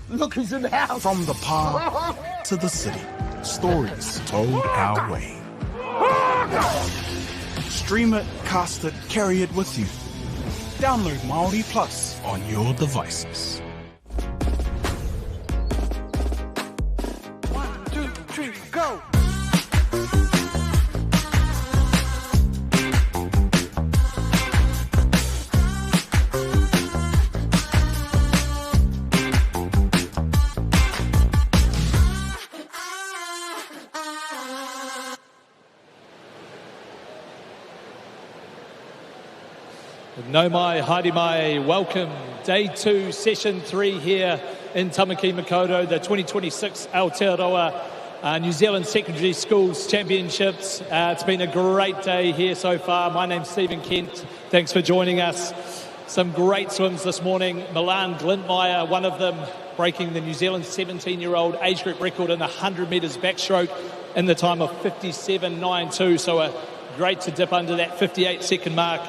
Look who's in the house. From the park to the city, stories told our way. Stream it, cast it, carry it with you. Download MΑORI Plus on your devices. 1, 2, 3, go! No mai, haere mai, welcome. Day 2, session 3 here in Tamaki Makaurau, the 2026 Aotearoa New Zealand Secondary Schools Championships. It's been a great day here so far. My name's Stephen Kent. Thanks for joining us. Some great swims this morning. Milan Glintmeyer, one of them, breaking the New Zealand 17-year-old age group record in the 100 metres backstroke in the time of 57.92. So great to dip under that 58-second mark.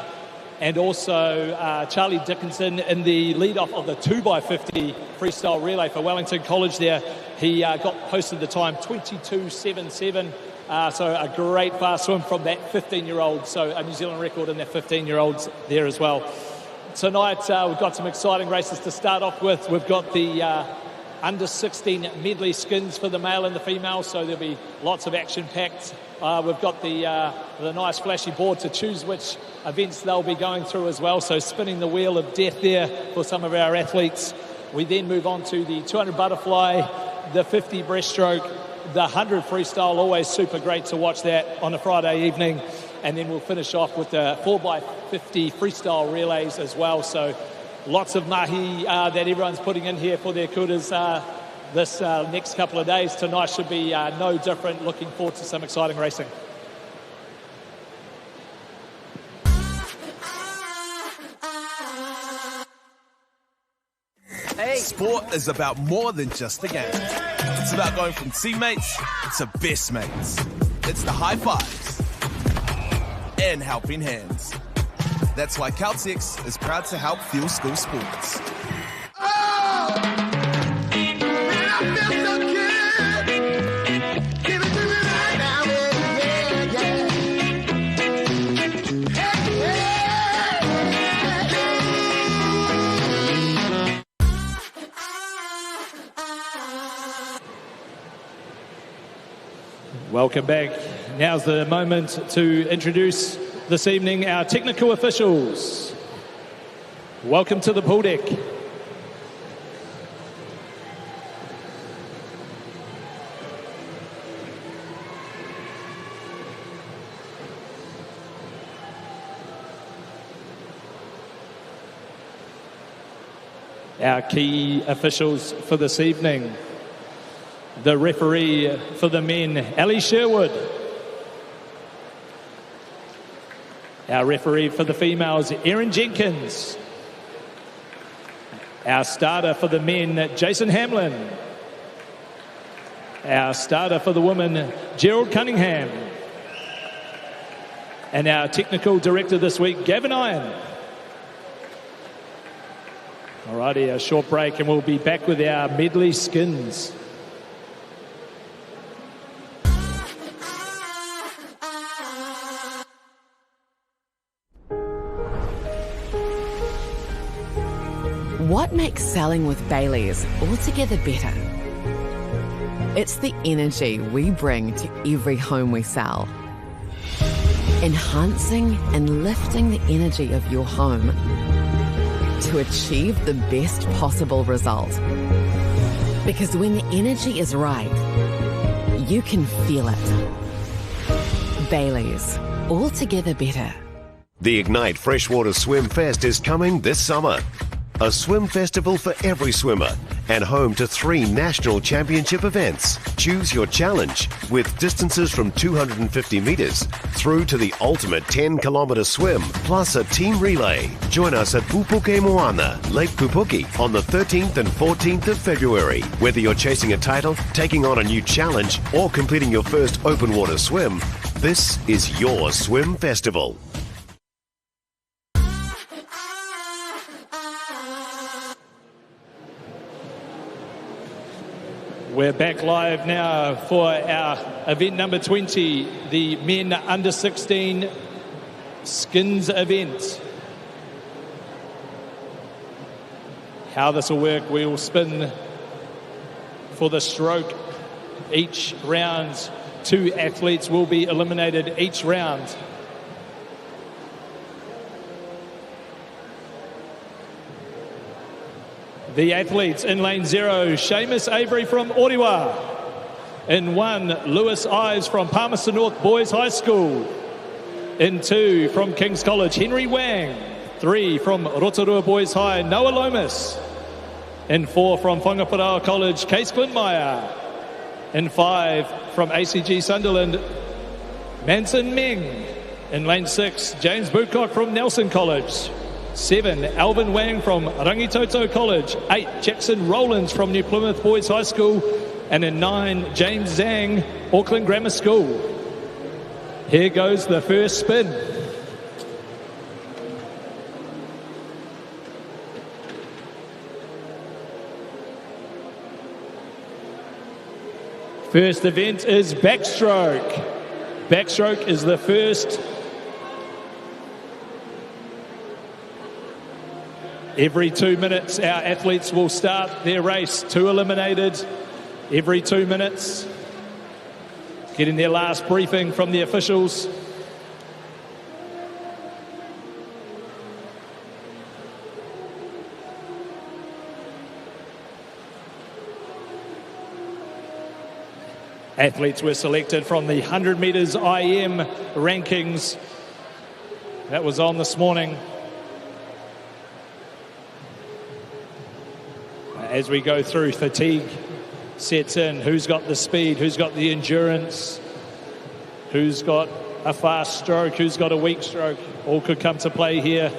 And also Charlie Dickinson in the lead-off of the 2x50 freestyle relay for Wellington College there. He posted the time 22.77. So a great fast swim from that 15-year-old. So a New Zealand record in that 15-year-olds there as well. Tonight we've got some exciting races to start off with. We've got the under-16 medley skins for the male and the female, so there'll be lots of action-packed. We've got the nice flashy board to choose which events they'll be going through as well, so spinning the wheel of death there for some of our athletes. We then move on to the 200 butterfly, the 50 breaststroke, the 100 freestyle, always super great to watch that on a Friday evening. And then we'll finish off with the 4x50 freestyle relays as well. So lots of mahi that everyone's putting in here for their kuras this next couple of days. Tonight should be no different. Looking forward to some exciting racing. Hey. Sport is about more than just a game. It's about going from teammates to best mates. It's the high fives and helping hands. That's why Caltex is proud to help fuel school sports. Welcome back. Now's the moment to introduce this evening our technical officials. Welcome to the pool deck. Our key officials for this evening. The referee for the men, Ali Sherwood. Our referee for the females, Erin Jenkins. Our starter for the men, Jason Hamlin. Our starter for the women, Gerald Cunningham. And our technical director this week, Gavin Iron. Alrighty, a short break and we'll be back with our medley skins. What makes selling with Bailey's altogether better? It's the energy we bring to every home we sell. Enhancing and lifting the energy of your home to achieve the best possible result. Because when the energy is right, you can feel it. Bailey's, altogether better. The Ignite Freshwater Swim Fest is coming this summer. A swim festival for every swimmer and home to 3 national championship events. Choose your challenge with distances from 250 metres through to the ultimate 10-kilometre swim, plus a team relay. Join us at Pupuke Moana, Lake Pupuki, on the 13th and 14th of February. Whether you're chasing a title, taking on a new challenge, or completing your first open water swim, this is your swim festival. We're back live now for our event number 20, the men under 16 skins event. How this will work, we will spin for the stroke each round. 2 athletes will be eliminated each round. The athletes in lane 0, Seamus Avery from Oriwa. In 1, Lewis Ives from Palmerston North Boys High School. In 2, from King's College, Henry Wang. 3, from Rotorua Boys High, Noah Lomas. In 4, from Whangaparao College, Case Glenmeyer. In 5, from ACG Sunderland, Manson Meng. In lane 6, James Bootcock from Nelson College. 7, Alvin Wang from Rangitoto College. 8, Jackson Rowlands from New Plymouth Boys High School. And in 9, James Zhang, Auckland Grammar School. Here goes the first spin. First event is backstroke. Backstroke is the first. Every 2 minutes, our athletes will start their race. 2 eliminated every 2 minutes. Getting their last briefing from the officials. Athletes were selected from the 100 metres IM rankings. That was on this morning. As we go through, fatigue sets in. Who's got the speed? Who's got the endurance? Who's got a fast stroke? Who's got a weak stroke? All could come to play here.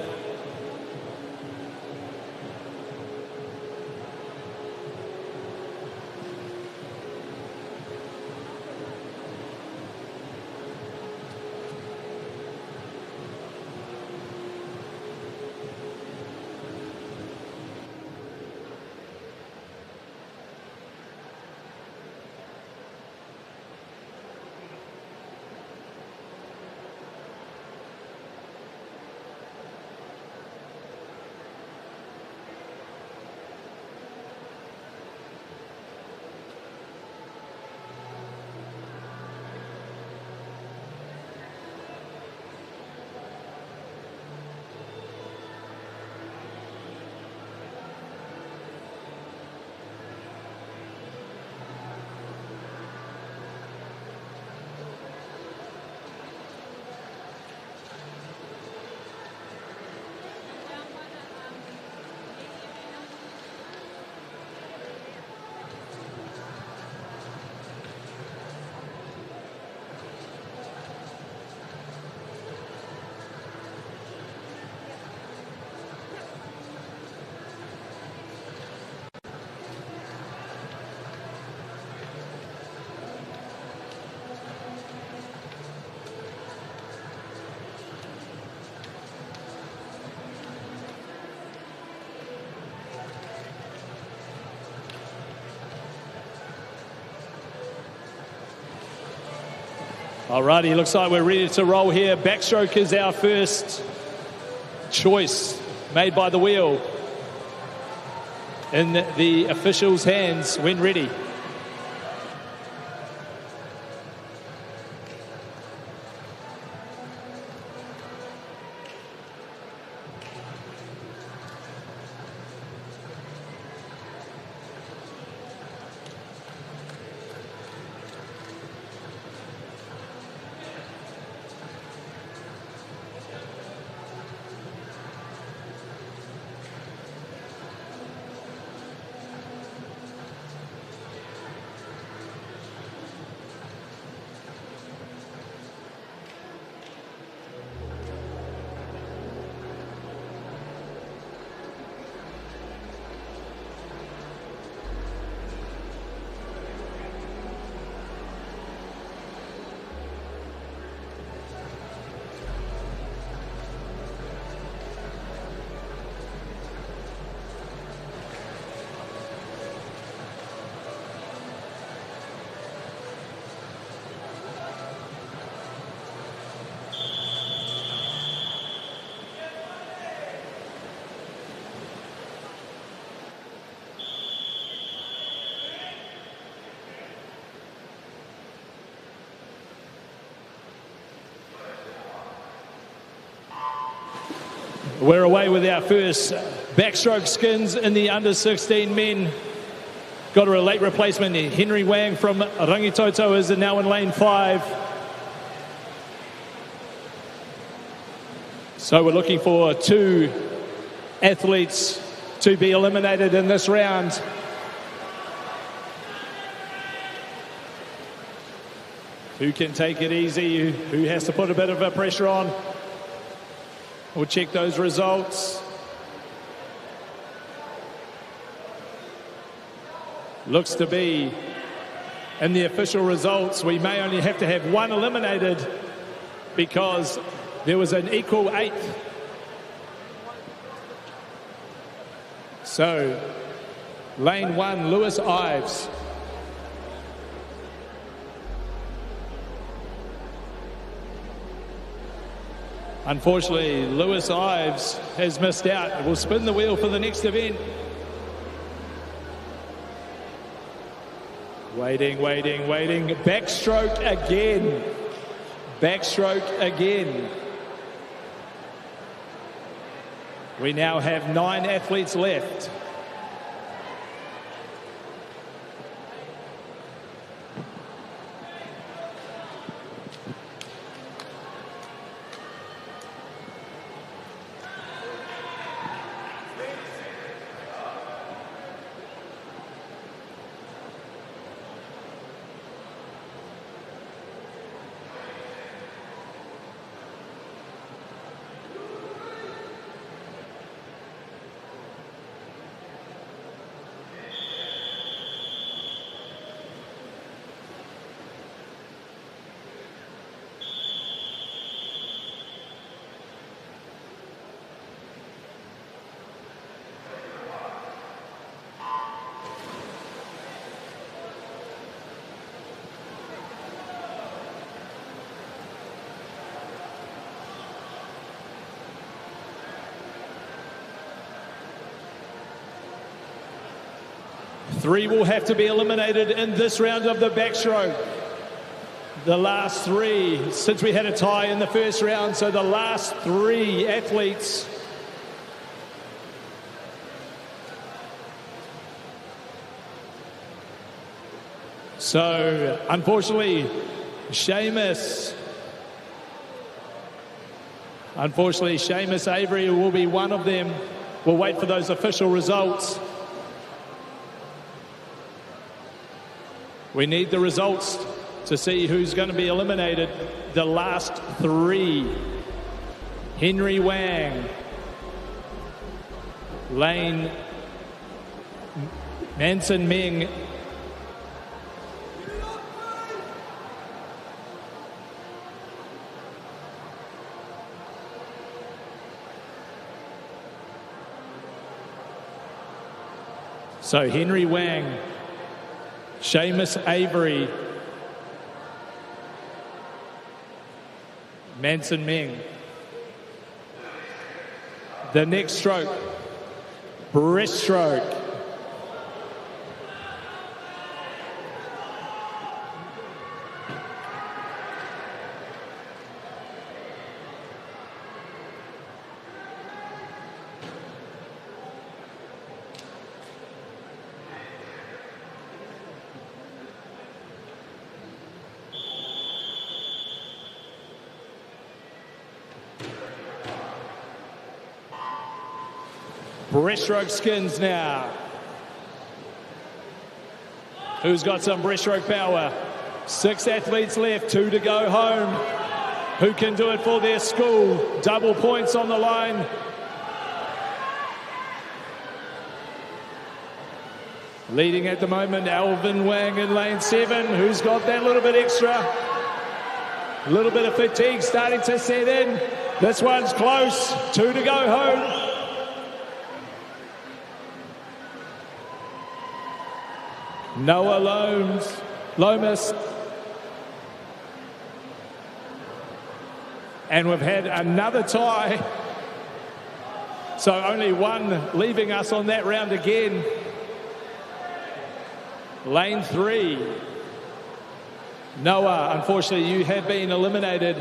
Alrighty, looks like we're ready to roll here. Backstroke is our first choice made by the wheel. In the officials' hands when ready. We're away with our first backstroke skins in the under-16 men. Got a late replacement. Henry Wang from Rangitoto is now in lane 5. So we're looking for 2 athletes to be eliminated in this round. Who can take it easy? Who has to put a bit of a pressure on? We'll check those results. Looks to be, in the official results, we may only have to have 1 eliminated because there was an equal 8th. So, lane 1, Lewis Ives. Unfortunately, Lewis Ives has missed out. We'll spin the wheel for the next event. Waiting. Backstroke again. Backstroke again. We now have 9 athletes left. Three will have to be eliminated in this round of the backstroke. The last 3, since we had a tie in the first round, so the last 3 athletes. So, unfortunately, Seamus Avery will be one of them. We'll wait for those official results. We need the results to see who's going to be eliminated. The last 3. Henry Wang. Lane Manson Ming. So Henry Wang, Seamus Avery, Manson Ming. The next stroke, breaststroke. Breaststroke skins now. Who's got some breaststroke power? 6 athletes left, 2 to go home. Who can do it for their school? Double points on the line. Leading at the moment, Alvin Wang in lane 7. Who's got that little bit extra? A little bit of fatigue starting to set in. This one's close. 2 to go home. Noah Lomas. And we've had another tie. So only 1 leaving us on that round again. Lane 3. Noah, unfortunately, you have been eliminated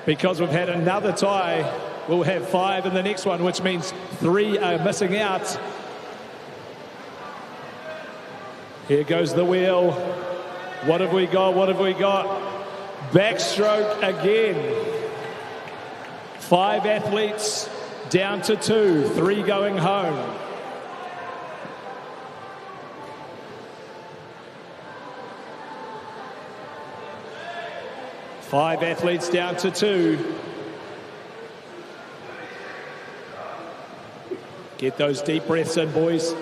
because we've had another tie. We'll have 5 in the next one, which means 3 are missing out. Here goes the wheel. What have we got? What have we got? Backstroke again. 5 athletes down to 2, 3 going home. Five athletes down to 2. Get those deep breaths in, boys.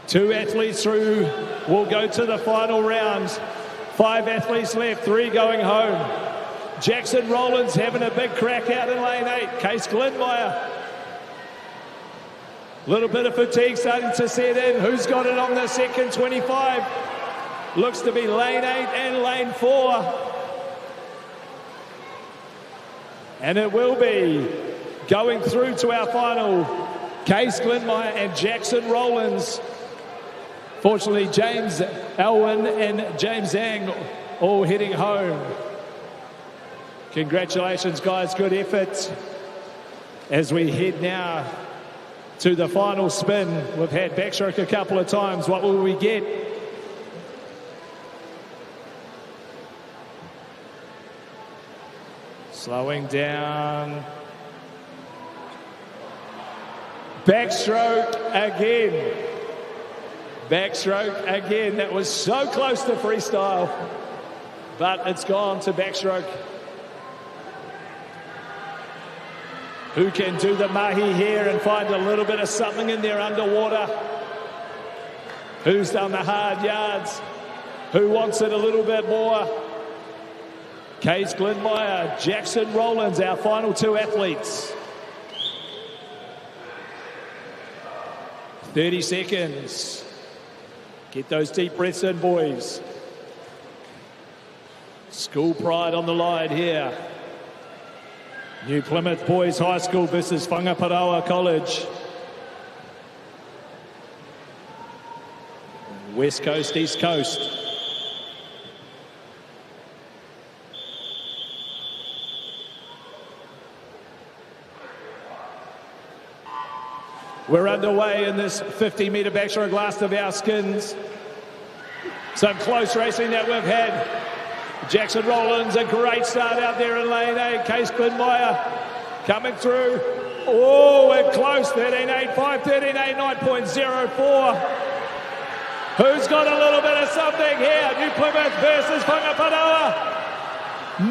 Two athletes through will go to the final round. 5 athletes left, 3 going home. Jackson Rowlands having a big crack out in lane 8. Case Glenmeyer. Little bit of fatigue starting to set in. Who's got it on the second 25? Looks to be lane 8 and lane 4. And it will be going through to our final. Case Glenmeyer and Jackson Rowlands. Fortunately, James Owen and James Zhang all heading home. Congratulations, guys. Good effort. As we head now to the final spin. We've had backstroke a couple of times. What will we get? Slowing down. Backstroke again. Backstroke again. That was so close to freestyle, but it's gone to backstroke. Who can do the mahi here and find a little bit of something in there underwater? Who's done the hard yards? Who wants it a little bit more? Case Glenmeyer, Jackson Rowlands, our final 2 athletes. 30 seconds. Get those deep breaths in, boys. School pride on the line here. New Plymouth Boys High School versus Whangaparaoa College. West Coast, East Coast. We're underway in this 50-metre backstroke, last of our skins. Some close racing that we've had. Jackson Rowlands, a great start out there in lane 8. Case Glenmeyer coming through. Oh, we're close. 13.85, 13.8, 9.04. Who's got a little bit of something here? New Plymouth versus Whangaparaoa.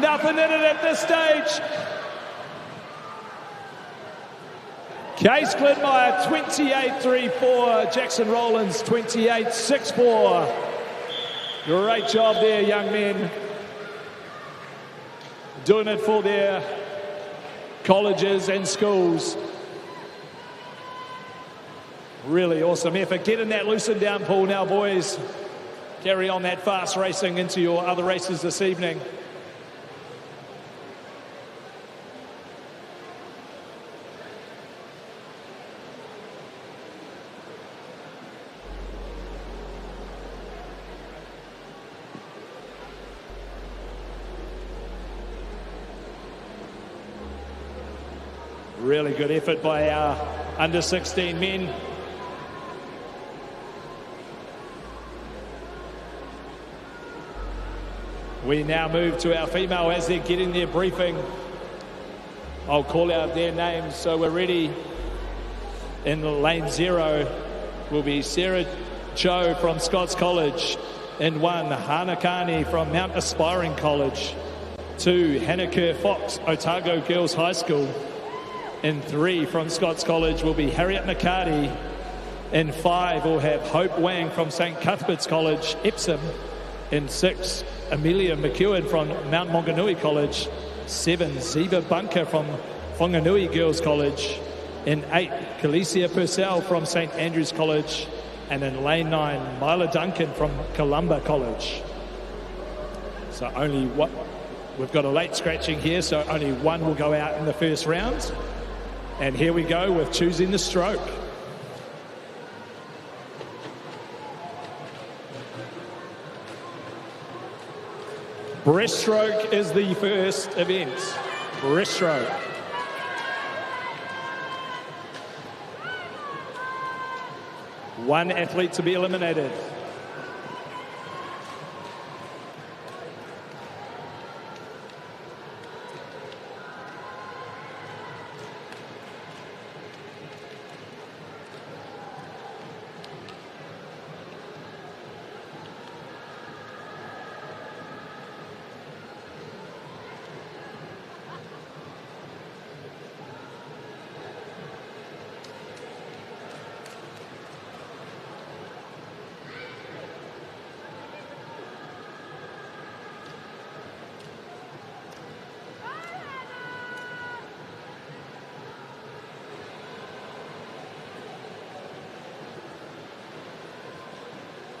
Nothing in it at this stage. Case Glenmeyer 28.34, Jackson Rowlands 28.64. Great job there, young men. Doing it for their colleges and schools. Really awesome effort. Get in that loosened down pool now, boys. Carry on that fast racing into your other races this evening. Really good effort by our under-16 men. We now move to our female as they're getting their briefing. I'll call out their names so we're ready. In lane 0 will be Sarah Cho from Scots College. In 1, Hana Kani from Mount Aspiring College. 2, Hannah Kerr Fox, Otago Girls High School. In 3 from Scots College will be Harriet McCarty. In 5 we'll have Hope Wang from St Cuthbert's College, Epsom. In 6, Amelia McEwen from Mount Maunganui College. 7, Ziva Bunker from Whanganui Girls College. In 8, Khalesia Purcell from St Andrews College. And in lane 9, Myla Duncan from Columba College. So only what we've got a late scratching here, so only one will go out in the first round. And here we go with choosing the stroke. Breaststroke is the first event. Breaststroke. One athlete to be eliminated.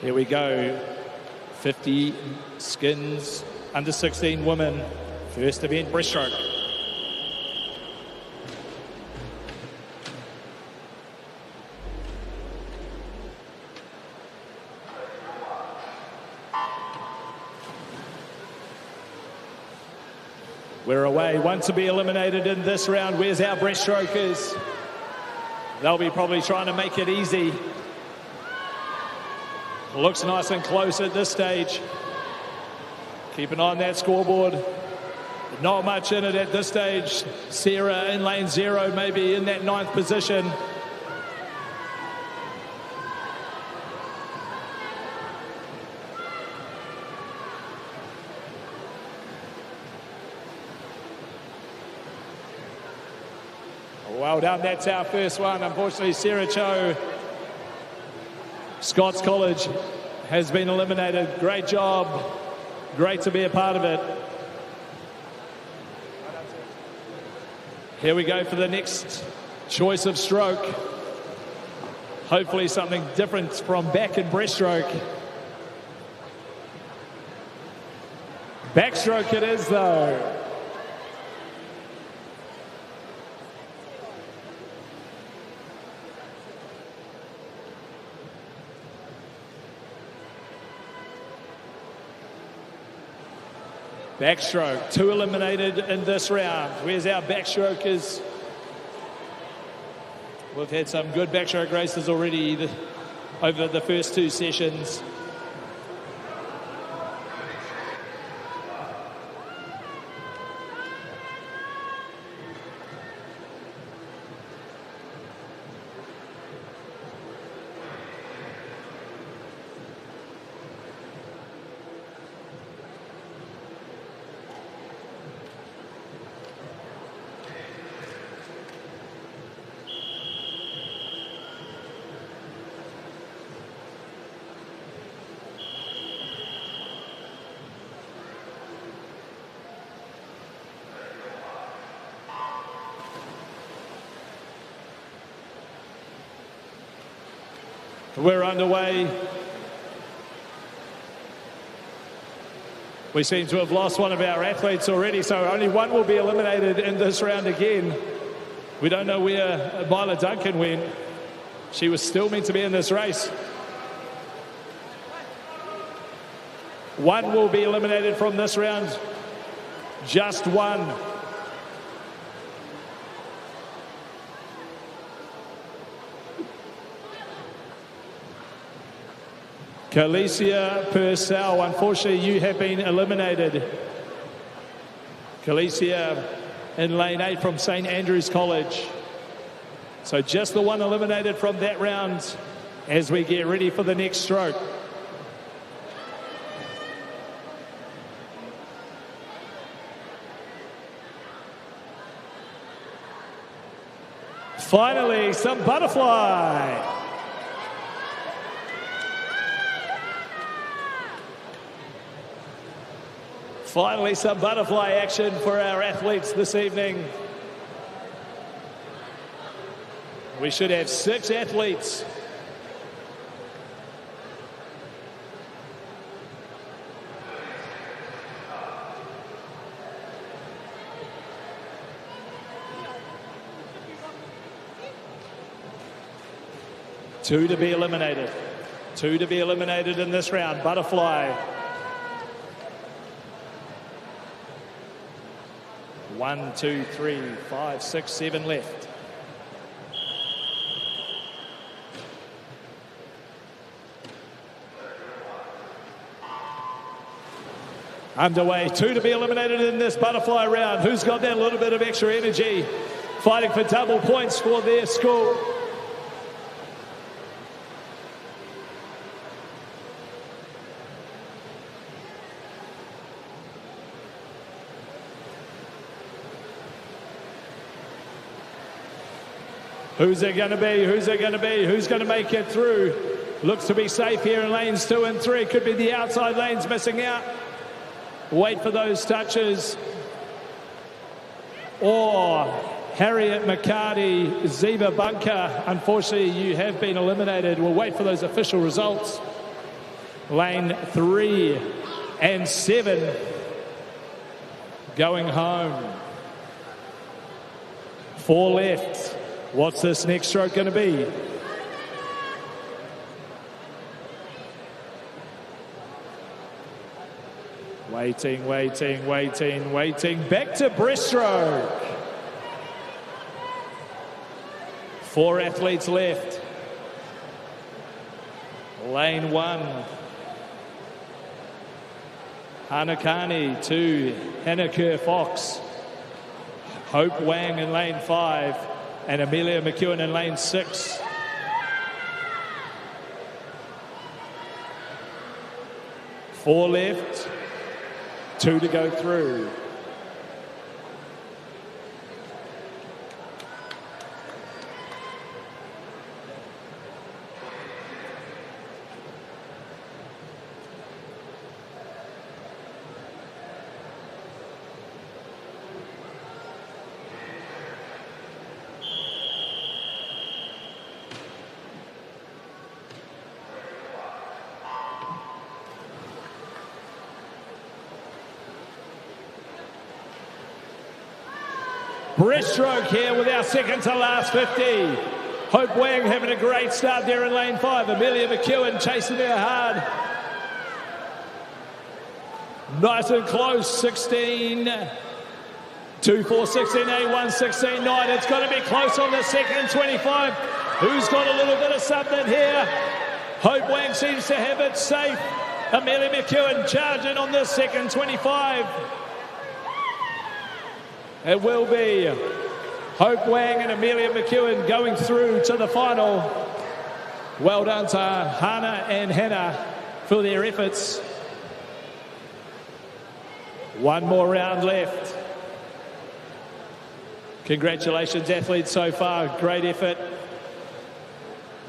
Here we go, 50 skins, under 16 women, first event breaststroke. We're away, one to be eliminated in this round. Where's our breaststrokers? They'll be probably trying to make it easy. Looks nice and close at this stage. Keep an eye on that scoreboard. Not much in it at this stage. Sarah in lane 0, maybe in that 9th position. Well done, that's our first one. Unfortunately, Sarah Cho, Scots College, has been eliminated. Great job. Great to be a part of it. Here we go for the next choice of stroke. Hopefully something different from back and breaststroke. Backstroke it is, though. Backstroke, 2 eliminated in this round. Where's our backstrokers? We've had some good backstroke races already over the first 2 sessions. We're underway. We seem to have lost one of our athletes already, so only one will be eliminated in this round again. We don't know where Myla Duncan went. She was still meant to be in this race. One will be eliminated from this round. Just one. Khalesia Purcell, unfortunately you have been eliminated. Khalesia in lane 8 from St Andrews College. So just the one eliminated from that round as we get ready for the next stroke. Finally, some butterfly. Finally, some butterfly action for our athletes this evening. We should have 6 athletes. Two to be eliminated. 2 to be eliminated in this round. Butterfly. 1, 2, 3, 5, 6, 7 left. Underway. 2 to be eliminated in this butterfly round. Who's got that little bit of extra energy? Fighting for double points for their school. Who's it going to be? Who's it going to be? Who's going to make it through? Looks to be safe here in lanes 2 and 3. Could be the outside lanes missing out. Wait for those touches. Or Harriet McCarty, Ziva Bunker. Unfortunately, you have been eliminated. We'll wait for those official results. Lane 3 and 7 going home. 4 left. What's this next stroke going to be? Waiting, waiting, waiting, waiting. Back to breaststroke. 4 athletes left. Lane 1. Hanakani to Hannah Fox. Hope Wang in lane 5. And Amelia McEwen in lane 6. 4 left. 2 to go through. Breaststroke here with our second to last 50. Hope Wang having a great start there in lane 5. Amelia McEwen chasing her hard. Nice and close. 16. 2-4, 16-8, 1-16-9. It's going to be close on the second 25. Who's got a little bit of something here? Hope Wang seems to have it safe. Amelia McEwen charging on the second 25. It will be Hope Wang and Amelia McEwen going through to the final. Well done to Hannah and Hannah for their efforts. 1 more round left. Congratulations, athletes, so far. Great effort.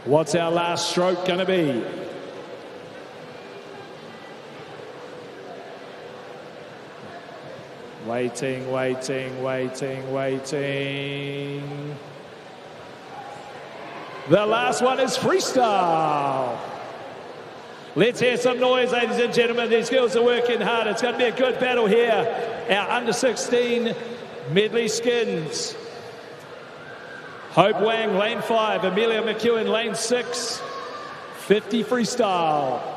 What's our last stroke going to be? Waiting, waiting, waiting, waiting. The last one is freestyle. Let's hear some noise, ladies and gentlemen. These girls are working hard. It's going to be a good battle here. Our under-16 medley skins. Hope Wang, lane 5. Amelia McEwen, lane 6. 50 freestyle.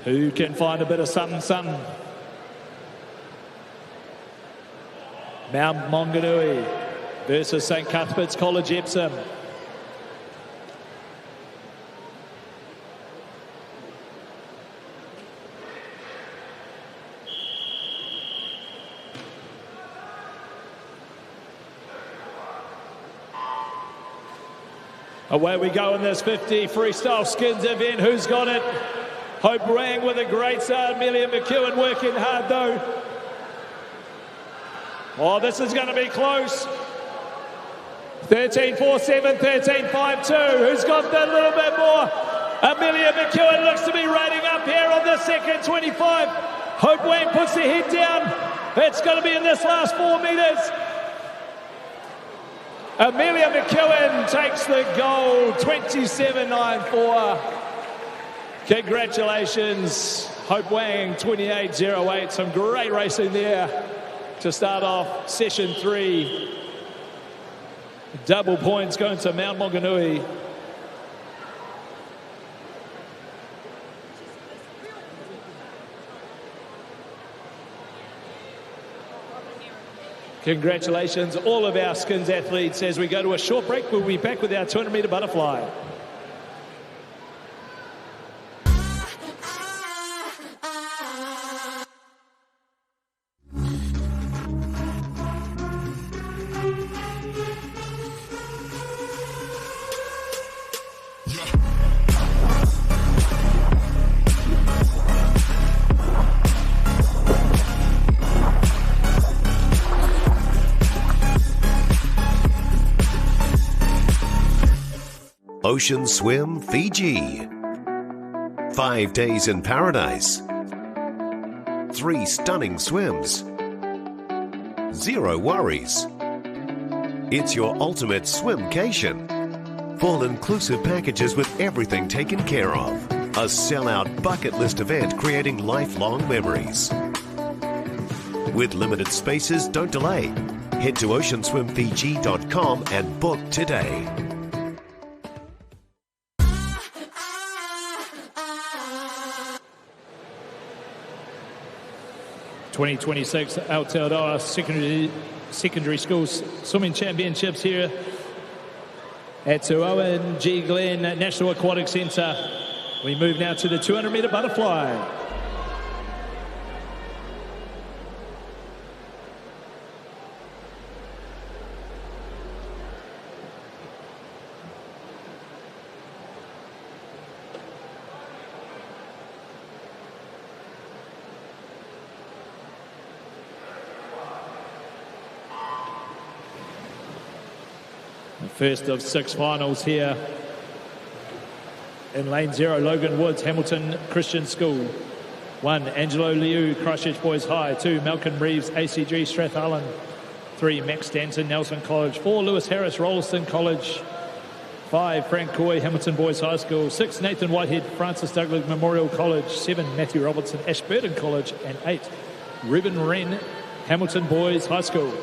Who can find a bit of something, something? Mount Maunganui versus St. Cuthbert's College Epsom. Away we go in this 50 freestyle skins event. Who's got it? Hope Wang with a great start. Amelia McEwen working hard though. Oh, this is going to be close. 13.47, 13.52. Who's got that little bit more? Amelia McEwen looks to be riding up here on the second 25. Hope Wang puts the head down. It's going to be in this last 4 metres. Amelia McEwen takes the gold, 27.94. Congratulations, Hope Wang, 28.08. Some great racing there to start off session 3. Double points going to Mount Maunganui. Congratulations, all of our skins athletes. As we go to a short break, we'll be back with our 200-metre butterfly. Ocean Swim Fiji. 5 days in paradise. 3 stunning swims. 0 worries. It's your ultimate swimcation. Full inclusive packages with everything taken care of. A sellout bucket list event creating lifelong memories. With limited spaces, don't delay. Head to oceanswimfiji.com and book today. 2026 Aotearoa Secondary Schools Swimming Championships here at Sir Owen G. Glenn National Aquatic Centre. We move now to the 200-metre butterfly. First of 6 finals here in lane 0, Logan Woods, Hamilton Christian School. 1, Angelo Liu, Christchurch Boys High. 2, Malcolm Reeves, ACG Strathallan. 3, Max Stanton, Nelson College. 4, Lewis Harris, Rolleston College. 5, Frank Coy, Hamilton Boys High School. 6, Nathan Whitehead, Francis Douglas Memorial College. 7, Matthew Robertson, Ashburton College. And 8, Reuben Wren, Hamilton Boys High School.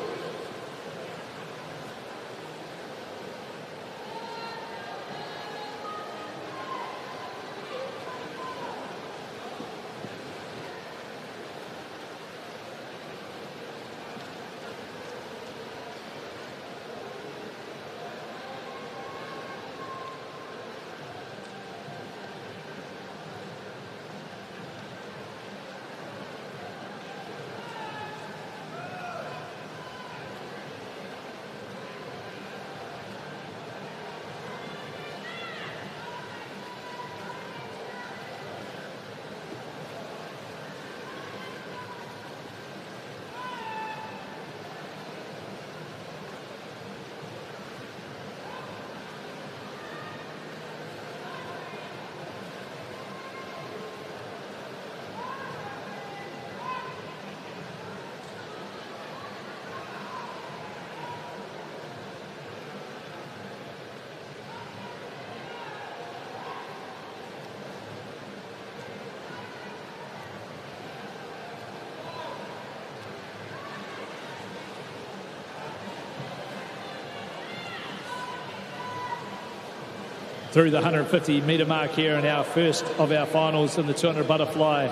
Through the 150-metre mark here in our first of our finals in the 200 butterfly.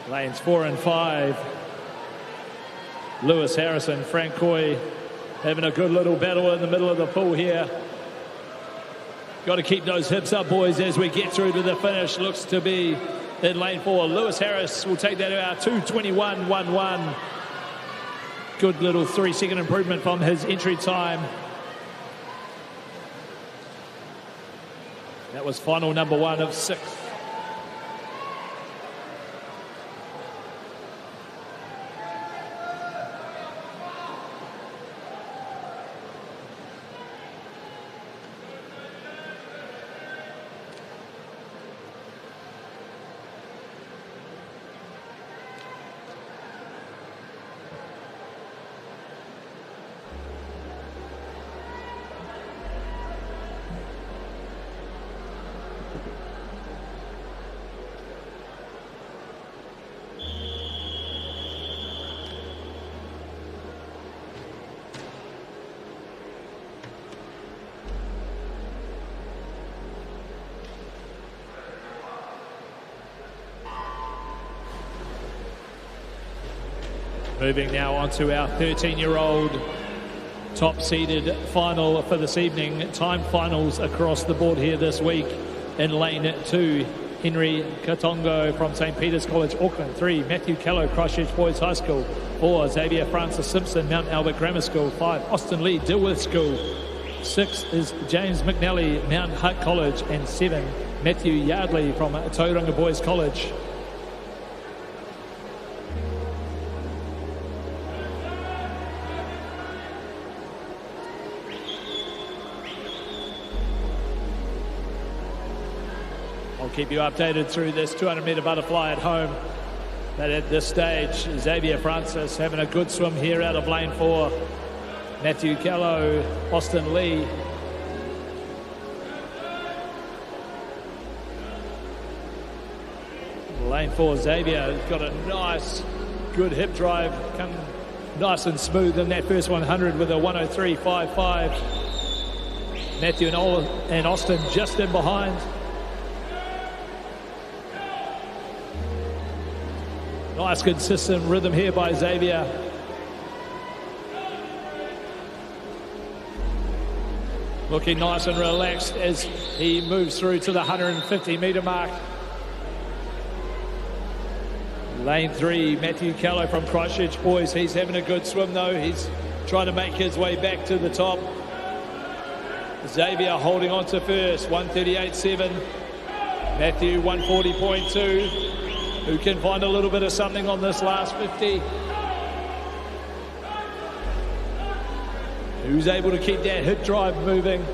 Lanes 4 and 5. Lewis Harrison, Frank Coy having a good little battle in the middle of the pool here. Got to keep those hips up, boys, as we get through to the finish. Looks to be in lane 4. Lewis Harris will take that out, 2:21.11. Good little 3-second improvement from his entry time. That was final number 1 of 6. Moving now on to our 13-year-old top-seeded final for this evening. Time finals across the board here this week. In lane 2, Henry Katongo from St. Peter's College, Auckland. 3, Matthew Callow, Christchurch Boys High School. 4, Xavier Francis Simpson, Mount Albert Grammar School. 5, Austin Lee, Dilworth School. 6 is James McNally, Mount Hutt College. And 7, Matthew Yardley from Tauranga Boys College. I'll keep you updated through this 200-metre butterfly at home. But at this stage, Xavier Francis having a good swim here out of lane 4. Matthew Callow, Austin Lee. Lane 4, Xavier has got a nice, good hip drive. Come nice and smooth in that first 100 with a 103.55. Matthew and Austin just in behind. Nice consistent rhythm here by Xavier. Looking nice and relaxed as he moves through to the 150-metre mark. Lane 3, Matthew Callow from Christchurch Boys. He's having a good swim though. He's trying to make his way back to the top. Xavier holding on to first, 138.7. Matthew, 140.2. Who can find a little bit of something on this last 50? Who's able to keep that hip drive moving?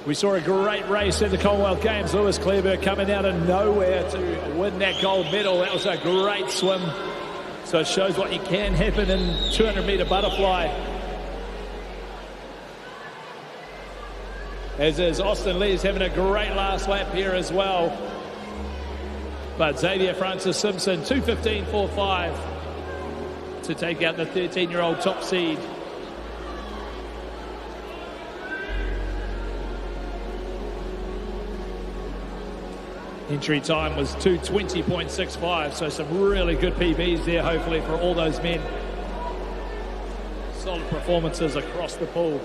We saw a great race at the Commonwealth Games. Lewis Clareberg coming out of nowhere to win that gold medal. That was a great swim. So it shows what you can happen in 200-metre butterfly. As is Austin Lee is having a great last lap here as well. But Xavier Francis Simpson, 2:15.45 to take out the 13-year-old top seed. Entry time was 2:20.65, so some really good PBs there, hopefully, for all those men. Solid performances across the pool.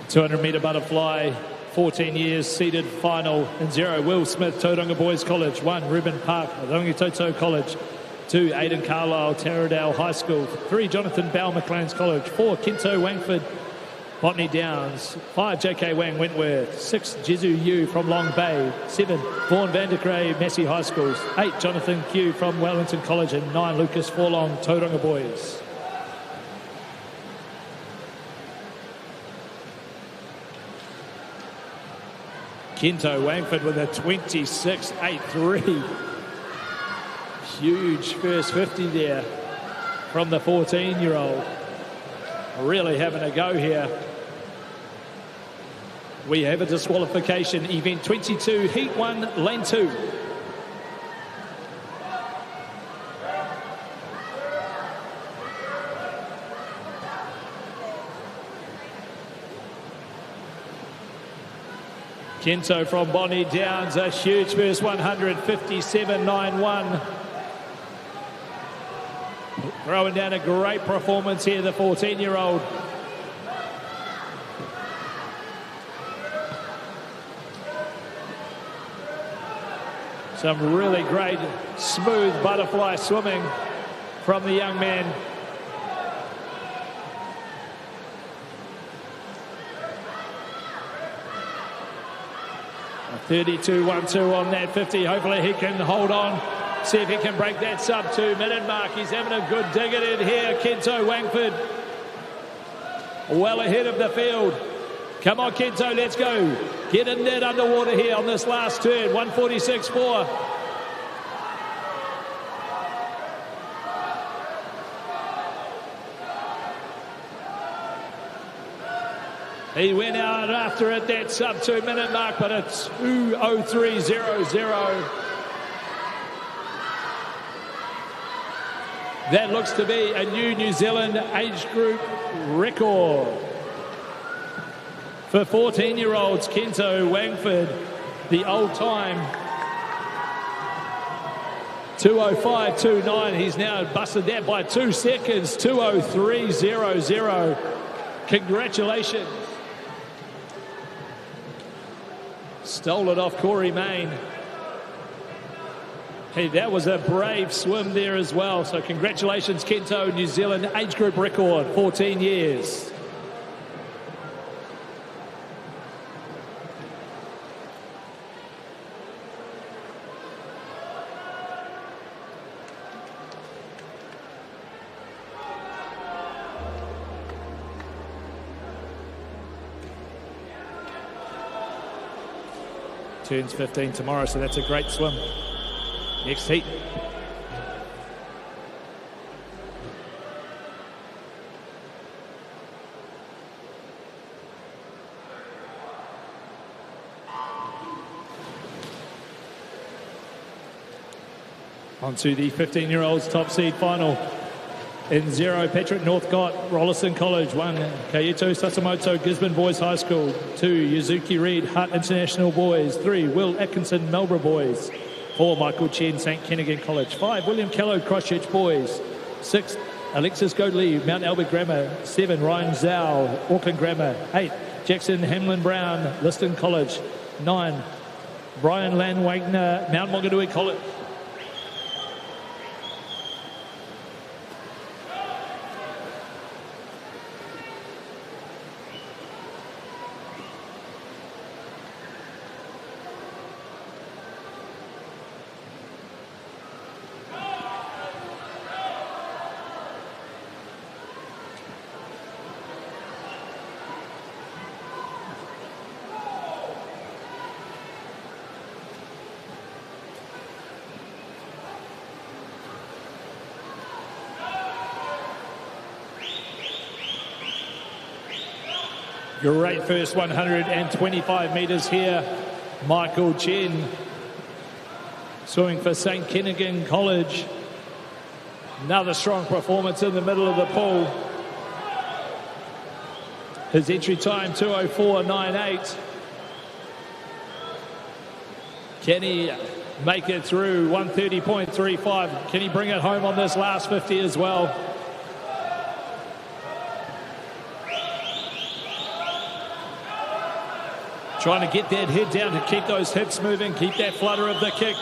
$200-metre butterfly, 14 years, seeded final in 0. Will Smith, Tauranga Boys College. 1, Ruben Park, Rangitoto College. 2, Aidan Carlisle, Taradale High School. 3, Jonathan Bell, McLean's College. 4, Kinto Wangford, Botany Downs. 5, J.K. Wang, Wentworth. 6, Jesu Yu from Long Bay. 7, Vaughan Vandergray, Massey High Schools. 8, Jonathan Q from Wellington College. And 9, Lucas Forlong, Tauranga Boys. Kinto Wangford with a 26.83. Huge first 50 there from the 14-year-old. Really having a go here. We have a disqualification, event 22, heat 1, lane 2. Kinto from Bonnie Downs, a huge first 100, 57.91. Throwing down a great performance here, the 14-year-old. Some really great, smooth butterfly swimming from the young man. A 32.12 on that 50. Hopefully he can hold on. See if he can break that sub 2-minute mark. He's having a good dig at it here. Kinto Wangford well ahead of the field. Come on, Kento, let's go. Get in that underwater here on this last turn. 146.4. He went out after it, that sub 2 minute mark, but it's 2:03.00. That looks to be a new New Zealand age group record. For 14-year-olds, Kento Wangford, the old time, 2:05.29. He's now busted that by 2 seconds, 2:03.00. Congratulations. Stole it off Corey Main. Hey, that was a brave swim there as well. So congratulations, Kento, New Zealand age group record, 14 years. Turns 15 tomorrow, so that's a great swim. Next heat. On to the 15-year-olds top seed final. In 0, Patrick Northcott, Rolleston College. 1, Kaito Sasimoto, Gisborne Boys High School. 2, Yuzuki Reid, Hutt International Boys. 3, Will Atkinson, Melbourne Boys. 4, Michael Chen, St Kennigan College. 5, William Callow, Christchurch Boys. 6, Alexis Godley, Mount Albert Grammar. 7, Ryan Zhao, Auckland Grammar. 8, Jackson Hamlin Brown, Liston College. 9, Brian Landwagner, Mount Maunganui College. Great first 125 metres here. Michael Chen swimming for St Kennigan College. Another strong performance in the middle of the pool. His entry time 2:04.98. Can he make it through 1:30.35? Can he bring it home on this last 50 as well? Trying to get that head down to keep those hips moving, keep that flutter of the kick.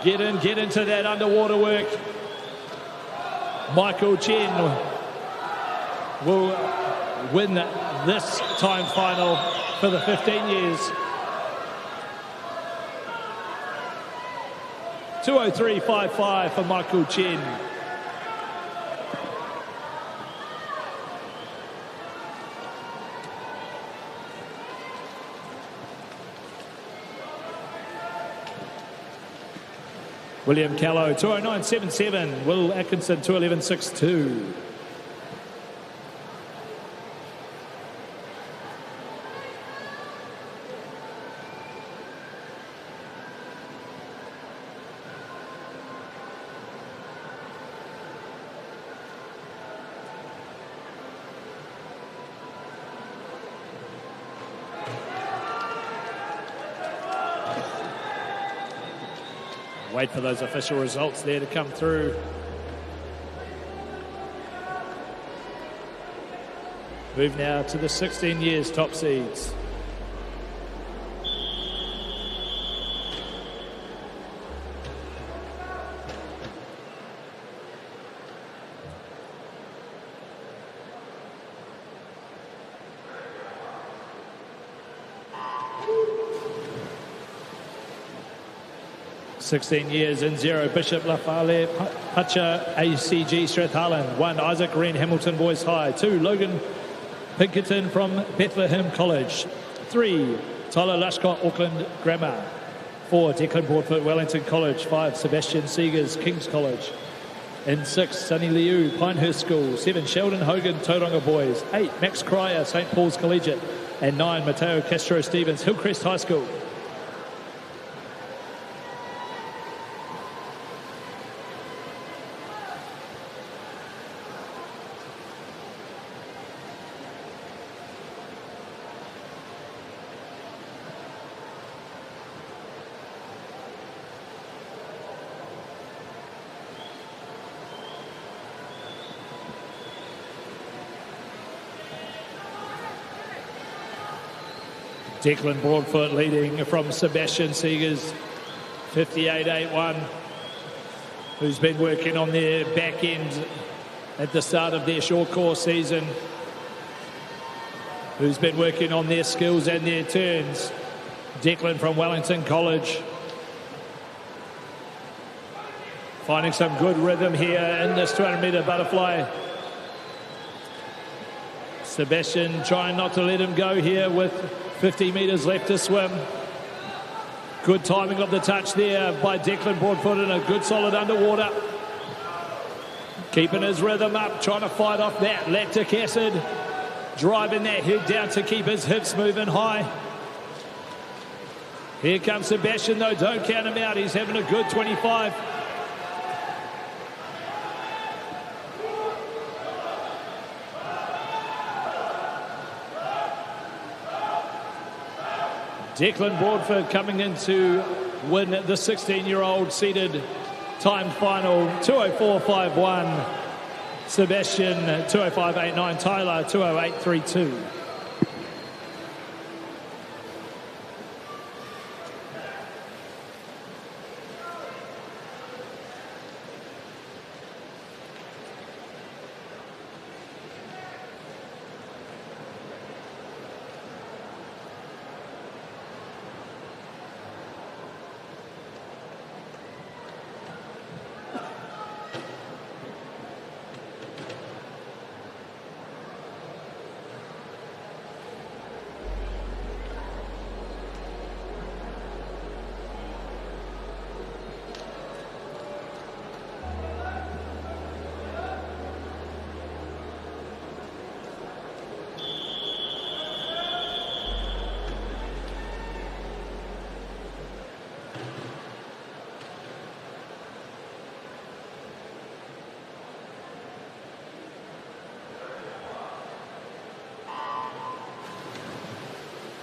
Get into that underwater work. Michael Chen will win this time final for the 15 years. 2:03.55 for Michael Chen. William Callow, 2:09.77. Will Atkinson, 2:11.62. Wait for those official results there to come through. Move now to the 16 years top seeds. $16 years in 0, Bishop Lafale Pacha ACG Strathallan. 1, Isaac Wren Hamilton Boys High. 2, Logan Pinkerton from Bethlehem College. 3, Tyler Lushcott, Auckland Grammar. 4, Declan Broadfoot, Wellington College. 5, Sebastian Seegers, King's College. In 6, Sunny Liu, Pinehurst School. 7, Sheldon Hogan, Tauranga Boys. 8, Max Cryer, St. Paul's Collegiate. And 9, Mateo Castro Stevens, Hillcrest High School. Declan Broadfoot leading from Sebastian Seegers, 58.81, who's been working on their back end at the start of their short course season, who's been working on their skills and their turns. Declan from Wellington College, finding some good rhythm here in this 200-metre butterfly. Sebastian trying not to let him go here with 50 metres left to swim. Good timing of the touch there by Declan Broadfoot, and a good solid underwater. Keeping his rhythm up, trying to fight off that lactic acid. Driving that head down to keep his hips moving high. Here comes Sebastian though, don't count him out. He's having a good 25. Declan Broadfoot coming in to win the 16-year-old seeded time final, 2:04.51. Sebastian, 2:05.89. Tyler, 2:08.32.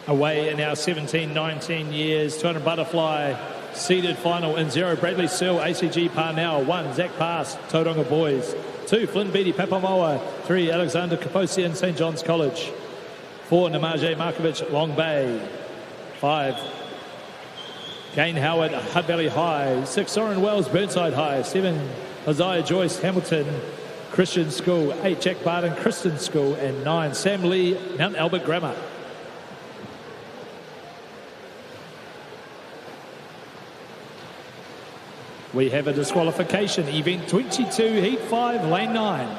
Away in our 17-19 years, 200 butterfly seeded final in 0, Bradley Searle, ACG Parnell. 1, Zach Pass, Tauranga Boys. 2, Flynn Beatty, Papamoa. 3, Alexander Kaposian, St. John's College. 4, Namaje Markovic, Long Bay. 5, Kane Howard, Hutt Valley High. 6, Soren Wells, Burnside High. 7, Isaiah Joyce, Hamilton Christian School. 8, Jack Barton, Kristen School. And 9, Sam Lee, Mount Albert Grammar. We have a disqualification, event 22, heat 5, lane 9.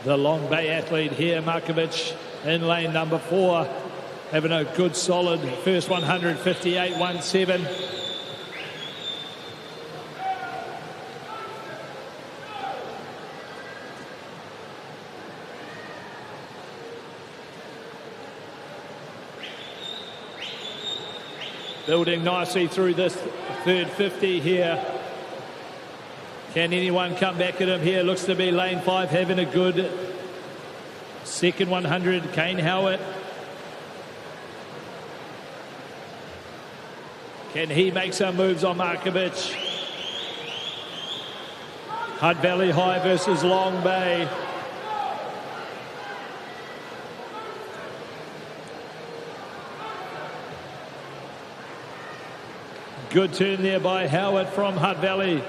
The Long Bay athlete here, Markovic, in lane number 4. Having a good solid first 158.17. Building nicely through this third 50 here. Can anyone come back at him here? Looks to be lane 5 having a good second 100. Kane Howard. Can he make some moves on Markovic? Hutt Valley High versus Long Bay. Good turn there by Howard from Hutt Valley.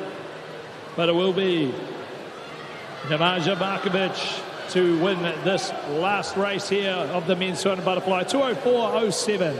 But it will be Namaja Markovic to win this last race here of the men's 200 butterfly, 2:04.07.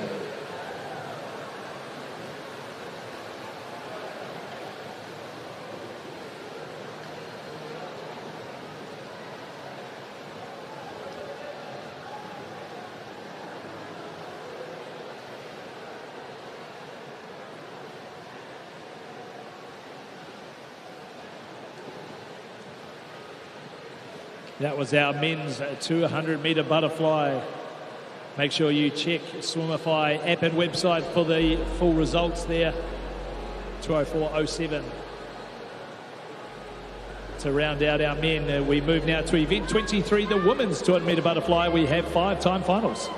That was our men's 200-metre butterfly. Make sure you check Swimify app and website for the full results there. 2:04.07. To round out our men, we move now to event 23, the women's 200-metre butterfly. We have 5 time finals.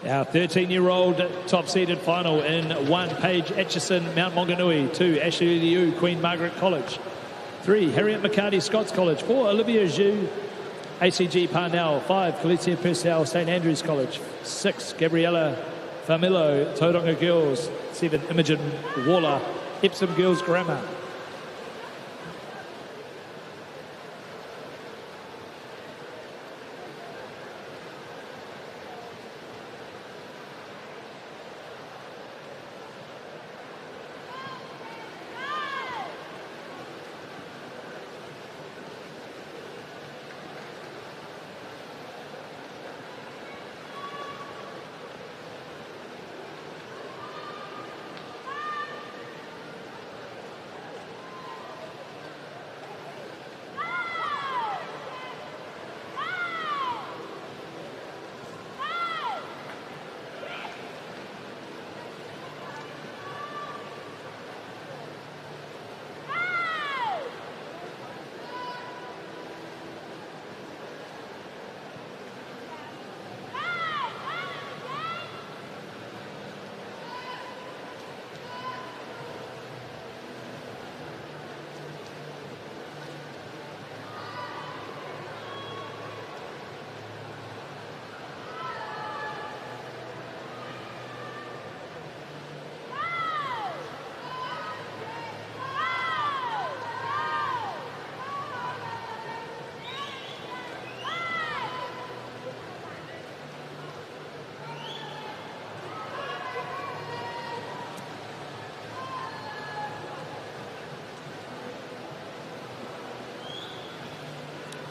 Our 13-year-old top-seeded final in 1, Paige Atchison, Mount Maunganui. 2, Ashley Liu, Queen Margaret College. 3, Harriet McCarty, Scots College. 4, Olivia Zhu, ACG Parnell. 5, Felicia Purcell, St Andrews College. 6, Gabriella Famillo, Tauranga Girls. 7, Imogen Waller, Epsom Girls Grammar.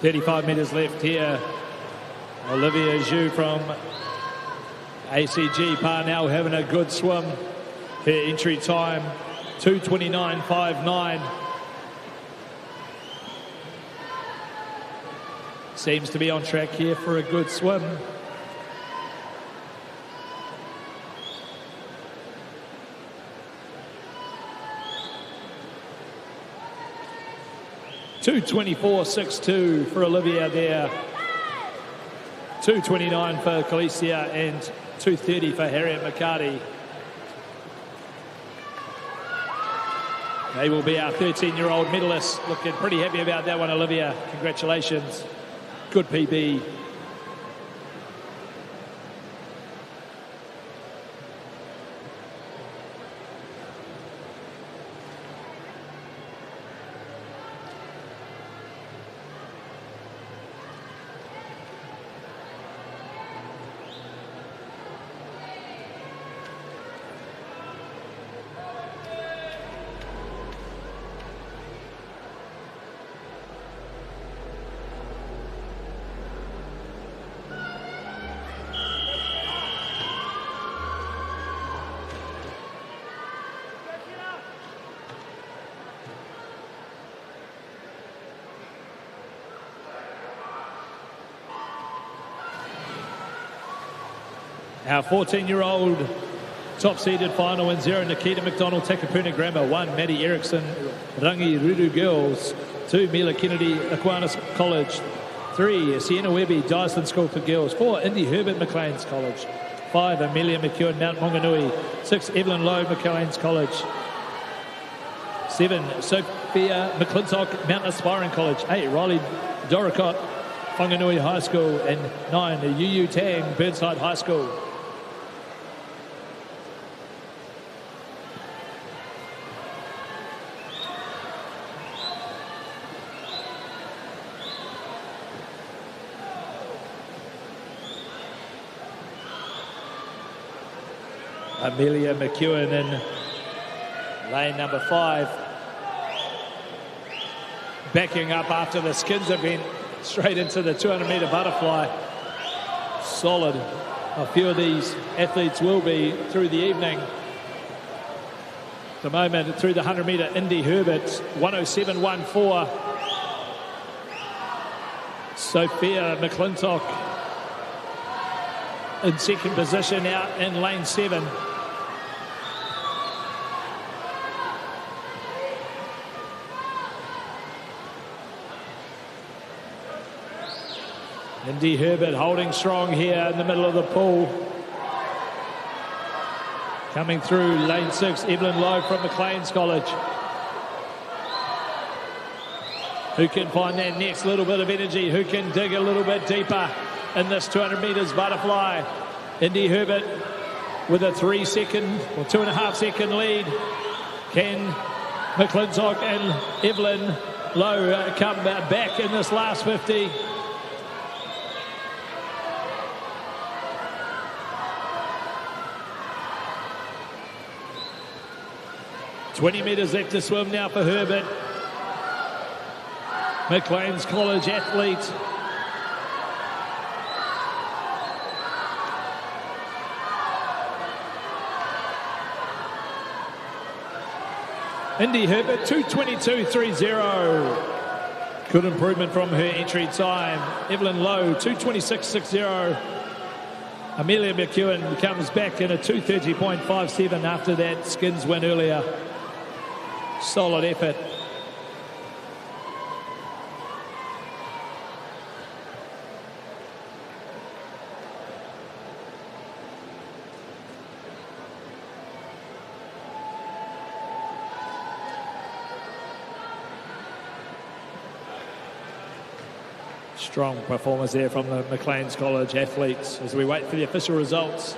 .35 metres left here. Olivia Zhu from ACG Parnell having a good swim. Her entry time, 2:29.59. Seems to be on track here for a good swim. .2:24.62 for Olivia there. 2:29 for Calicia and 2:30 for Harriet McCarty. They will be our 13-year-old medalists. Looking pretty happy about that one, Olivia. Congratulations. Good PB. Our 14-year-old top-seeded final win 0, Nikita McDonald, Takapuna Grammar. 1, Maddie Erickson, Rangi Rudu Girls. 2, Mila Kennedy, Aquinas College. 3, Sienna Webby, Dyson School for Girls. 4, Indy Herbert, McLean's College. 5, Amelia McEwen, Mount Maunganui. 6, Evelyn Lowe, McLean's College. 7, Sophia McClintock, Mount Aspiring College. 8, Riley Doricott, Whanganui High School. And 9, UU Tang, Burnside High School. Amelia McEwen in lane number 5. Backing up after the skins event, straight into the 200-metre butterfly. Solid. A few of these athletes will be through the evening. At the moment, through the 100-metre, Indy Herbert, 107.14. Sophia McClintock in second position out in lane 7. Indy Herbert holding strong here in the middle of the pool. Coming through lane 6, Evelyn Lowe from Maclean's College. Who can find that next little bit of energy? Who can dig a little bit deeper in this 200 metres butterfly? Indy Herbert with a 3-second or 2.5-second lead. Can McClintock and Evelyn Lowe come back in this last 50? $20 metres left to swim now for Herbert. Maclean's College athlete. Indy Herbert, 2:22.30. Good improvement from her entry time. Evelyn Lowe, 2:26.60. Amelia McEwen comes back in a 2:30.57 after that skins win earlier. Solid effort. Strong performance there from the Maclean's College athletes as we wait for the official results.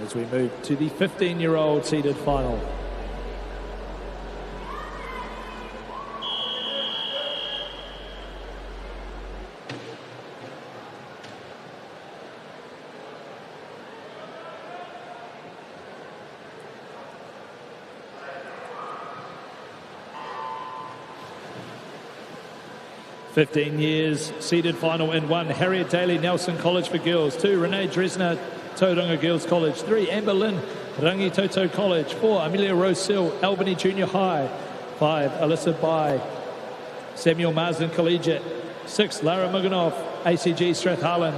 As we move to the 15-year-old seeded final. "15 years seeded final in 1, Harriet Daly Nelson College for Girls. 2, Renee Dresner Tauranga Girls College. 3, Amber Lynn Rangitoto College. 4, Amelia Rose Sill Albany Junior High. 5, Alyssa Bai Samuel Marsden Collegiate. 6, Lara Muganov ACG Strathallan.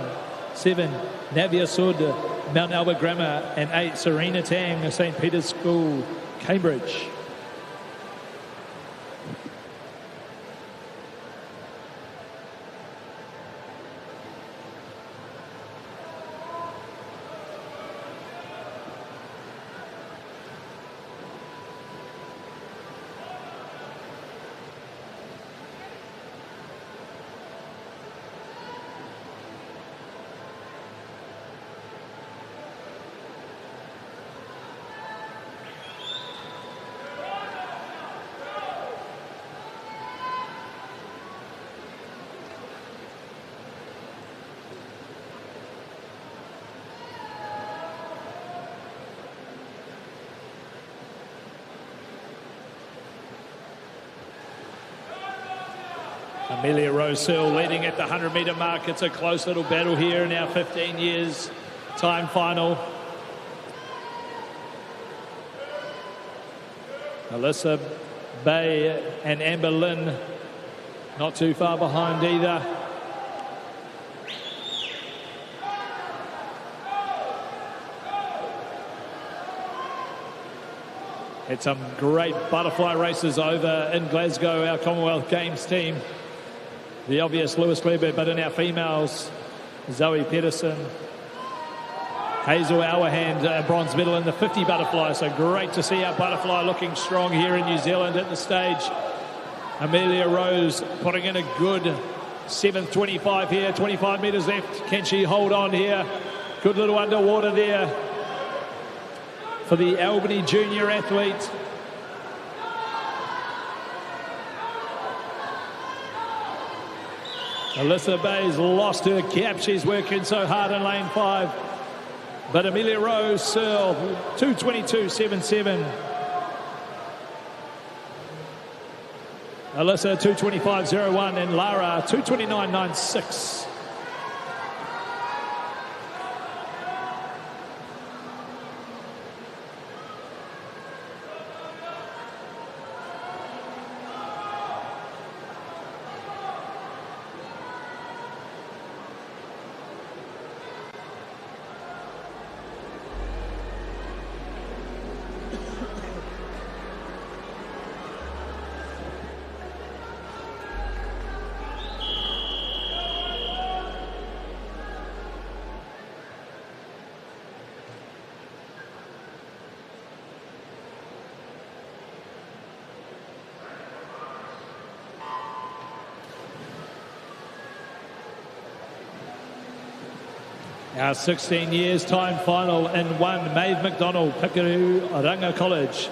7, Navia Sud Mount Albert Grammar. And 8, Serena Tang St. Peter's School Cambridge. Amelia Rose Hill leading at the 100-metre mark. It's a close little battle here in our 15 years time final. Alyssa Bay and Amber Lynn not too far behind either. Had some great butterfly races over in Glasgow, our Commonwealth Games team. The obvious Lewis Kleber, but in our females, Zoe Pedersen, Hazel Hourhand, bronze medal in the 50 butterfly. So great to see our butterfly looking strong here in New Zealand at the stage. Amelia Rose putting in a good 7th 25 here, 25 metres left. Can she hold on here? Good little underwater there for the Albany junior athlete. Alyssa Bay's lost her cap. She's working so hard in lane 5. But Amelia Rose, Searle, 2:22.77. Alyssa, 2:25.01. And Lara, 2:29.96. Our 16 years time final in 1, Maeve McDonald, Pikaruranga College.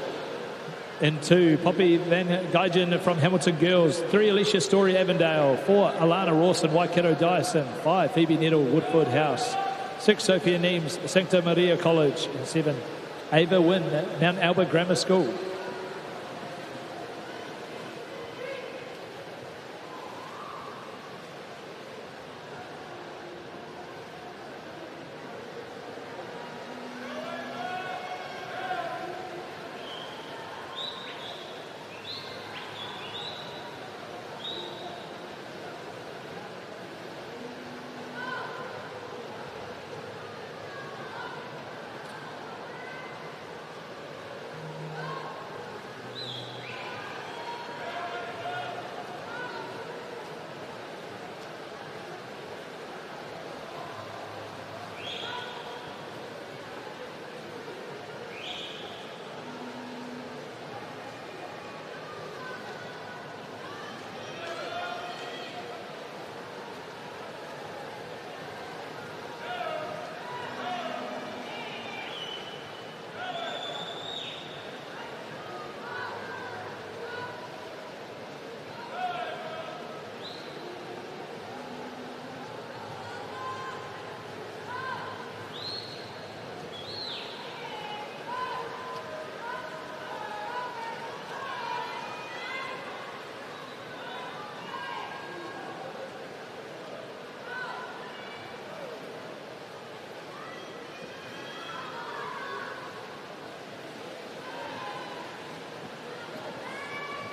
In 2, Poppy Van Geigen from Hamilton Girls. 3, Alicia Story Avondale. 4, Alana Rawson, Waikato Dyson. 5, Phoebe Nettle, Woodford House. 6, Sophia Neems, Sancta Maria College. And 7, Ava Wynn, Mount Albert Grammar School.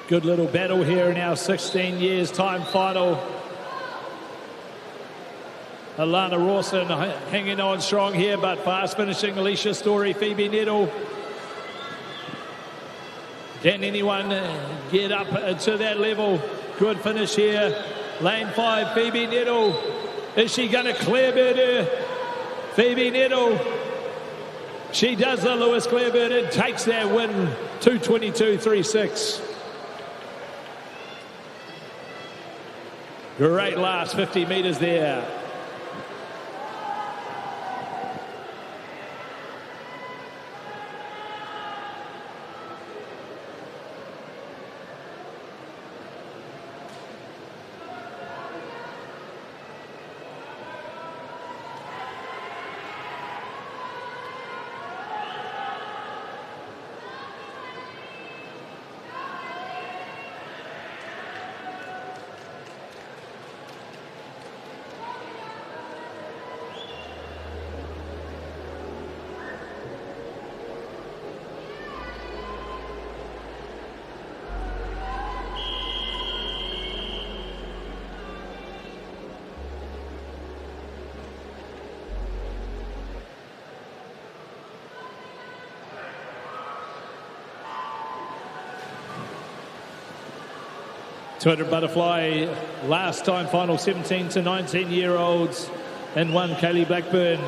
Good little battle here in our 16 years time final. Alana Rawson hanging on strong here, but fast finishing Alicia Story, Phoebe Nettle. Can anyone get up to that level? Good finish here. Lane 5, Phoebe Nettle. Is she going to clearbird her? Phoebe Nettle. She does the Lewis clearbird and takes that win, 2:22.36. Great last 50 metres there. .200 butterfly, last time final, 17 to 19-year-olds, and 1, Kaylee Blackburn.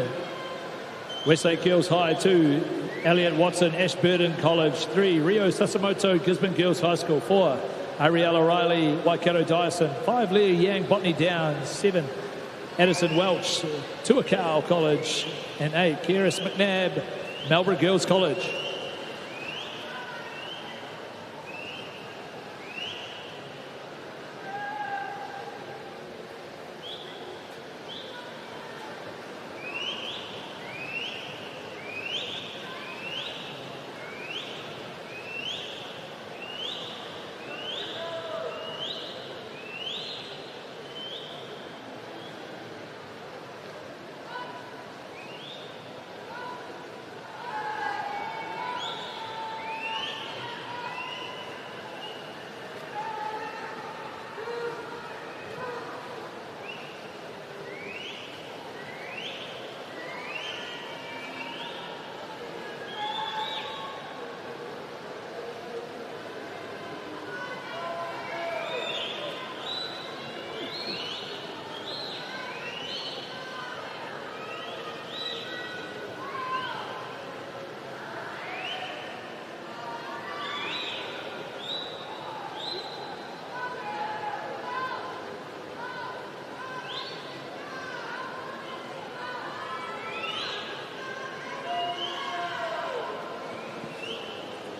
Westlake Girls High 2, Elliot Watson, Ashburton College. 3, Rio Sassamoto, Gisborne Girls High School. 4, Ariella Riley, Waikato Dyson. 5, Leah Yang, Botany Downs. 7, Addison Welch, Tuakau College. And 8, Kieris McNabb, Melbourne Girls College.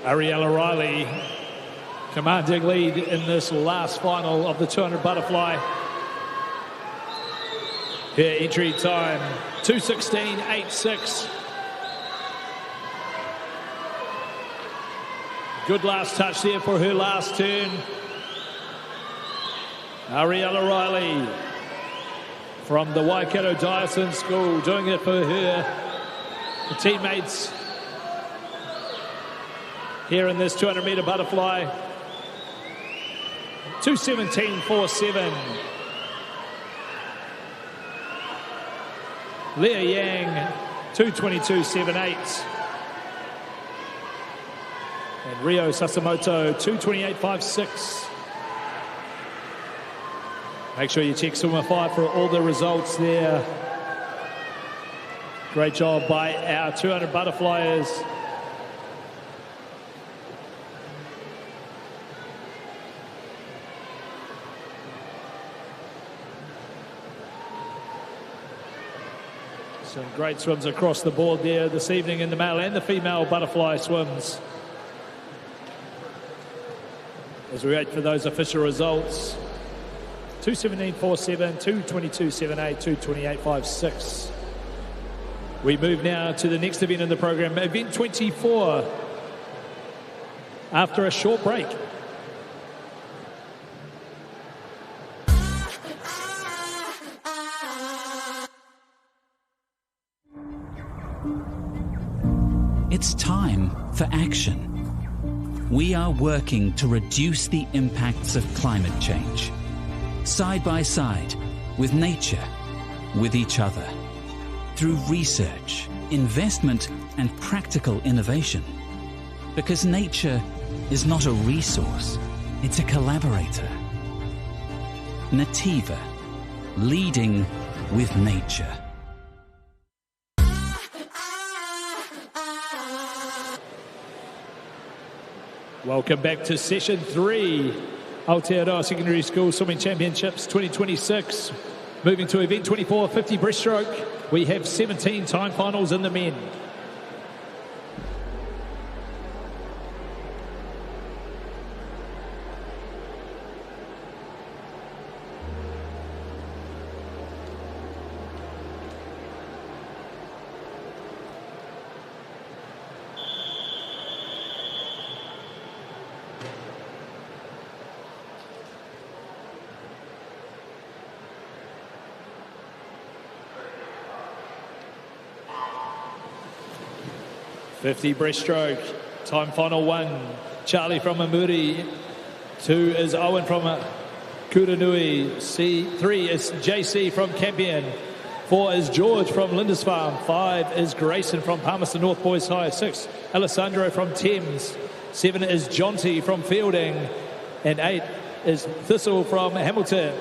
Ariella Riley commanding lead in this last final of the 200 butterfly. Her entry time, 2:16.86. Good last touch there for her last turn. Ariella Riley from the Waikato Dyson School doing it for her teammates here in this 200-metre butterfly. 2:17.47. Leah Yang, 2:22.78. And Rio Sassamoto, 2:28.56. Make sure you check Swimmer 5 for all the results there. Great job by our 200 butterflyers. Some great swims across the board there this evening in the male and the female butterfly swims. As we wait for those official results, 2:17.47, 2:22.78, 2:28.56. We move now to the next event in the program, event 24, after a short break. It's time for action. We are working to reduce the impacts of climate change, side by side with nature, with each other, through research, investment and practical innovation. Because nature is not a resource, it's a collaborator. Nativa, leading with nature. Welcome back to session 3, Aotearoa Secondary School Swimming Championships 2026. Moving to event 24, 50 breaststroke. We have 17 time finals in the men. .50 breaststroke, time final 1, Charlie from MΑORI, 2 is Owen from Kuranui, 3 is JC from Campion, 4 is George from Lindisfarne, 5 is Grayson from Palmerston North Boys High, 6 Alessandro from Thames, 7 is Jonty from Fielding, and 8 is Thistle from Hamilton.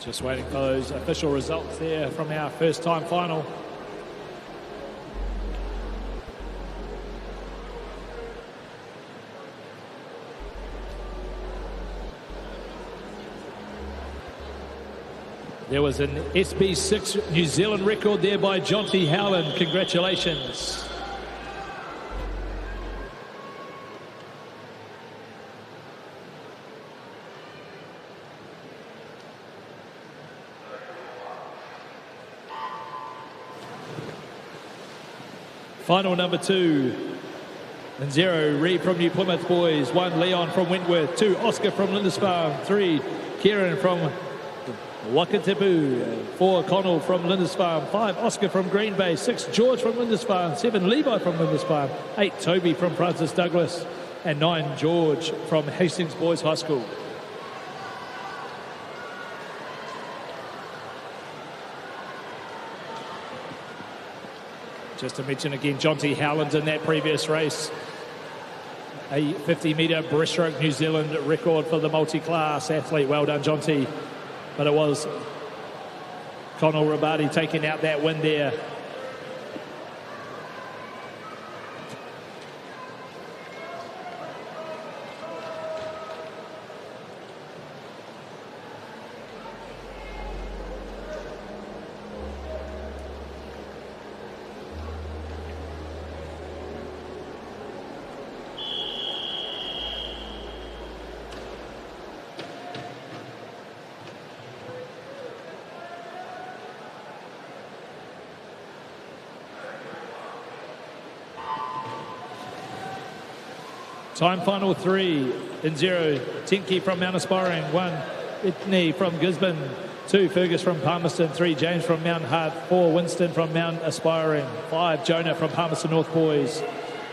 Just waiting for those official results there from our first time final. There was an SB6 New Zealand record there by Jonty Howland. Congratulations. Final number 2. And 0, Reed from New Plymouth boys. 1, Leon from Wentworth. 2, Oscar from Lindisfarne. 3, Kieran from Wakatipu. 4, Connell from Lindisfarne. 5, Oscar from Green Bay. 6, George from Lindisfarne. 7, Levi from Lindisfarne. 8, Toby from Francis Douglas. And 9, George from Hastings Boys High School. Just to mention again, Jonty Howland in that previous race. A 50-metre breaststroke New Zealand record for the multi-class athlete. Well done, Jonty. But it was Connell Rabadi taking out that win there. Time final 3 in 0. Tinky from Mount Aspiring. 1, Itney from Gisborne. 2, Fergus from Palmerston. 3, James from Mount Hart. 4, Winston from Mount Aspiring. 5, Jonah from Palmerston North Boys.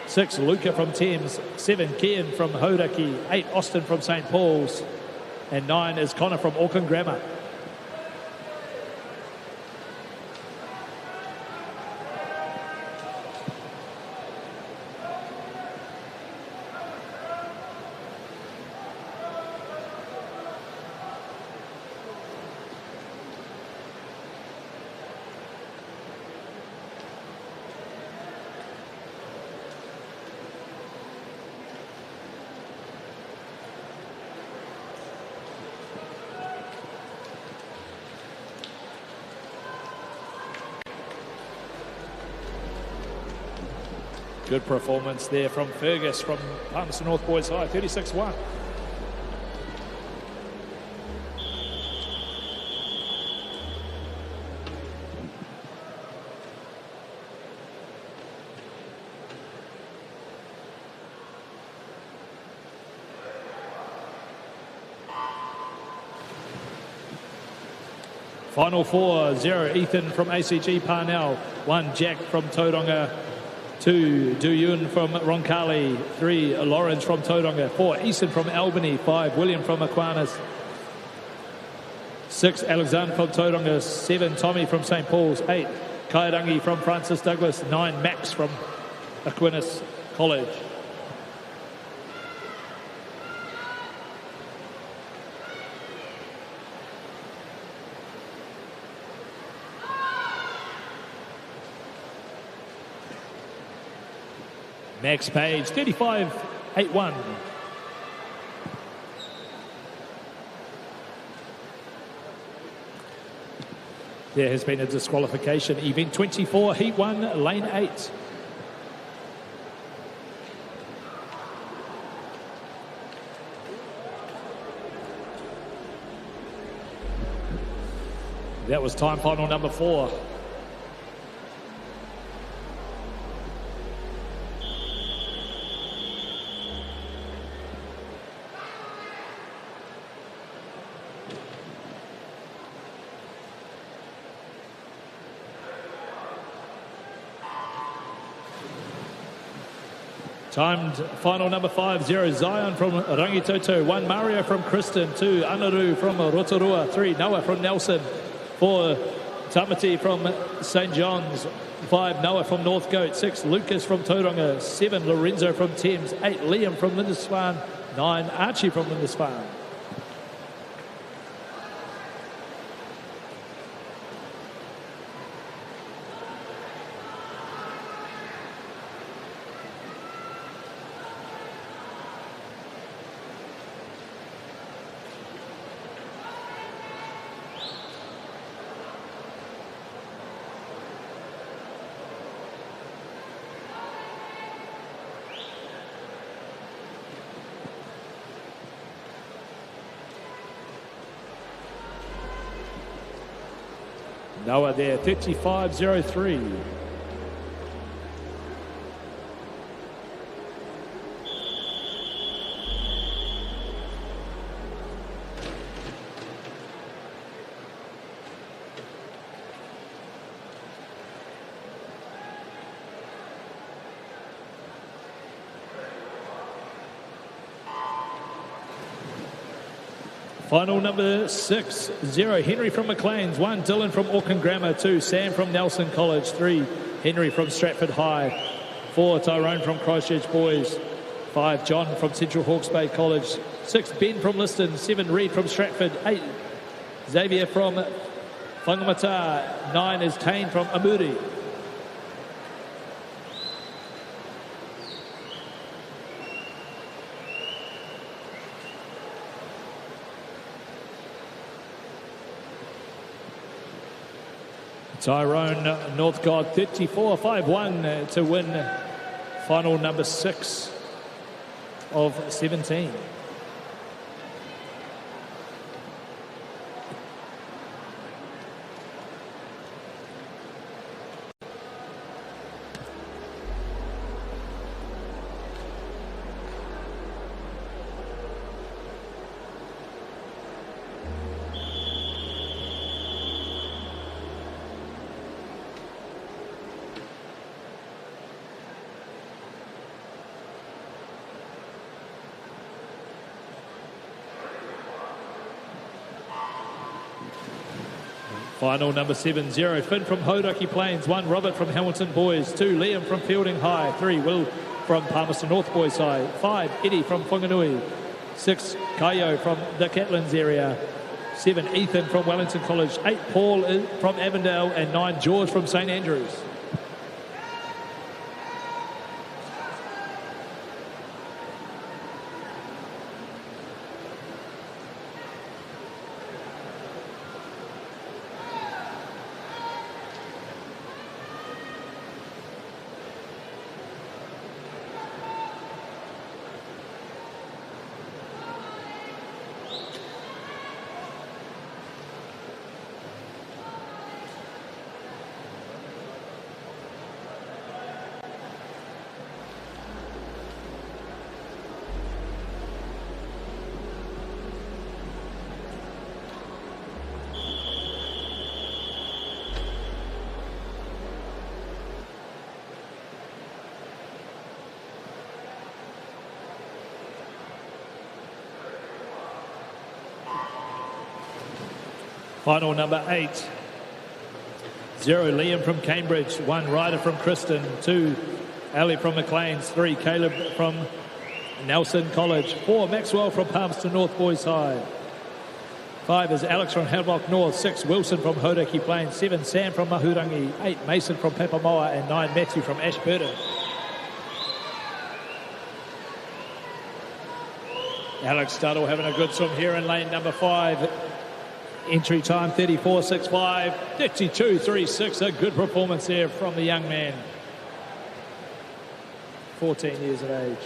6, Luca from Thames. 7, Kian from Hodaki. 8, Austin from St. Paul's. And 9 is Connor from Auckland Grammar. Good performance there from Fergus from Palmerston North Boys High, 36-1. Final 4, 0, Ethan from ACG Parnell. 1, Jack from Tauranga. 2, Duyun from Roncalli. 3, Lawrence from Tauranga. 4, Easton from Albany. 5, William from Aquinas. 6, Alexander from Tauranga. 7, Tommy from St. Paul's. 8, Kairangi from Francis Douglas. 9, Max from Aquinas College. Max Page, 35.81. There has been a disqualification. Event 24, Heat 1, Lane 8. That was time final number 4. Timed final number 5, 0, Zion from Rangitoto. 1, Mario from Kristen. 2, Anaru from Rotorua. 3, Noah from Nelson. 4, Tamati from St. John's. 5, Noah from Northcote. 6, Lucas from Tauranga. 7, Lorenzo from Thames. 8, Liam from Lindisfarne. 9, Archie from Lindisfarne. Noah there, 35.03. Final number 6-0, Henry from McLean's, 1, Dylan from Auckland Grammar, 2, Sam from Nelson College, 3, Henry from Stratford High, 4, Tyrone from Christchurch Boys, 5, John from Central Hawke's Bay College, 6, Ben from Liston, 7, Reed from Stratford, 8, Xavier from Whangamata, 9 is Kane from MΑORI. Tyrone Northcott 34.51 to win final number 6 of 17. Final number 7-0, Finn from Hauraki Plains, 1, Robert from Hamilton Boys, 2, Liam from Fielding High, 3, Will from Palmerston North Boys High, 5, Eddie from Whanganui, 6, Kaio from the Catlins area, 7, Ethan from Wellington College, 8, Paul from Avondale, and 9, George from St Andrews. Final number 8, 0, Liam from Cambridge, 1, Ryder from Kristen, 2, Ali from McLean's, 3, Caleb from Nelson College, 4, Maxwell from Palmerston North Boys High, 5 is Alex from Havelock North, 6, Wilson from Hauraki Plains, 7, Sam from Mahurangi, 8, Mason from Papamoa, and 9, Matthew from Ashburton. Alex Studdle having a good swim here in lane number 5. Entry time 34.65, 32.36, a good performance there from the young man. 14 years of age.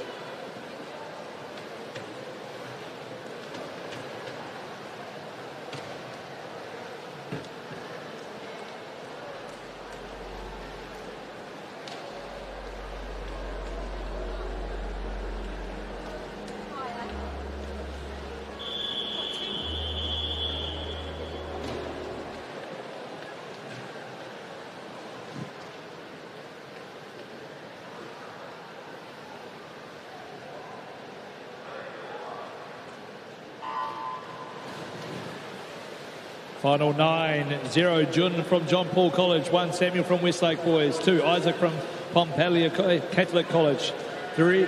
Final 9-0, Jun from John Paul College, 1, Samuel from Westlake Boys, 2, Isaac from Pompelia Catholic College, 3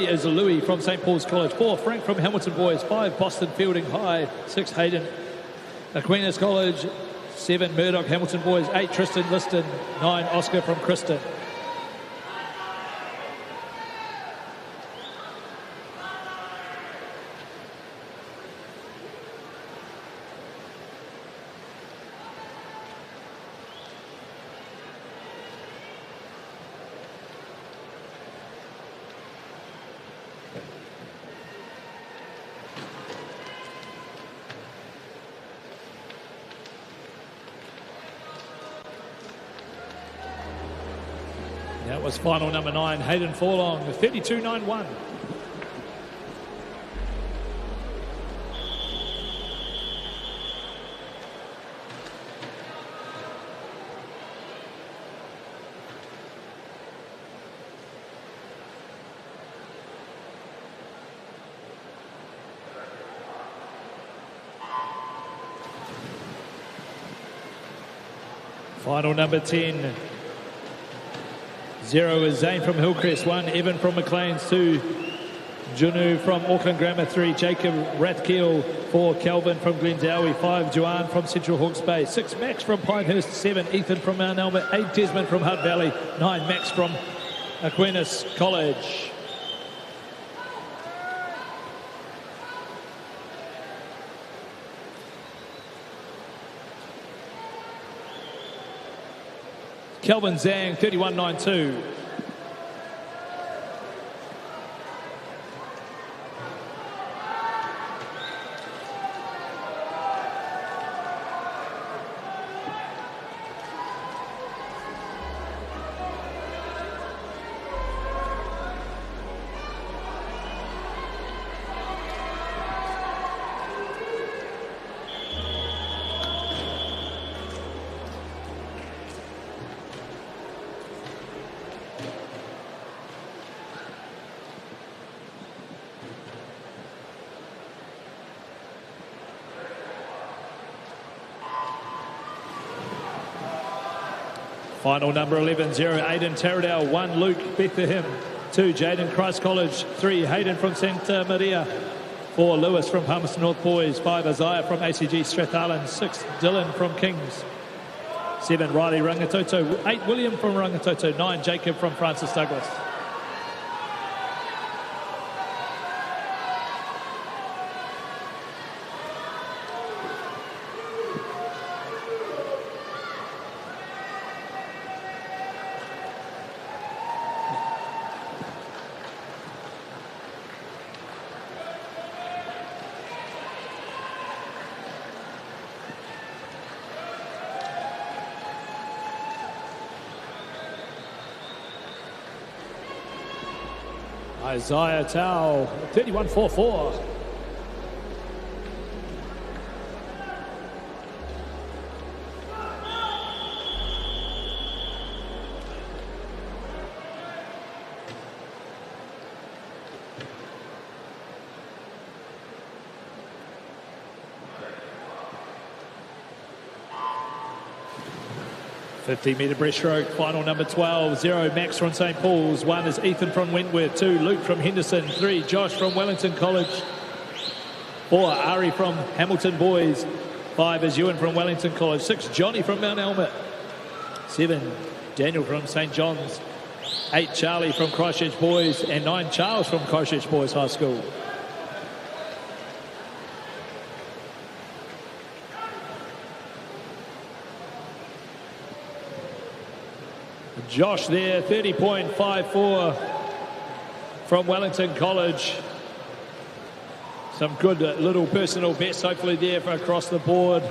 is Louis from St Paul's College, 4, Frank from Hamilton Boys, 5, Boston Fielding High, 6, Hayden Aquinas College, 7, Murdoch Hamilton Boys, 8, Tristan Liston, 9, Oscar from Kristen. That was final number 9, Hayden Forlong, 32.91. Final number 10. 0 is Zane from Hillcrest. 1, Evan from Maclean's. 2, Junu from Auckland Grammar. 3, Jacob Rathkeel. 4, Kelvin from Glendowie. 5, Joanne from Central Hawke's Bay. 6, Max from Pinehurst. 7, Ethan from Mount Elmer. 8, Desmond from Hutt Valley. 9, Max from Aquinas College. Kelvin Zhang, 31.92. Final number 11, 0, Aidan Taradale. 1, Luke Bethlehem. 2, Jaden Christ College. 3, Hayden from Santa Maria. 4, Lewis from Palmerston North Boys. 5, Isaiah from ACG Strathallan. 6, Dylan from Kings. 7, Riley Rangitoto. 8, William from Rangitoto. 9, Jacob from Francis Douglas. Isaiah Tao, 31.44. $50-metre breaststroke, final number 12. 0, Max from St. Paul's. 1 is Ethan from Wentworth. 2, Luke from Henderson. 3, Josh from Wellington College. 4, Ari from Hamilton Boys. 5 is Ewan from Wellington College. 6, Johnny from Mount Elmer. 7, Daniel from St. John's. 8, Charlie from Christchurch Boys. And 9, Charles from Christchurch Boys High School. Josh there, 30.54 from Wellington College. Some good little personal bets hopefully there for across the board.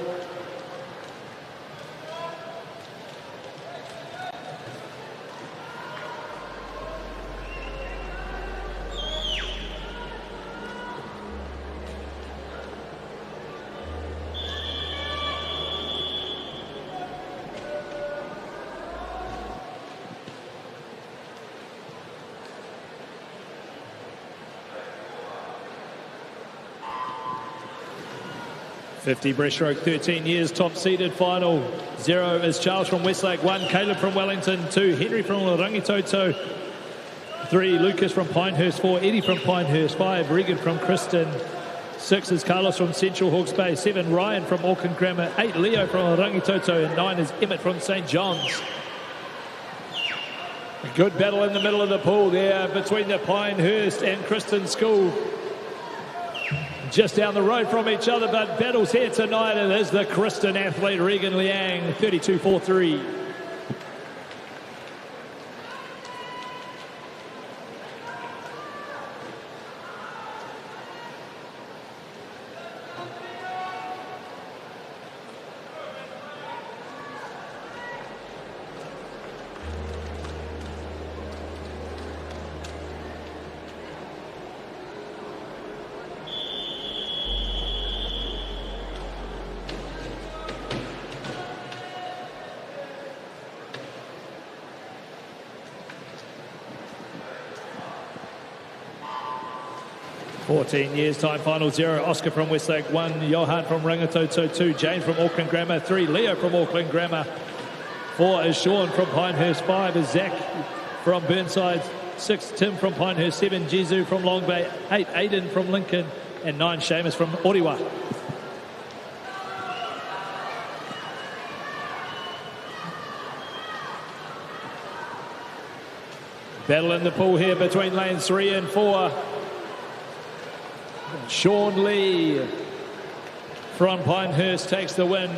$50 breaststroke, 13 years, top seeded final. 0 is Charles from Westlake. 1, Caleb from Wellington. 2, Henry from Rangitoto. 3, Lucas from Pinehurst. 4, Eddie from Pinehurst. 5, Regan from Kristen. 6 is Carlos from Central Hawke's Bay. 7, Ryan from Auckland Grammar. 8, Leo from Rangitoto. And 9 is Emmett from St. John's. A good battle in the middle of the pool there between the Pinehurst and Kristen School. Just down the road from each other, but battles here tonight. It is the Kristen athlete Regan Liang, 32.43. 14 years time final 0. Oscar from Westlake 1. Johan from Rangitoto 2. James from Auckland Grammar 3. Leo from Auckland Grammar 4 is Sean from Pinehurst. 5 is Zach from Burnside. 6 Tim from Pinehurst. 7 Jesu from Long Bay. 8 Aiden from Lincoln. And 9 Seamus from Oriwa. Battle in the pool here between lanes 3 and 4. Sean Lee from Pinehurst takes the win.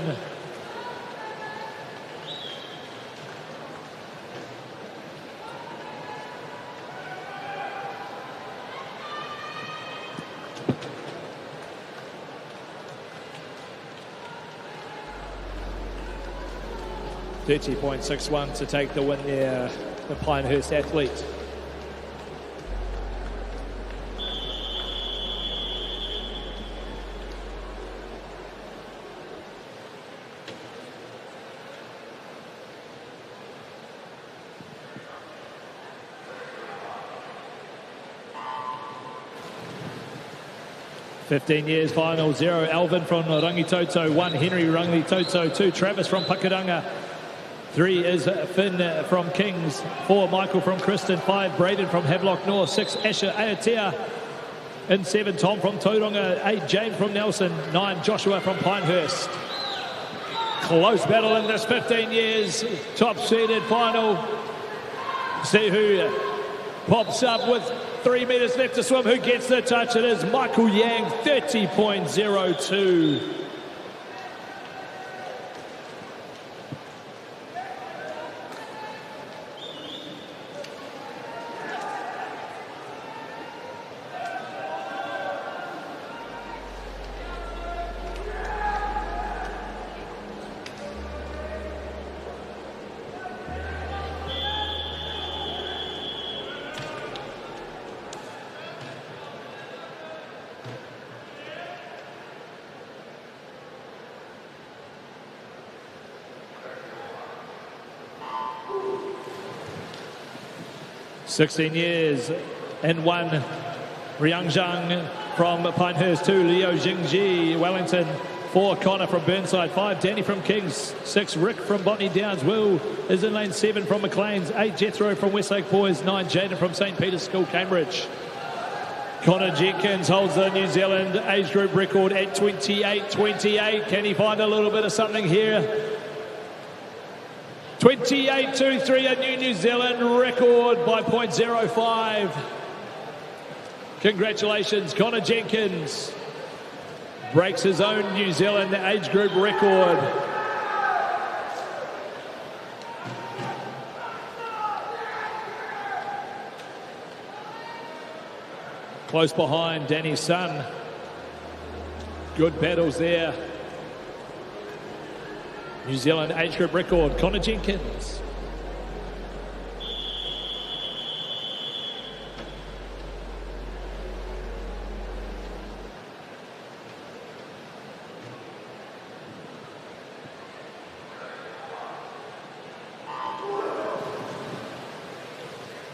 .60.61 to take the win there, the Pinehurst athlete. $15 years final 0. Alvin from Rangitoto 1. Henry Rangitoto 2. Travis from Pakadanga 3 is Finn from Kings. 4 Michael from Kristen. 5 Braden from Havelock North. 6 Asher Aotea. And 7 Tom from Tauranga. 8 James from Nelson. 9 Joshua from Pinehurst. Close battle in this 15 years top seeded final. See who pops up with 3 meters left to swim. Who gets the touch? It is Michael Yang, 30.02. $16 years and 1. Riang Zhang from Pinehurst 2. Leo Jingji, Wellington 4. Connor from Burnside 5. Danny from Kings 6. Rick from Botany Downs. Will is in lane 7 from McLean's. 8 Jethro from Westlake Boys. 9 Jaden from St. Peter's School, Cambridge. Connor Jenkins holds the New Zealand age group record at 28.28. Can he find a little bit of something here? 28.23, a New Zealand record by .05. Congratulations, Connor Jenkins breaks his own New Zealand age group record. Close behind, Danny's son. Good battles there. New Zealand age group record, Connor Jenkins.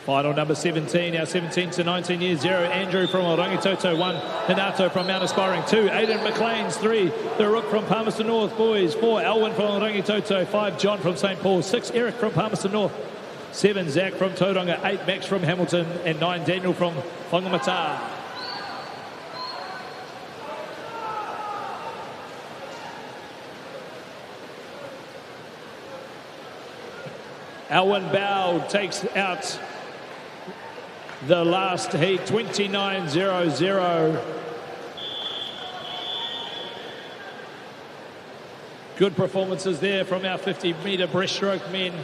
Final number 17, our 17 to 19 years 0. Andrew from Rangitoto 1. Hinato from Mount Aspiring 2. Aidan McLean's 3. The Rook from Palmerston North Boys 4. Elwyn from Rangitoto 5. John from St. Paul 6. Eric from Palmerston North 7. Zach from Tauranga 8. Max from Hamilton and 9. Daniel from Whangamata. Alwyn Bow takes out the last heat, 29.00. Good performances there from our 50-metre breaststroke men.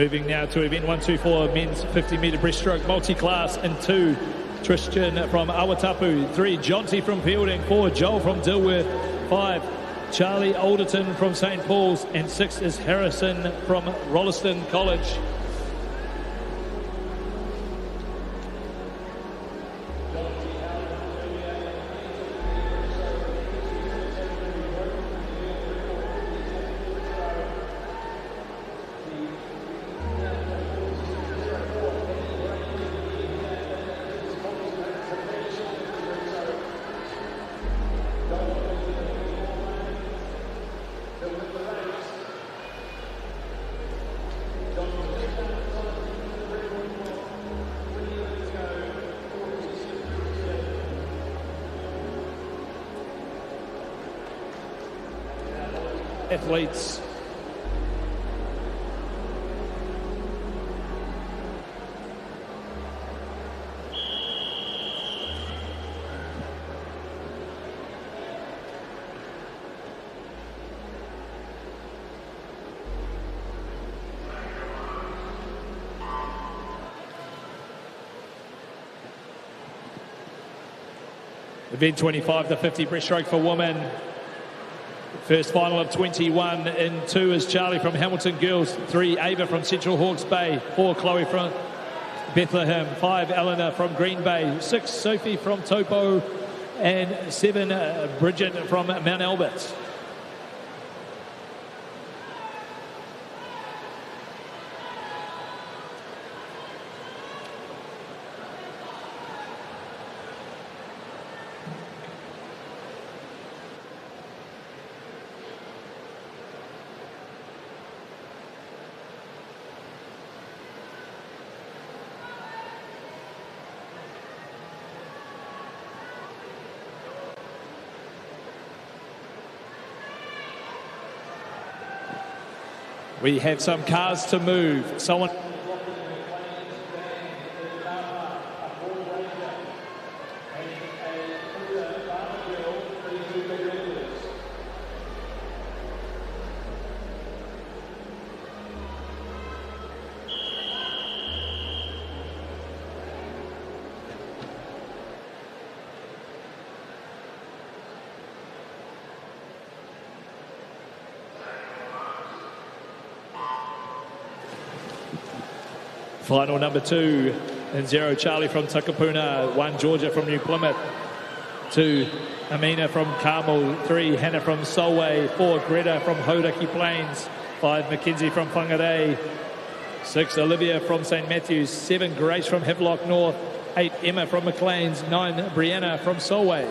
Moving now to event 124, men's 50-metre breaststroke multi-class in 2. Tristan from Awatapu, 3. Jonty from Fielding, 4. Joel from Dilworth, 5. Charlie Alderton from St. Paul's, and 6 is Harrison from Rolleston College. Athletes. Event 25, the 50 breaststroke for women. First final of 21. In 2 is Charlie from Hamilton Girls, 3 Ava from Central Hawke's Bay, 4 Chloe from Bethlehem, 5 Eleanor from Green Bay, 6 Sophie from Taupo, and 7 Bridget from Mount Albert. We have some cars to move. Someone. Final number 2 in 0, Charlie from Takapuna, 1 Georgia from New Plymouth, 2 Amina from Carmel, 3 Hannah from Solway, 4 Greta from Hauraki Plains, 5 Mackenzie from Whangarei, 6 Olivia from St Matthews, 7 Grace from Havelock North, 8 Emma from Maclean's, 9 Brianna from Solway.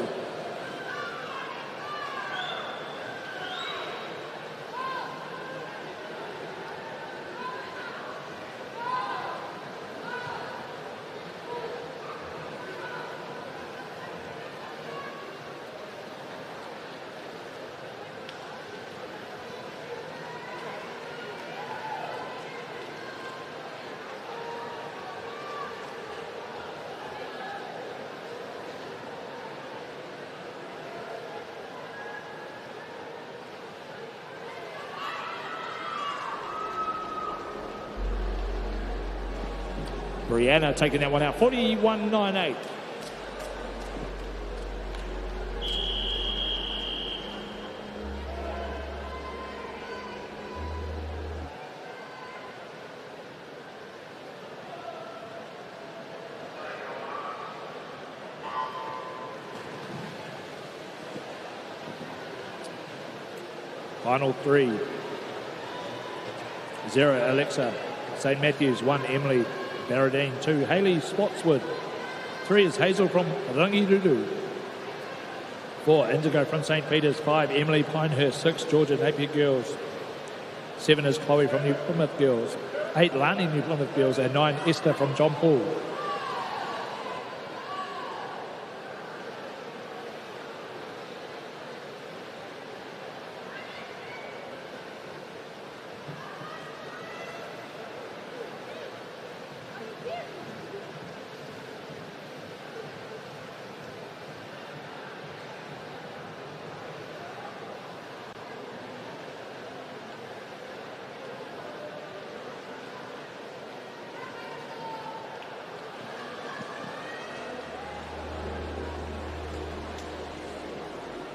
Brianna taking that one out, 41.98. Final 3. 0 Alexa, St Matthews, 1 Emily Barradine, 2 Hayley Spotswood, 3 is Hazel from Rangirudu, 4 Indigo from St Peters, 5 Emily Pinehurst, 6 Georgia Napier Girls, 7 is Chloe from New Plymouth Girls, 8 Lani New Plymouth Girls, and 9 Esther from John Paul.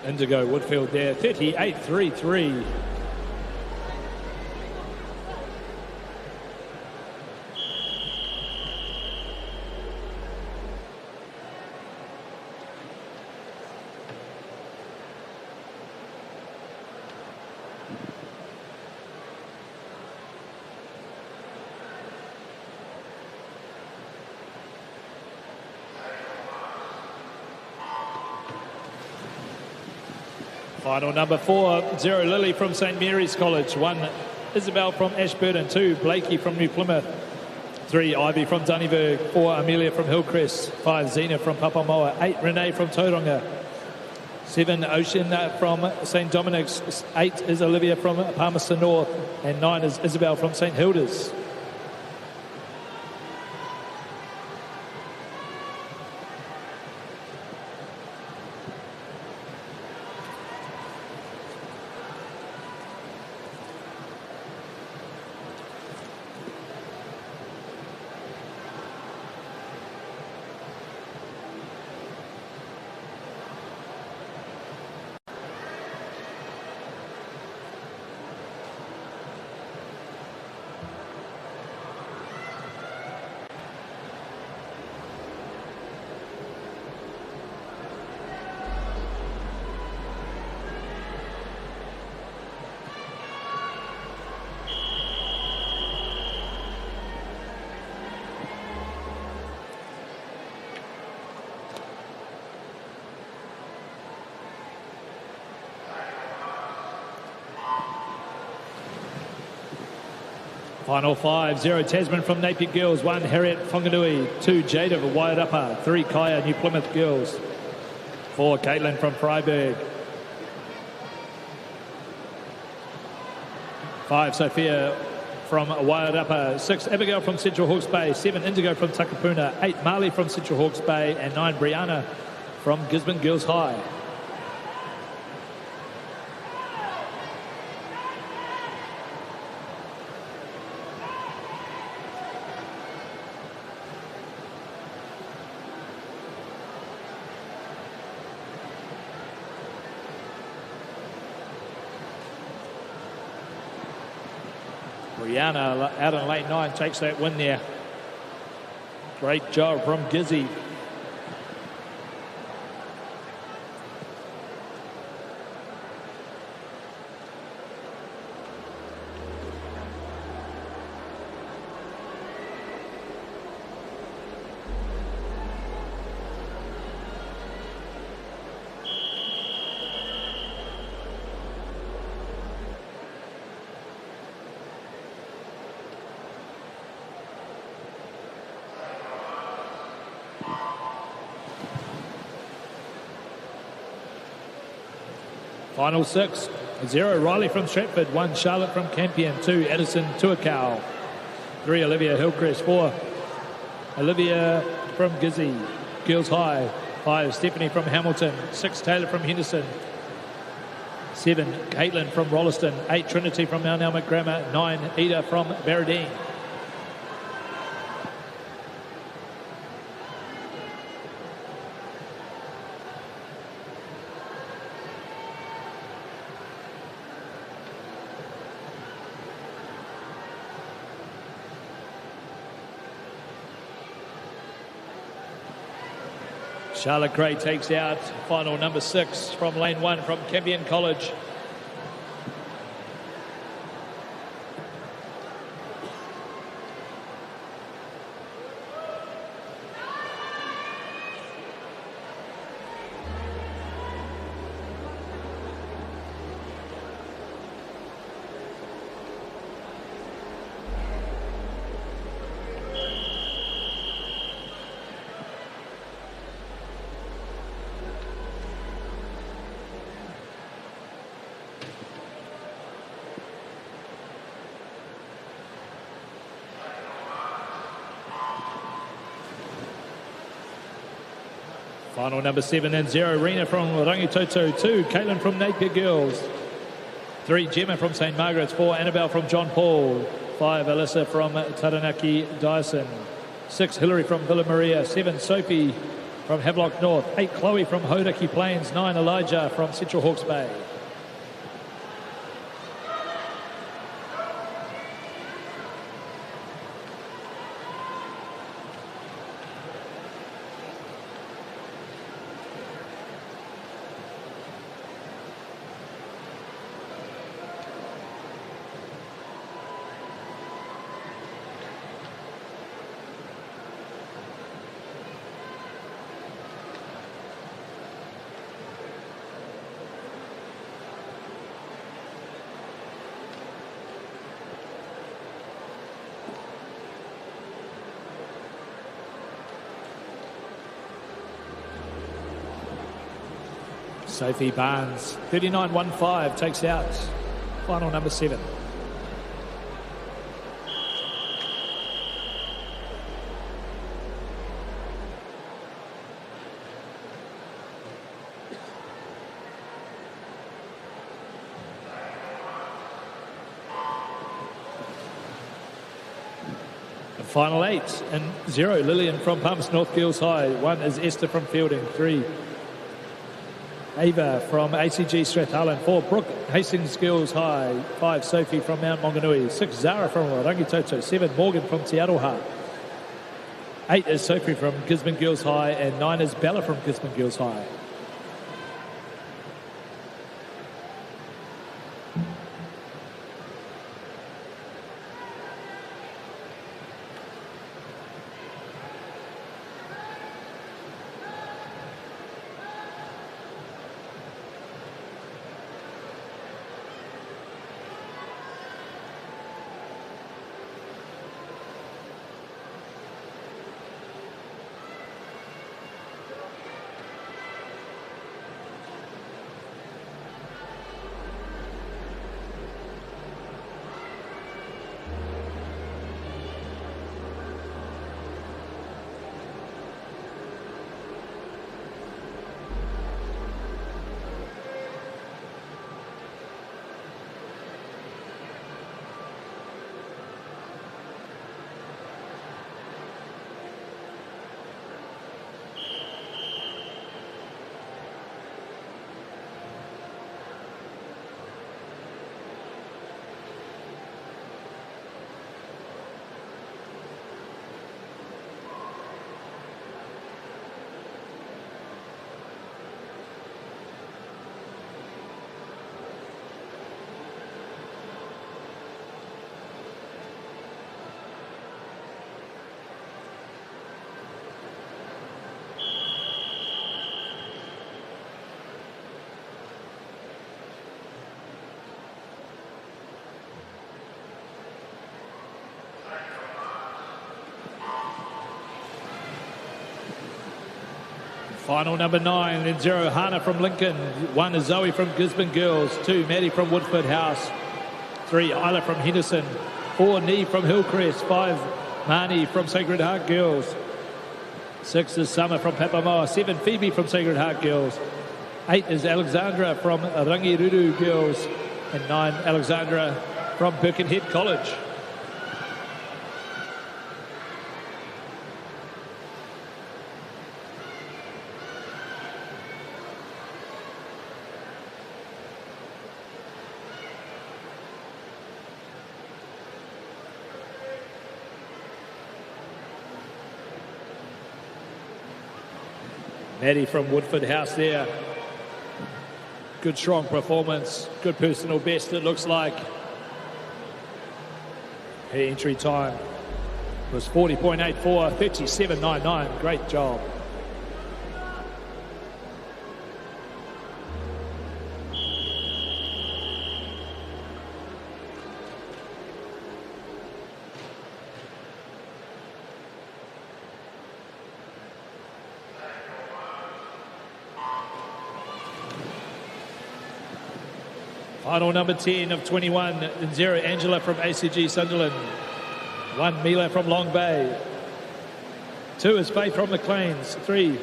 Indigo Woodfield there, 38.33. Final number 4, 0 Lily from St Mary's College, 1 Isabel from Ashburton, 2 Blakey from New Plymouth, 3 Ivy from Dunnyburg, 4 Amelia from Hillcrest, 5 Zena from Papamoa, 8 Renee from Tauranga, 7 Ocean from St Dominic's, 8 is Olivia from Palmerston North, and 9 is Isabel from St Hilda's. Final 5, 0 Tasman from Napier Girls, 1 Harriet Whanganui, 2 Jade of Wairarapa, 3 Kaya New Plymouth Girls, 4 Caitlin from Freiburg, 5 Sophia from Wairarapa, 6 Abigail from Central Hawke's Bay, 7 Indigo from Takapuna, 8 Marley from Central Hawke's Bay, and 9 Brianna from Gisborne Girls High. Brianna out in lane 9 takes that win there. Great job from Gizzy. Final 6, 0 Riley from Stratford, 1 Charlotte from Campion, 2 Addison Tuakau, 3 Olivia Hillcrest, 4 Olivia from Gizzy, Girls High, 5 Stephanie from Hamilton, 6 Taylor from Henderson, 7 Caitlin from Rolleston, 8 Trinity from Mount Elmer Grammar, 9 Ida from Barradine. Charlotte Gray takes out final number 6 from lane 1 from Campion College. Final number 7 and 0, Rena from Rangitoto, 2, Caitlin from Napier Girls, 3, Gemma from St Margaret's, 4, Annabelle from John Paul, 5, Alyssa from Taranaki Dyson, 6, Hillary from Villa Maria, 7, Sophie from Havelock North. 8, Chloe from Hodaki Plains. 9, Elijah from Central Hawke's Bay. Sophie Barnes, 39.15, takes out final number 7. The final 8 and 0, Lillian from Palmerston North Girls High. 1 is Esther from Fielding. 3, Ava from ACG Strathallan. 4, Brooke Hastings Girls High. 5, Sophie from Mount Maunganui. 6, Zara from Rangitoto. 7, Morgan from Te Aroha. 8 is Sophie from Gisborne Girls High, and 9 is Bella from Gisborne Girls High. Final number 9, then 0, Hannah from Lincoln. 1 is Zoe from Gisborne Girls. 2, Maddie from Woodford House. 3, Isla from Henderson. 4, Nee from Hillcrest. 5, Marnie from Sacred Heart Girls. 6 is Summer from Papamoa. 7, Phoebe from Sacred Heart Girls. 8 is Alexandra from Rangiruru Girls. And 9, Alexandra from Birkenhead College. Maddie from Woodford House there. Good strong performance, good personal best it looks like. Her entry time was 40.84, 37.99, great job. Final number 10 of 21, 0, Angela from ACG Sunderland. 1, Mila from Long Bay. 2 is Faith from McLean's. 3,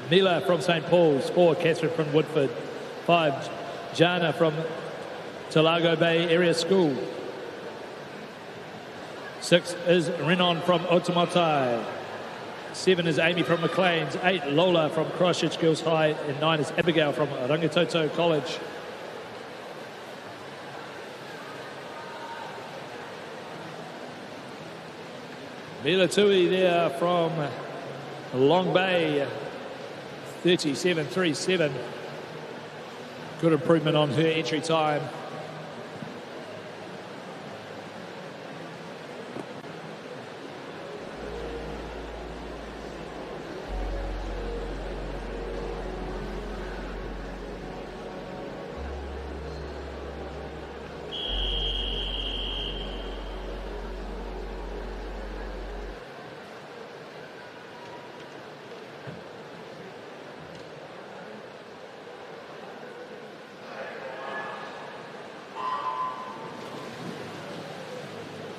Mila from St. Paul's. 4, Catherine from Woodford. 5, Jana from Talago Bay Area School. 6 is Renon from Otumotai. 7 is Amy from Maclean's, 8 Lola from Christchurch Girls High, and 9 is Abigail from Rangitoto College. Mila Tui there from Long Bay, 37.37. Good improvement on her entry time.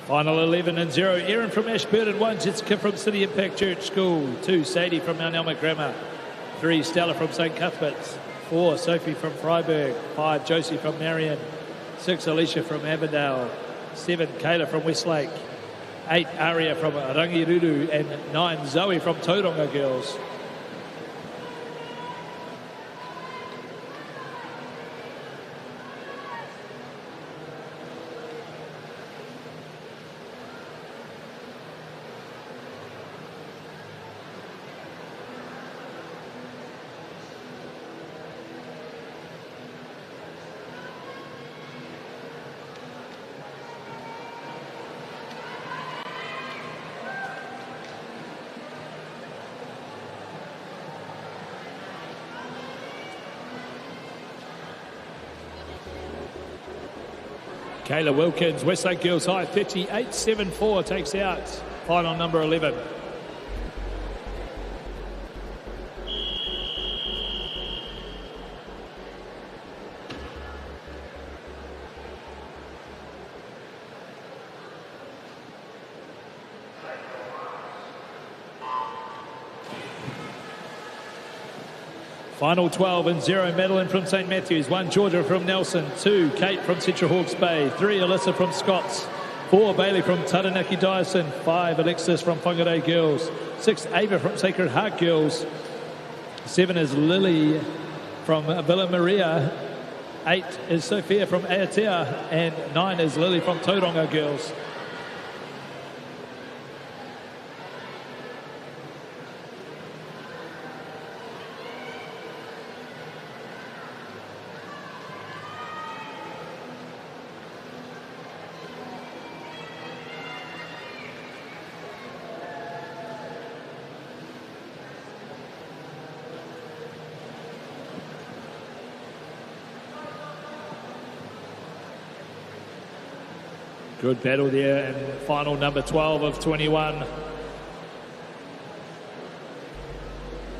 Final 11 and 0. Erin from Ashburton, 1 Jessica from City Impact Church School, 2 Sadie from Mount Elmer Grammar, 3 Stella from St Cuthbert's, 4 Sophie from Freiburg, 5 Josie from Marion, 6 Alicia from Avondale, 7 Kayla from Westlake, 8 Aria from Rangiruru, and 9 Zoe from Tauranga Girls. Kayla Wilkins, Westlake Girls High, 38.74, takes out final number 11. Final 12 and 0, Madeline from St Matthews, 1 Georgia from Nelson, 2 Kate from Central Hawke's Bay, 3 Alyssa from Scots, 4 Bailey from Taranaki Dyson, 5 Alexis from Whangarei Girls, 6 Ava from Sacred Heart Girls, 7 is Lily from Villa Maria, 8 is Sophia from Aotea, and 9 is Lily from Tauranga Girls. Good battle there, and final number 12 of 21.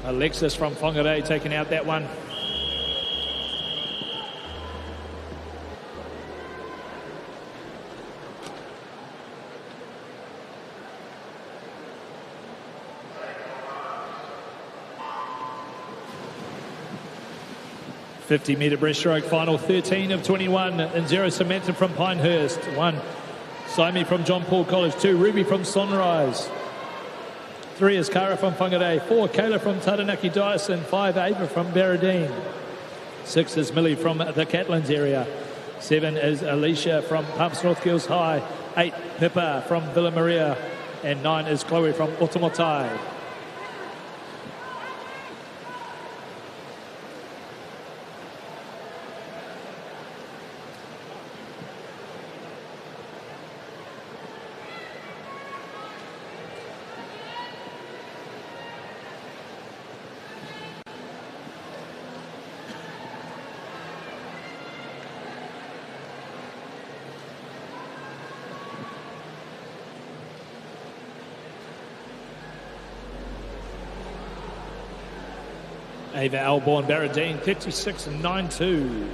Alexis from Whangarei taking out that one. .50-metre breaststroke, final 13 of 21, and 0 Samantha from Pinehurst, 1 Saimi from John Paul College, 2 Ruby from Sunrise, 3 is Cara from Whangarei, 4 Kayla from Taranaki Dyson, 5 Ava from Barradine, 6 is Millie from the Catlins area, 7 is Alicia from Pumps North Girls High, 8 Pippa from Villa Maria, and 9 is Chloe from Otomotai. Ava Alborn, Barradine, 56.92.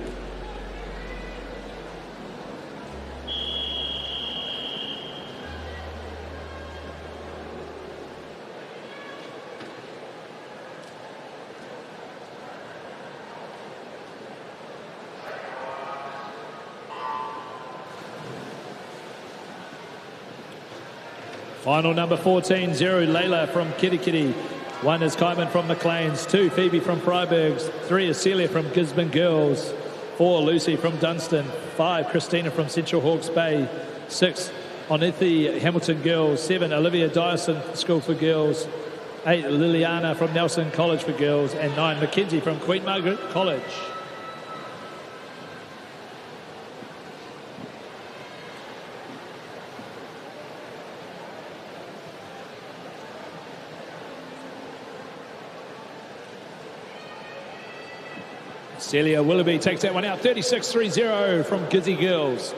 Final number 14, 0, Layla from Kirikiri. 1 is Kaiman from McLean's. 2, Phoebe from Freiburg's. 3 is Celia from Gisborne Girls. 4, Lucy from Dunstan. 5, Christina from Central Hawke's Bay. 6, Onithi Hamilton Girls. 7, Olivia Dyson School for Girls. 8, Liliana from Nelson College for Girls. And 9, Mackenzie from Queen Margaret College. Celia Willoughby takes that one out, 36-30 from Gizzy Girls.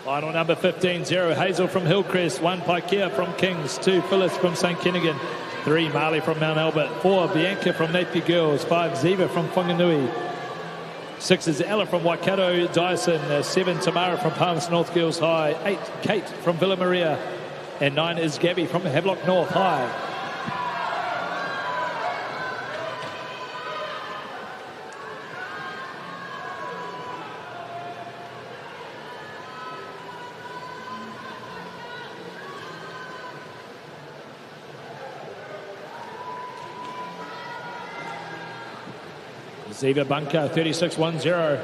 Final number 15, 0, Hazel from Hillcrest. 1, Paikea from Kings. 2, Phyllis from St. Kennigan. 3, Marley from Mount Albert. 4, Bianca from Napier Girls. 5, Ziva from Whanganui. 6 is Ella from Waikato Dyson. 7, Tamara from Palms North Girls High. 8, Kate from Villa Maria. And 9 is Gabby from Havelock North High. Ziva Bunker, 36-10.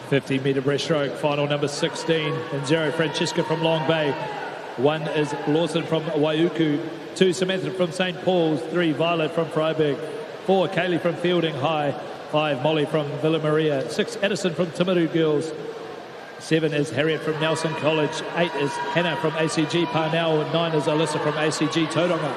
.50-metre breaststroke, final number 16 and 0, Francesca from Long Bay. 1 is Lawson from Waiuku. 2, Samantha from St. Paul's. 3, Violet from Freiburg. 4, Kaylee from Fielding High. 5, Molly from Villa Maria. 6, Edison from Timaru Girls. 7 is Harriet from Nelson College. 8 is Hannah from ACG Parnell. And 9 is Alyssa from ACG Tauranga.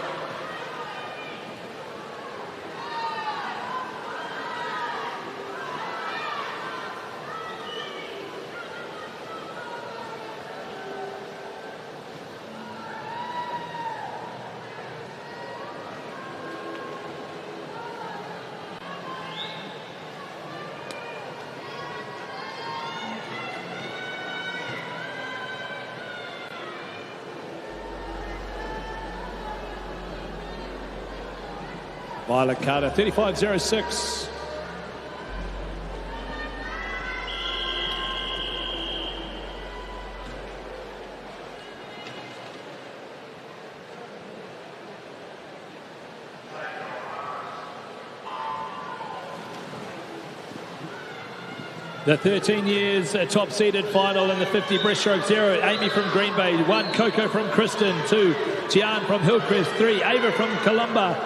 Violet Carter, 35-06. The 13 years top-seeded final in the 50 breaststroke 0. Amy from Green Bay. 1, Coco from Kristen. 2, Tian from Hillcrest. 3, Ava from Columba.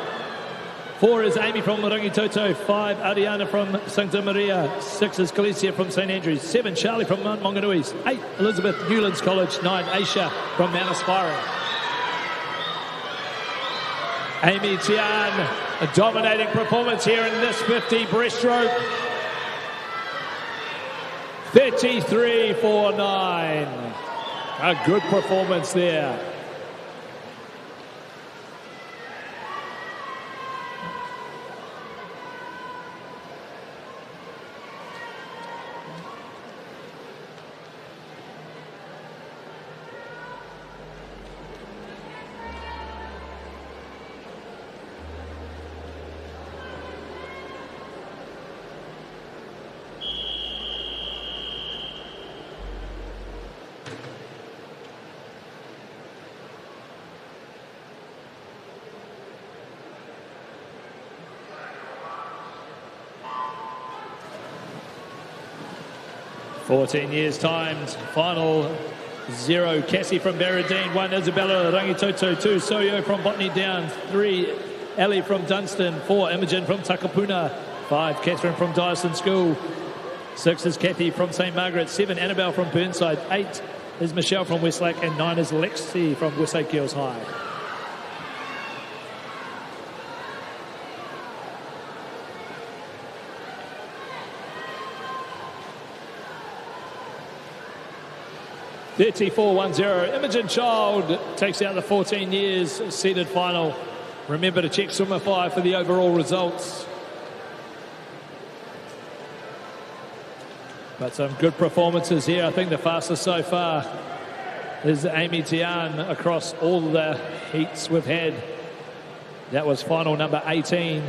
4 is Amy from Rangitoto. 5, Ariana from Santa Maria. 6 is Calicia from St. Andrews. 7, Charlie from Mount Maunganui's. 8, Elizabeth Newlands College. 9, Aisha from Mount Aspiring. Amy Tian, a dominating performance here in this 50 breaststroke. 33-49. A good performance there. 14 years timed. Final 0, Cassie from Barradine. 1, Isabella Rangitoto. 2, Soyo from Botany Downs. 3, Ellie from Dunstan. 4, Imogen from Takapuna. 5, Catherine from Dyson School. 6 is Kathy from St. Margaret. 7, Annabelle from Burnside. 8 is Michelle from Westlake. And 9 is Lexi from Westlake Girls High. (34-10). Imogen Child takes out the 14 years seeded final. Remember to check Swimmer 5 for the overall results. But some good performances here. I think the fastest so far is Amy Tian across all the heats we've had. That was final number 18.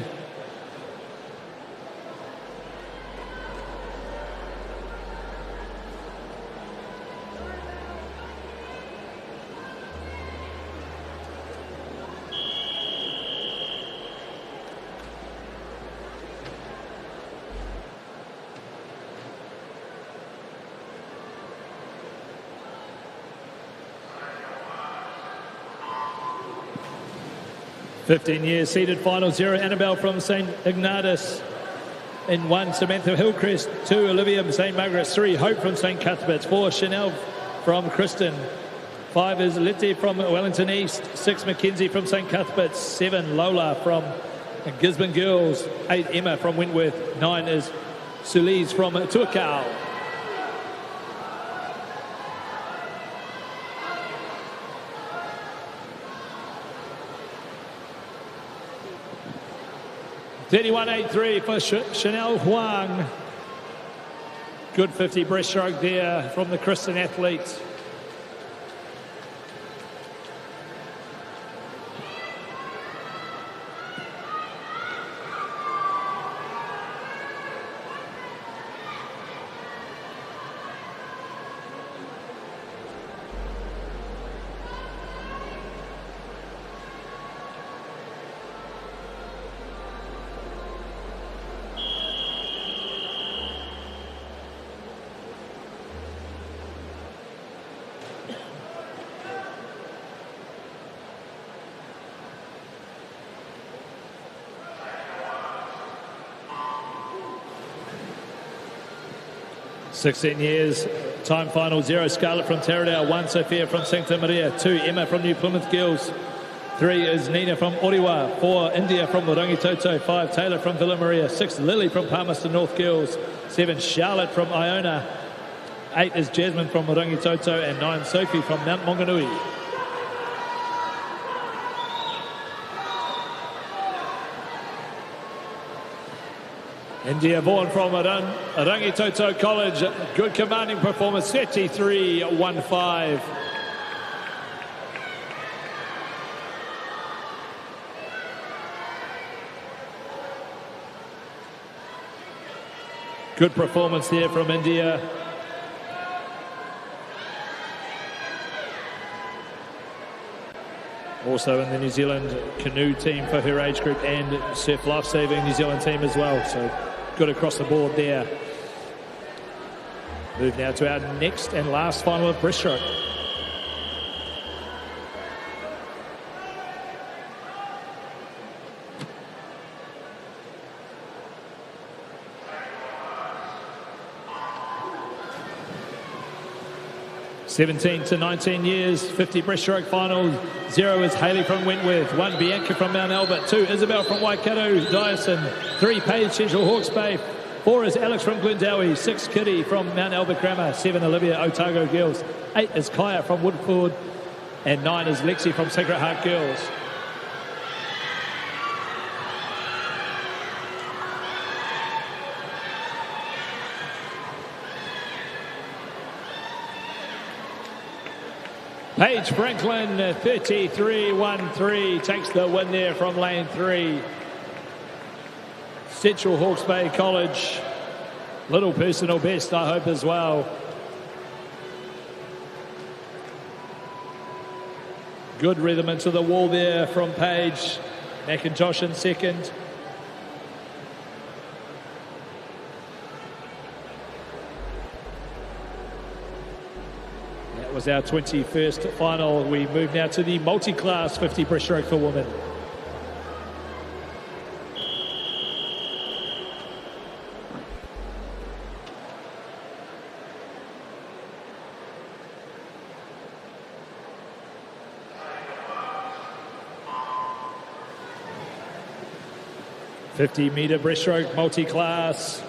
(15 years seeded final 0, Annabelle from St. Ignatius. In 1, Samantha Hillcrest. 2, Olivia from St. Margaret's. 3, Hope from St. Cuthbert's. 4, Chanel from Kristen. 5 is Letty from Wellington East. 6, Mackenzie from St. Cuthbert's. 7, Lola from Gisborne Girls. 8, Emma from Wentworth. 9 is Suliz from Tuakau. (31.83) for Chanel Huang. Good 50 breaststroke there from the Kristen athlete. (16 years, time final 0, Scarlett from Taradale. 1, Sophia from Sancta Maria. 2, Emma from New Plymouth Girls. 3 is Nina from Oriwa. 4, India from Rangitoto. 5, Taylor from Villa Maria. 6, Lily from Palmerston North Girls. 7, Charlotte from Iona. 8 is Jasmine from Rangitoto. And 9, Sophie from Mount Maunganui. India Vaughan from Rangitoto College. Good commanding performance, 33.15. Good performance there from India. Also in the New Zealand canoe team for her age group and surf lifesaving New Zealand team as well. So good across the board there. Move now to our next and last final of breaststroke. (17 to 19 years, 50 breaststroke final. 0 is Hayley from Wentworth. 1, Bianca from Mount Albert. 2, Isabel from Waikato Dyson. 3, Paige Central Hawke's Bay. 4 is Alex from Glendowie. 6, Kitty from Mount Albert Grammar. 7, Olivia Otago Girls. 8 is Kaya from Woodford. And 9 is Lexi from Sacred Heart Girls. Paige Franklin, 33.13, takes the win there from lane 3. Central Hawke's Bay College, little personal best, I hope, as well. Good rhythm into the wall there from Paige. McIntosh in second. was our 21st final. We move now to the multi-class 50 breaststroke for women. .50-metre breaststroke multi-class.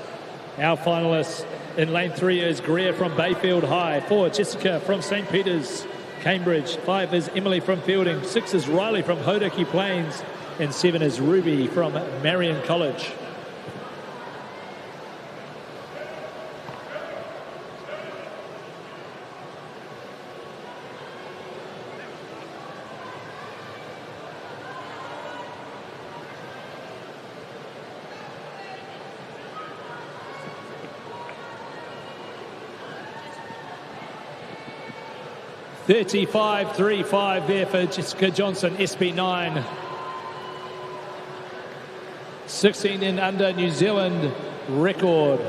Our finalists in lane 3 is Greer from Bayfield High. 4, Jessica from St. Peter's, Cambridge. 5 is Emily from Fielding. 6 is Riley from Hodaki Plains. And 7 is Ruby from Marion College. .35.35 there for Jessica Johnson, SB9. 16 in under New Zealand record.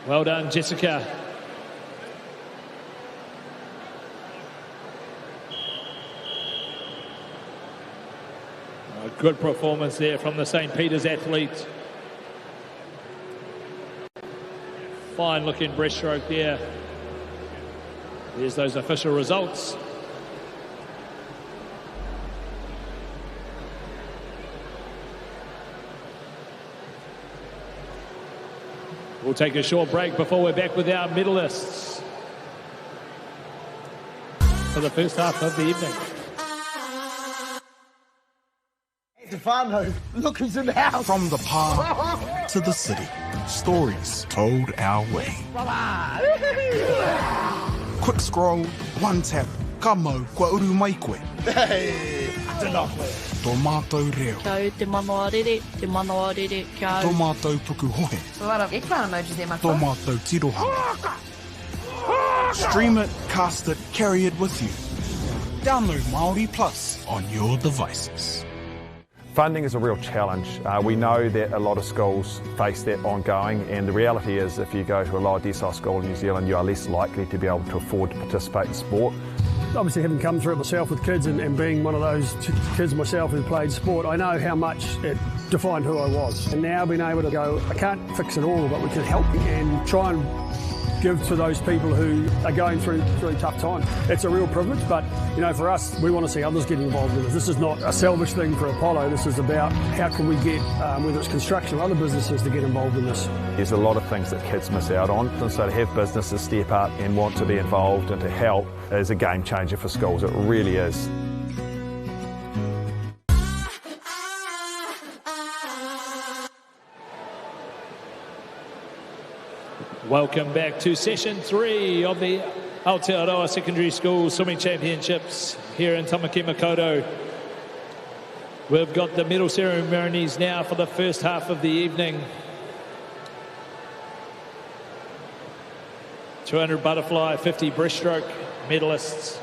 Well done, Jessica. A good performance there from the St. Peter's athlete. Fine looking breaststroke there. There's those official results. We'll take a short break before we're back with our medalists for the first half of the evening. Stefano, look who's in the house. From the park to the city, stories told our way. Quick scroll, one tap. Kamo, kua uru mai koe. Hey, Tō mātou reo. Tau te MΑORI, te MAORI kia Tō mātou tuku hohe. A lot of eggplant emojis there, my Tō mātou tirohanga. Stream it, cast it, carry it with you. Download MΑORI Plus on your devices. Funding is a real challenge. We know that a lot of schools face that ongoing, and the reality is if you go to a lower decile school in New Zealand, you are less likely to be able to afford to participate in sport. Obviously, having come through it myself with kids and being one of those kids myself who played sport, I know how much it defined who I was. And now being able to go, I can't fix it all, but we can help and try and give to those people who are going through really tough times. It's a real privilege, but you know, for us, we want to see others get involved in this. This is not a selfish thing for Apollo. This is about how can we get, whether it's construction or other businesses, to get involved in this. There's a lot of things that kids miss out on, and so to have businesses step up and want to be involved and to help is a game changer for schools. It really is. Welcome back to session 3 of the Aotearoa Secondary School Swimming Championships here in Tamaki Makaurau. We've got the medal ceremonies now for the first half of the evening. 200 butterfly, 50 breaststroke medalists.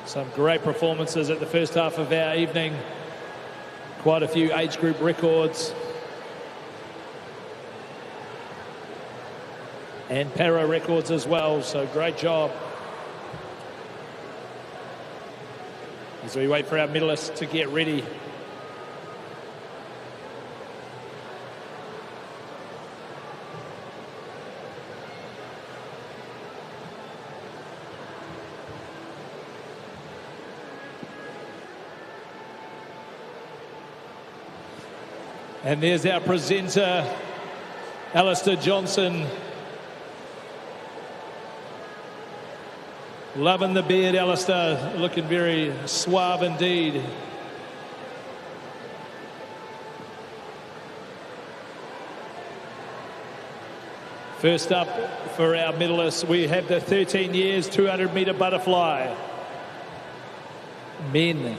Some great performances at the first half of our evening. Quite a few age group records. And para records as well, so great job. As we wait for our medalists to get ready. And there's our presenter, Alistair Johnson. Loving the beard, Alistair. Looking very suave indeed. First up for our medalists, we have the 13 years 200 metre butterfly. Men.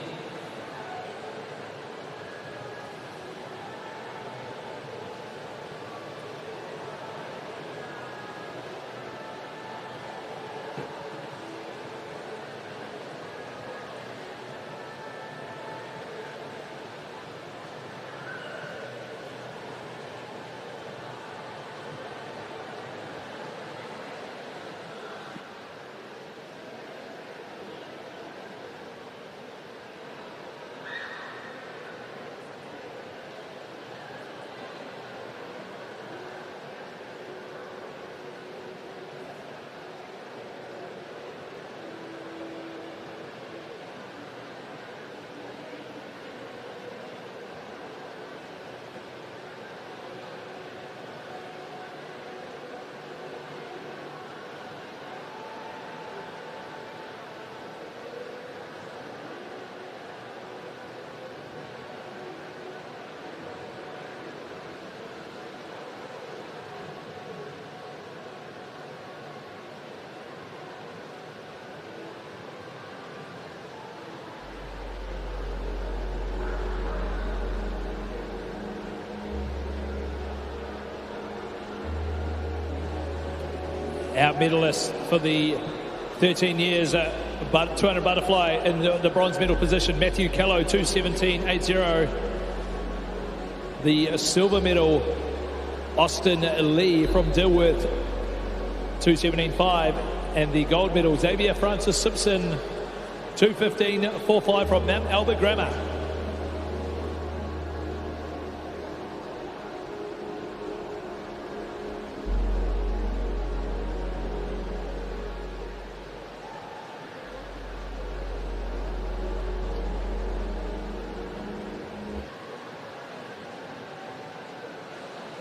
Our medalist for the 13 years 200 butterfly in the bronze medal position, Matthew Callow, 2:17.80. The silver medal, Austin Lee from Dilworth, 2:17.5. And the gold medal, Xavier Francis Simpson, 2:15.45 from Mount Albert Grammar.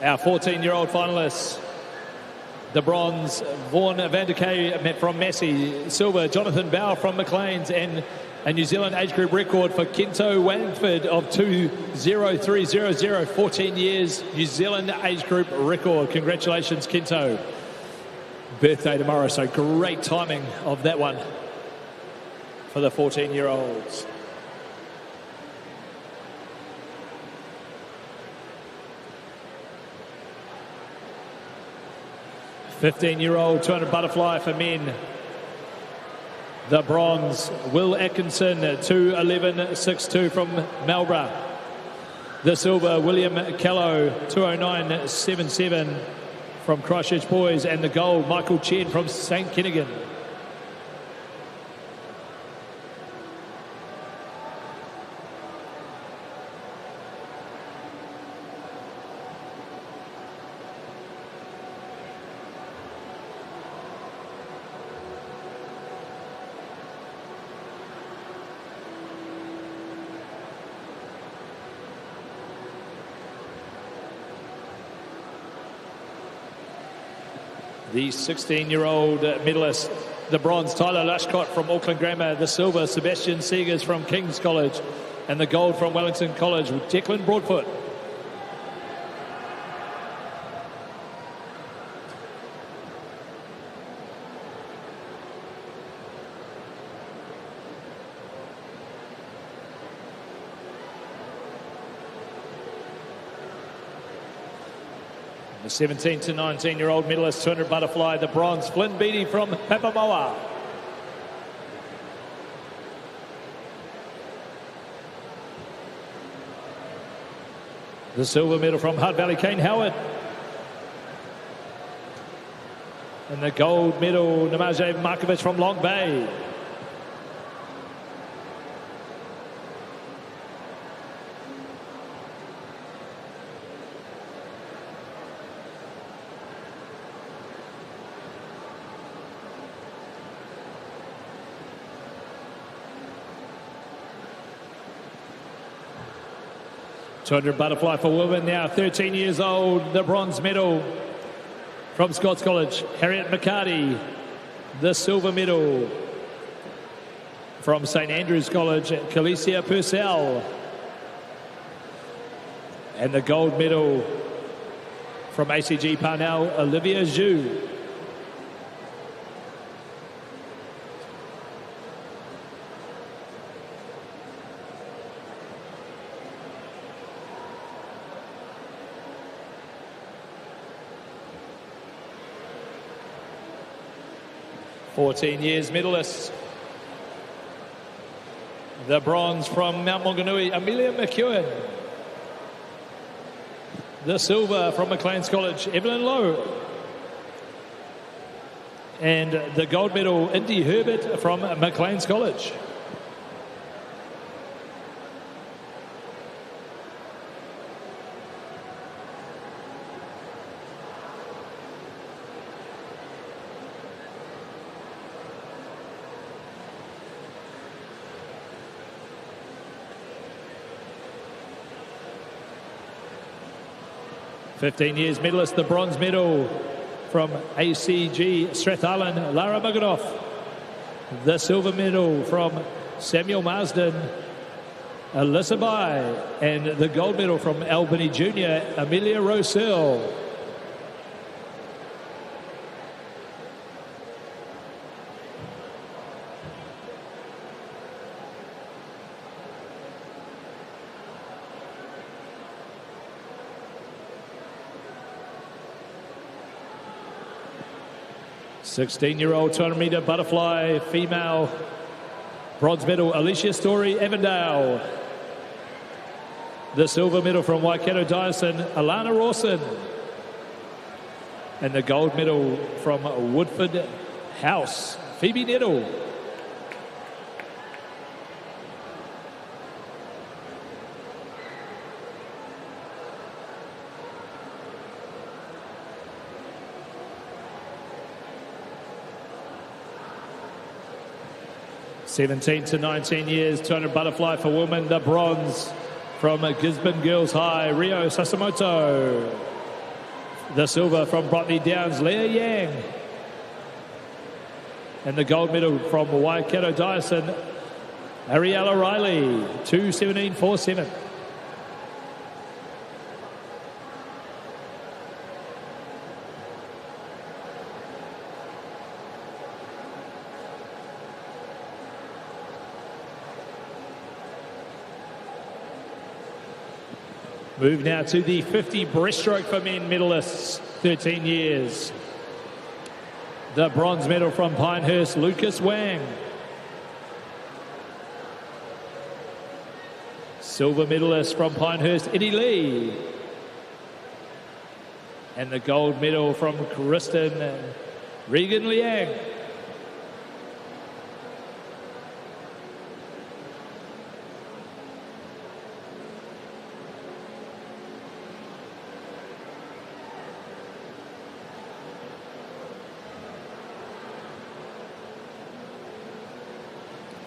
Our 14-year-old finalists. The bronze, Vaughan van der Kay from Massey. Silver, Jonathan Bow from Maclean's. And a New Zealand age group record for Kento Wangford of 2:03.00. 14 years, New Zealand age group record. Congratulations, Kento. Birthday tomorrow, so great timing of that one for the 14-year-olds. .15-year-old 200 butterfly for men. The bronze, Will Atkinson, 2:11.62 from Marlborough. The silver, William Callow, 2:09.77 from Christchurch Boys. And the gold, Michael Chen from St Kennigan. The 16-year-old medalist, the bronze, Tyler Lushcott from Auckland Grammar. The silver, Sebastian Seegers from King's College. And the gold from Wellington College, Declan Broadfoot. The 17 to 19-year-old medalist, 200 butterfly, the bronze, Flynn Beattie from Papamoa. The silver medal from Hutt Valley, Kane Howard. And the gold medal, Namaje Markovic from Long Bay. .200 butterfly for women, now 13 years old. The bronze medal from Scots College, Harriet McCarty. The silver medal from St Andrews College, Calicia Purcell. And the gold medal from ACG Parnell, Olivia Zhu. .14 years medalists. The bronze from Mount Maunganui, Amelia McEwen. The silver from Maclean's College, Evelyn Lowe. And the gold medal, Indy Herbert from Maclean's College. .15 years medalist, the bronze medal from ACG Strathallan, Lara Maganoff. The silver medal from Samuel Marsden, Alyssa Bai. And the gold medal from Albany Junior, Amelia Rossell. 16-year-old 200-metre butterfly female. Bronze medal, Alicia Story, Avondale. The silver medal from Waikato Dyson, Alana Rawson. And the gold medal from Woodford House, Phoebe Nettle. (17 to 19 years, 200 butterfly for women, the bronze from Gisborne Girls High, Rio Sasamoto. The silver from Botany Downs, Leah Yang. And the gold medal from Waikato Dyson, Ariella Riley, 2:17.47. Move now to the 50 breaststroke for men medalists, 13 years. The bronze medal from Pinehurst, Lucas Wang. Silver medalist from Pinehurst, Eddie Lee. And the gold medal from Kristen Regan Liang.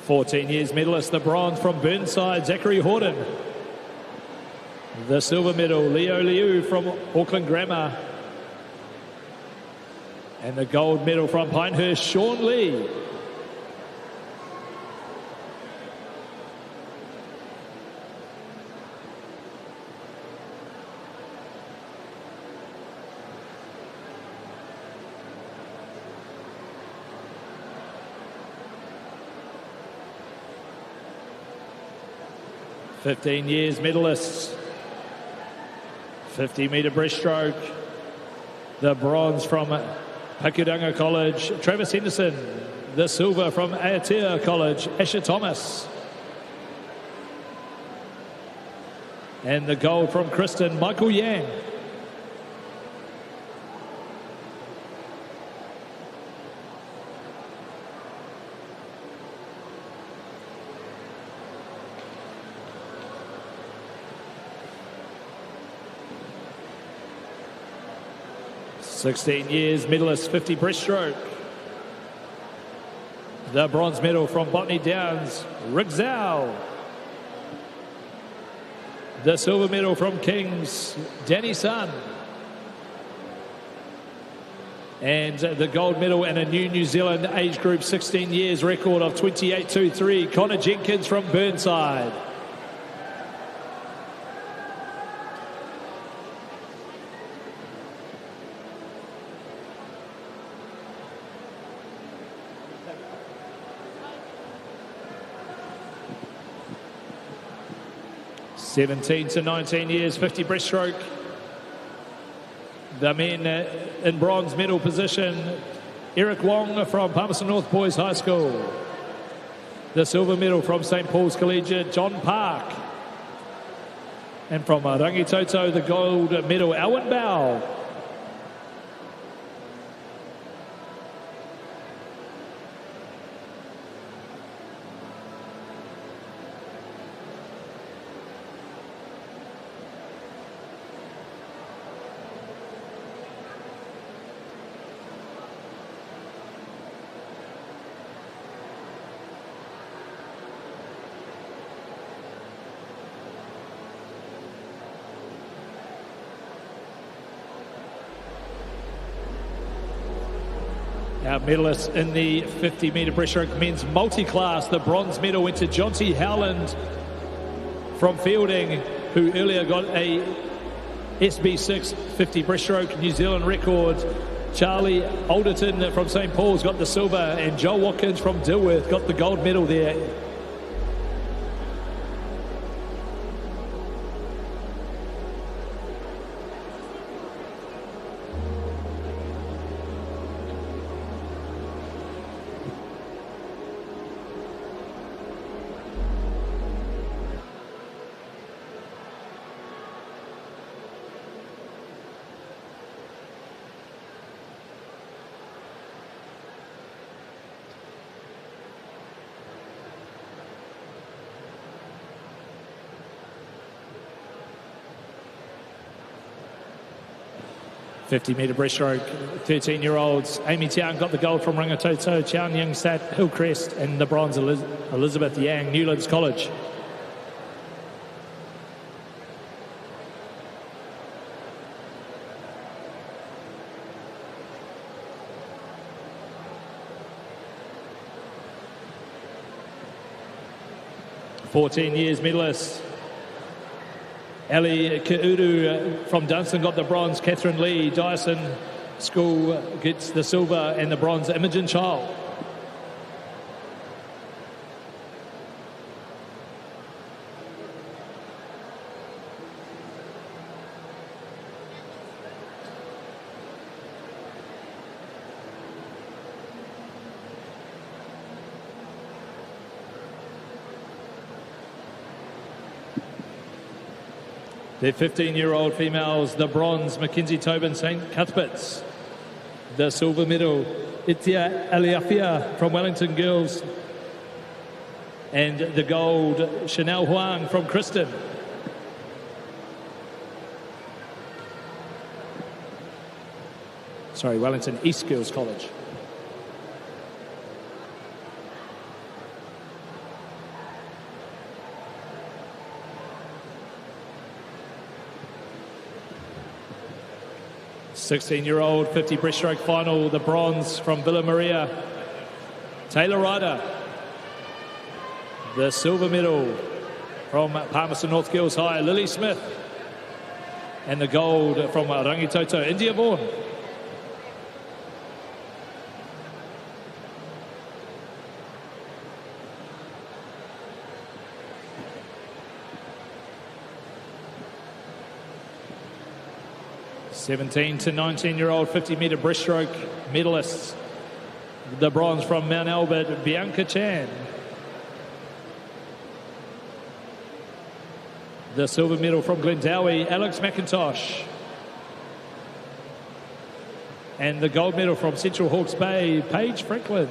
(14 years medalist, the bronze from Burnside, Zachary Horton. The silver medal, Leo Liu from Auckland Grammar. And the gold medal from Pinehurst, Sean Lee. (15 years medalists, 50-metre breaststroke. The bronze from Pakudanga College, Travis Henderson. The silver from Aotea College, Asher Thomas. And the gold from Kristen, Michael Yang. (16 years medalist, 50 breaststroke. The bronze medal from Botany Downs, Rick Zhao. The silver medal from Kings, Danny Sun. And the gold medal and a new Zealand age group 16 years record of 28.23, Connor Jenkins from Burnside. (17 to 19 years, 50 breaststroke. The men in bronze medal position, Eric Wong from Palmerston North Boys High School. The silver medal from St Paul's Collegiate, John Park. And from Rangitoto, the gold medal, Owen Bow. Our medalists in the 50-metre breaststroke men's multi-class. The bronze medal went to Jonty Howland from Fielding, who earlier got a SB6 50 breaststroke New Zealand record. Charlie Alderton from St Paul's got the silver, and Joel Watkins from Dilworth got the gold medal there. 50-metre breaststroke, 13-year-olds. Amy Tian got the gold from Rangitoto, Chown Young Sat, Hillcrest, and the bronze, Elizabeth Yang, Newlands College. "14 years medalist. Ellie Keuru from Dunstan got the bronze. Catherine Lee, Dyson School gets the silver and the bronze. Imogen Child. The 15-year-old females, the bronze, Mackenzie Tobin, St. Cuthbert's. The silver medal, Itia Aliafia from Wellington Girls. And the gold, Chanel Huang from Kristen. Sorry, Wellington East Girls College. "16-year-old 50 breaststroke final, the bronze from Villa Maria, Taylor Ryder. The silver medal from Palmerston North Girls High, Lily Smith. And the gold from Rangitoto, India Vaughan. "17 to 19-year-old 50-metre breaststroke medalists. The bronze from Mount Albert, Bianca Chan. The silver medal from Glendowie, Alex McIntosh. And the gold medal from Central Hawke's Bay, Paige Franklin.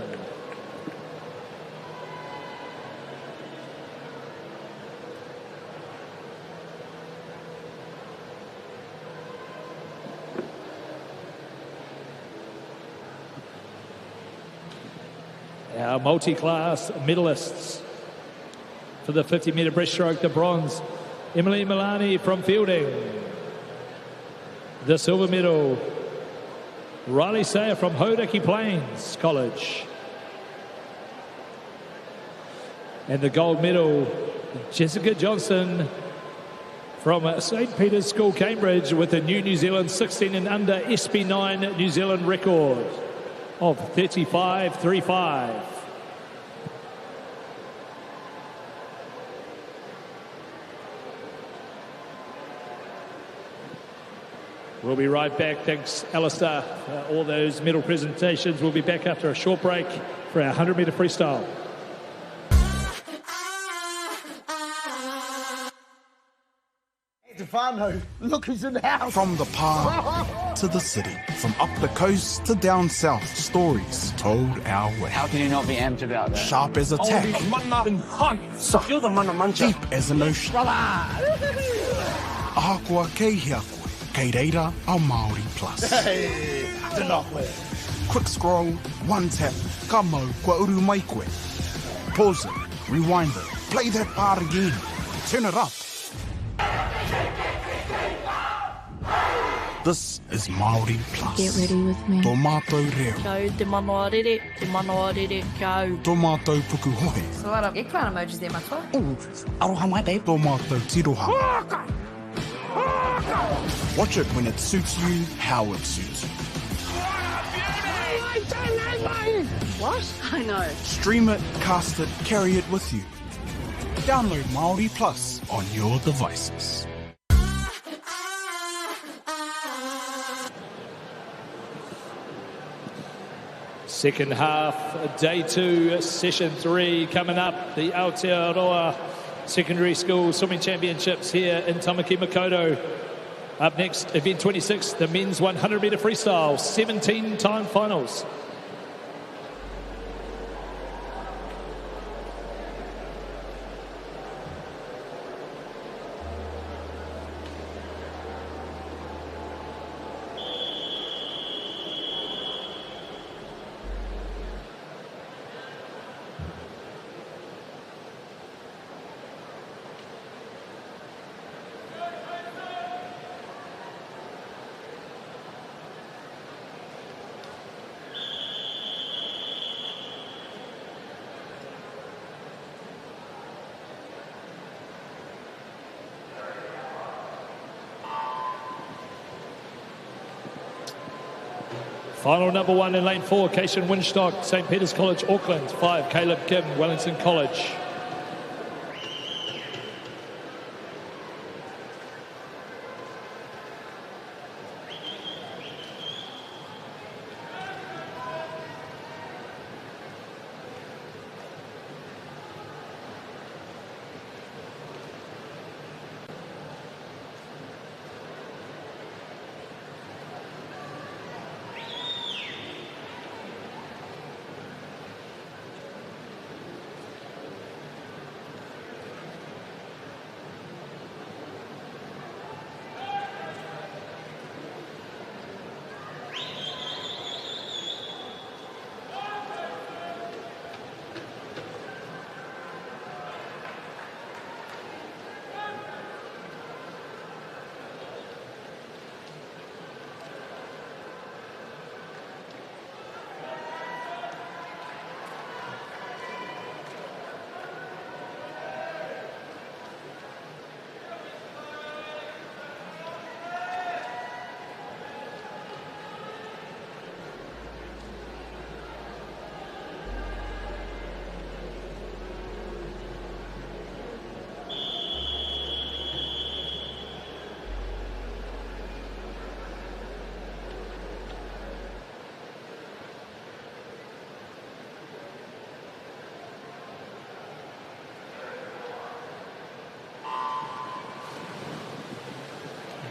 Our multi-class medalists for the 50-metre breaststroke, the bronze, Emily Milani from Fielding. The silver medal, Riley Sayer from Hodaki Plains College. And the gold medal, Jessica Johnson from St. Peter's School, Cambridge, with a new New Zealand 16 and under SB9 New Zealand record of 35.35. We'll be right back. Thanks, Alistair, for all those medal presentations. We'll be back after a short break for our 100-metre freestyle. Stefano, look who's in the house. From the park to the city, from up the coast to down south, stories told our way. How can you not be amped about that? Sharp as a tack, You're the mana mancha. deep as an ocean. Ahakua kei hiakoi, kei reira a Māori Plus. Hey, Quick scroll, one tap, ka mau kua uru mai koe. Pause it, rewind it, play that part again, turn it up. This is Māori Plus. Get ready with me. Tō mātou reo. Kia te MAORI, te MAORI, kia. Tō mātou puku hohe. So what up? Eggplant emojis there, matua. Ooh, aroha mai, babe. Tō mātou tiroha. Watch it when it suits you, how it suits you. What? I know. Stream it, cast it, carry it with you. Download MāORI Plus on your devices. Second half, day 2, session 3 coming up. The Aotearoa Secondary School Swimming Championships here in Tamaki Makaurau. Up next, event 26, the men's 100-metre freestyle, 17-time finals. Final number 1 in lane 4, Cation Winstock, St. Peter's College, Auckland. 5, Caleb Kim, Wellington College.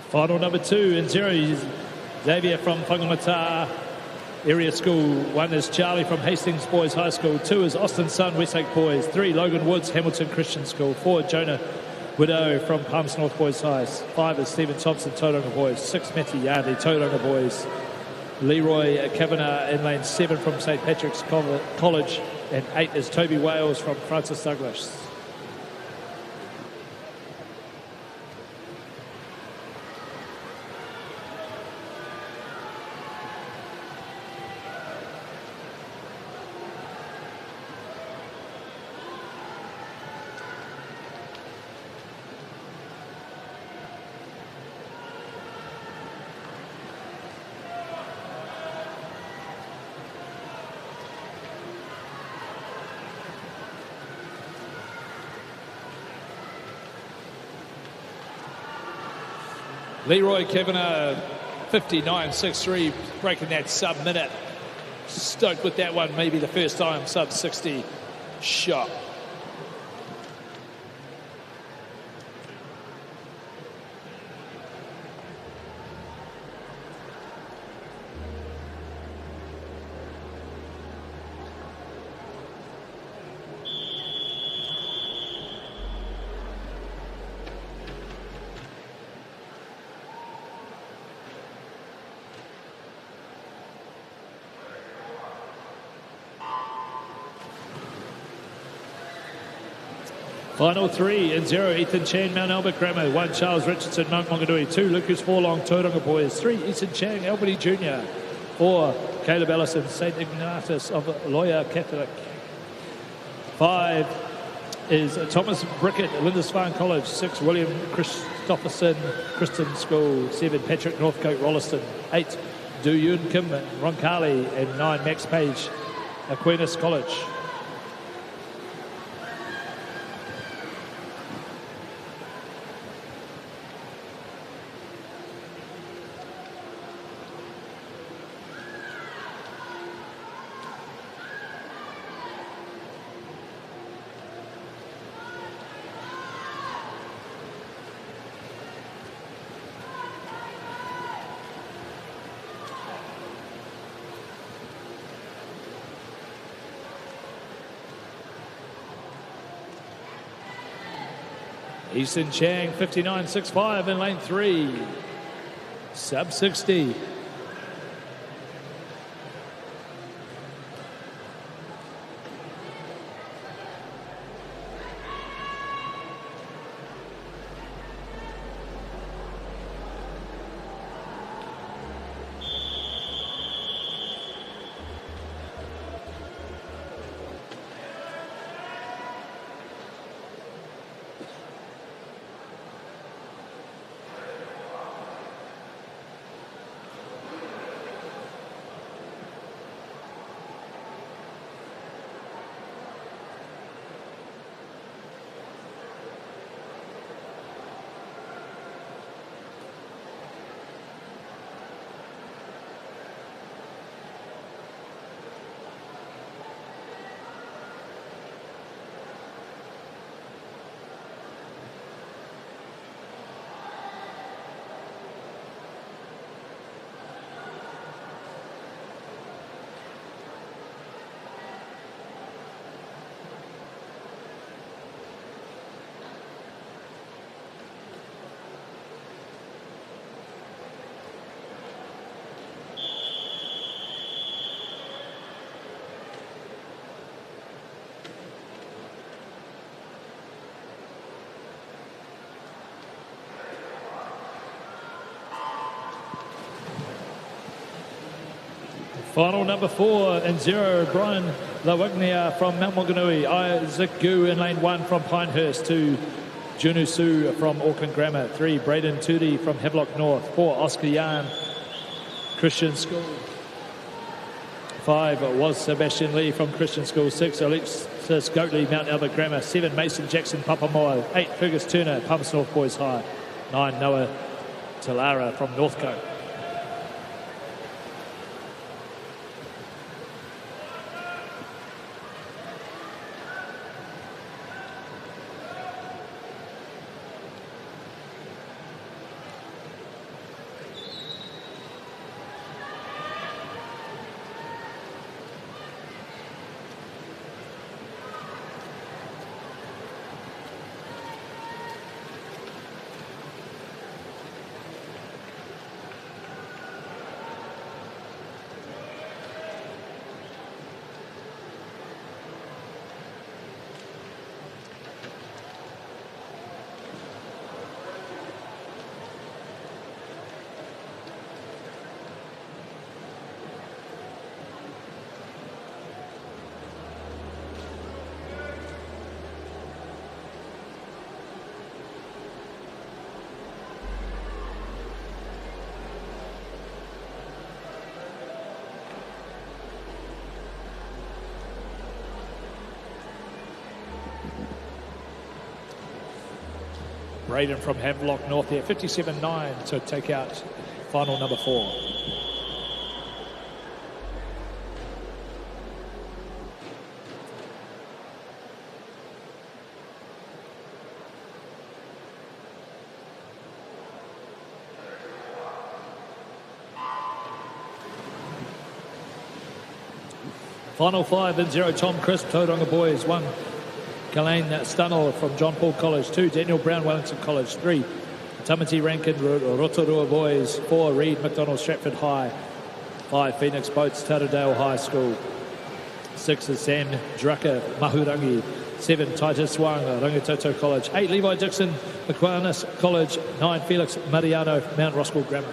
Final number 2 in 0, Xavier from Whangamata Area School. 1 is Charlie from Hastings Boys High School. 2 is Austin Sun, Westlake Boys. 3, Logan Woods, Hamilton Christian School. 4, Jonah Widow from Palms North Boys High. 5 is Stephen Thompson, Tauranga Boys. 6, Matty Yardley, Tauranga Boys. Leroy Kavanagh in lane 7 from St. Patrick's College. And 8 is Toby Wales from Francis Douglas. Leroy Kavanagh, 59.63, breaking that sub-minute. Stoked with that one, maybe the first time sub-60 shot. Final 3 in 0, Ethan Chan, Mount Albert Grammar. 1, Charles Richardson, Mount Maunganui. 2, Lucas Forlong, Tauranga Boys. 3, Ethan Chang, Albany Jr. 4, Caleb Ellison, St. Ignatius of Loya Catholic. 5 is Thomas Brickett, Lindisfarne College. 6, William Christopherson, Kristen School. 7, Patrick Northcote, Rolleston. 8, Du Yun Kim, Roncalli. And 9, Max Page, Aquinas College. Easton Chang, 59.65 in lane 3. Sub 60. Final number 4 and 0, Brian Lawagnia from Mount Maunganui. Isaac Gu in lane 1 from Pinehurst. 2, Junu Su from Auckland Grammar. 3, Braden Tudi from Havelock North. 4, Oscar Yan, Christian School. 5 was Sebastian Lee from Christian School. 6, Alexis Goatley, Mount Albert Grammar. 7, Mason Jackson, Papamoa. 8, Fergus Turner, Pumps North Boys High. 9, Noah Talara from Northcote. Braden from Havelock North here, 57.9 to take out final number 4. Final 5 and 0, Tom Crisp, Tauranga Boys. 1, Ghislaine Stunnell from John Paul College. 2, Daniel Brown, Wellington College. 3, Tamati Rankin, Rotorua Boys. 4, Reed McDonald, Stratford High. 5, Phoenix Boats, Taradale High School. 6 is Sam Drucker, Mahurangi. 7, Titus Wang, Rangitoto College. 8, Levi Dixon, Aquinas College. 9, Felix Mariano, Mount Roskill Grammar.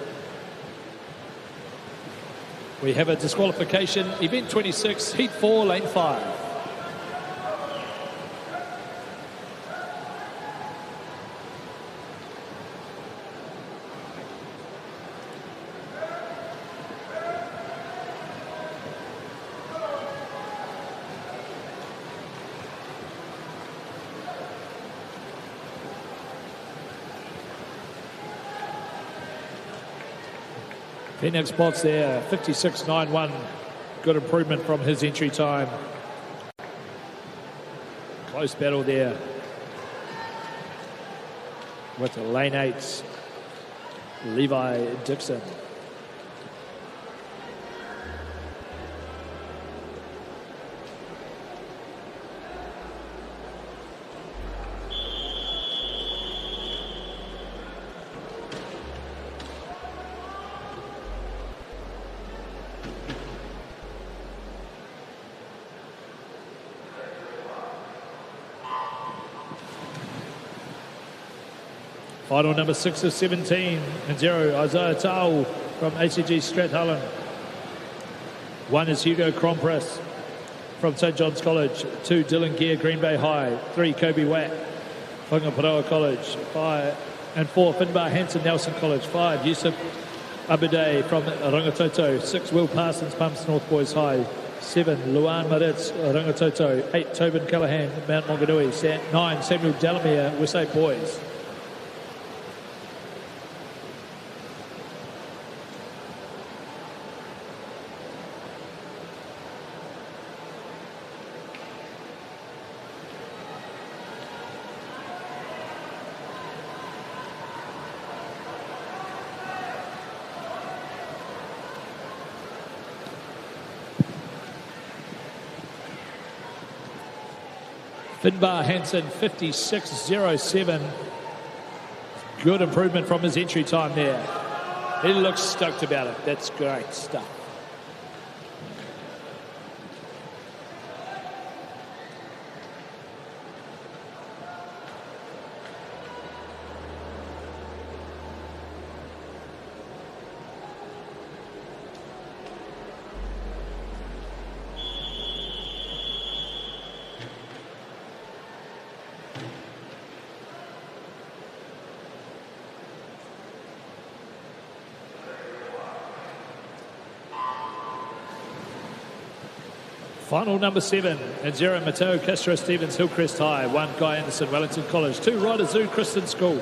We have a disqualification, event 26, heat 4, lane 5. Phoenix spots there, 56.91. Good improvement from his entry time. Close battle there with the lane 8, Levi Dixon. Final number 6 is 17 and 0, Isaiah Tau from ACG Strathallan. 1 is Hugo Crompras from St John's College. 2, Dylan Gear, Green Bay High. 3, Kobe Watt, Whangaparoa College. 5 and 4, Finbar Hansen, Nelson College. 5, Yusuf Abuday from Rangitoto. 6, Will Parsons, Pumps North Boys High. 7, Luan Maritz, Rangitoto. 8, Tobin Callahan, Mount Maunganui. 9, Samuel Delamere, Westside Boys. Finbar Hansen, 56.07. Good improvement from his entry time there. He looks stoked about it. That's great stuff. Final number 7, and 0, Mateo Castro Stevens, Hillcrest High. 1, Guy Anderson, Wellington College. 2, Ryder Zoo, Kristen School.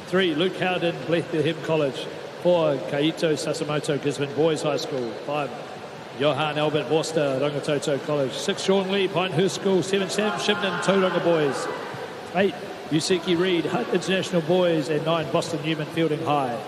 3, Luke Howden, Bletherham College. 4, Kaito Sasamoto, Gisborne Boys High School. 5, Johan Albert Worcester, Rangitoto College. 6, Sean Lee, Pinehurst School. 7, Sam Shibnan, Tauranga Boys. 8, Yusiki Reed, Hutt International Boys. And 9, Boston Newman, Fielding High.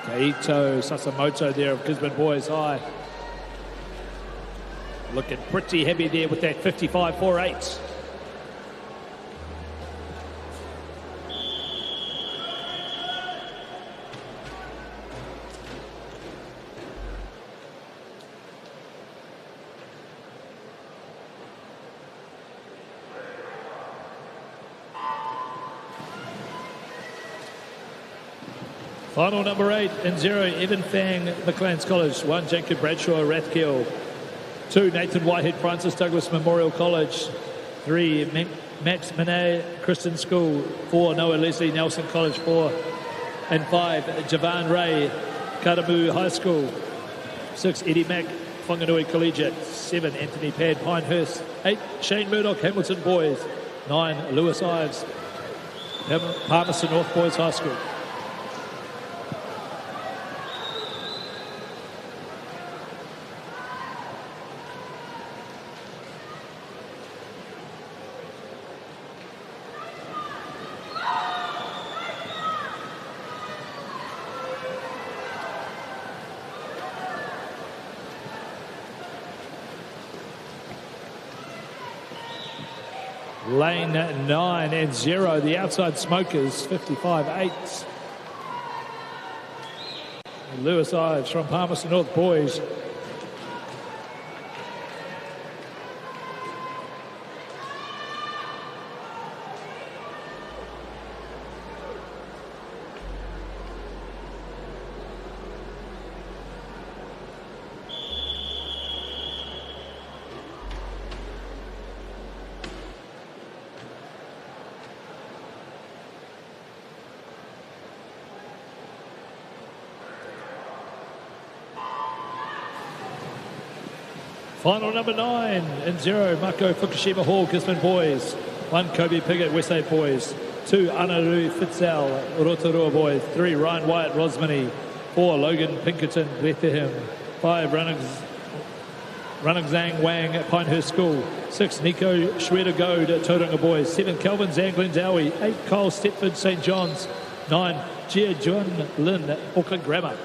Kaito Sasamoto there of Gisborne Boys High. Looking pretty heavy there with that 55.48. Final number 8 and 0, Evan Fang, McLean's College. 1, Jacob Bradshaw, Rathkill. 2, Nathan Whitehead, Francis Douglas Memorial College. 3, Max Manet, Kristen School. 4, Noah Leslie, Nelson College. 4 and 5, Javan Ray, Karamu High School. 6, Eddie Mack, Whanganui Collegiate. 7, Anthony Pad, Pinehurst. 8, Shane Murdoch, Hamilton Boys. 9, Lewis Ives, Palmerston North Boys High School. Lane 9 and 0, the outside smokers, 55.8. Lewis Ives from Palmerston North Boys. Final number 9 and 0, Mako Fukushima Hall, Gisborne Boys. 1, Kobe Piggott, Westside Boys. 2, Anaru Fitzal, Rotorua Boys. 3, Ryan Wyatt, Rosmini. 4, Logan Pinkerton, Bletherham. 5, Ranangzang Wang at Pinehurst School. 6, Nico Schroeder Goad at Tauranga Boys. 7, Kelvin Zhang Glendowie. 8, Kyle Stepford, St. John's. 9, Jia Juan Lin at Auckland Grammar.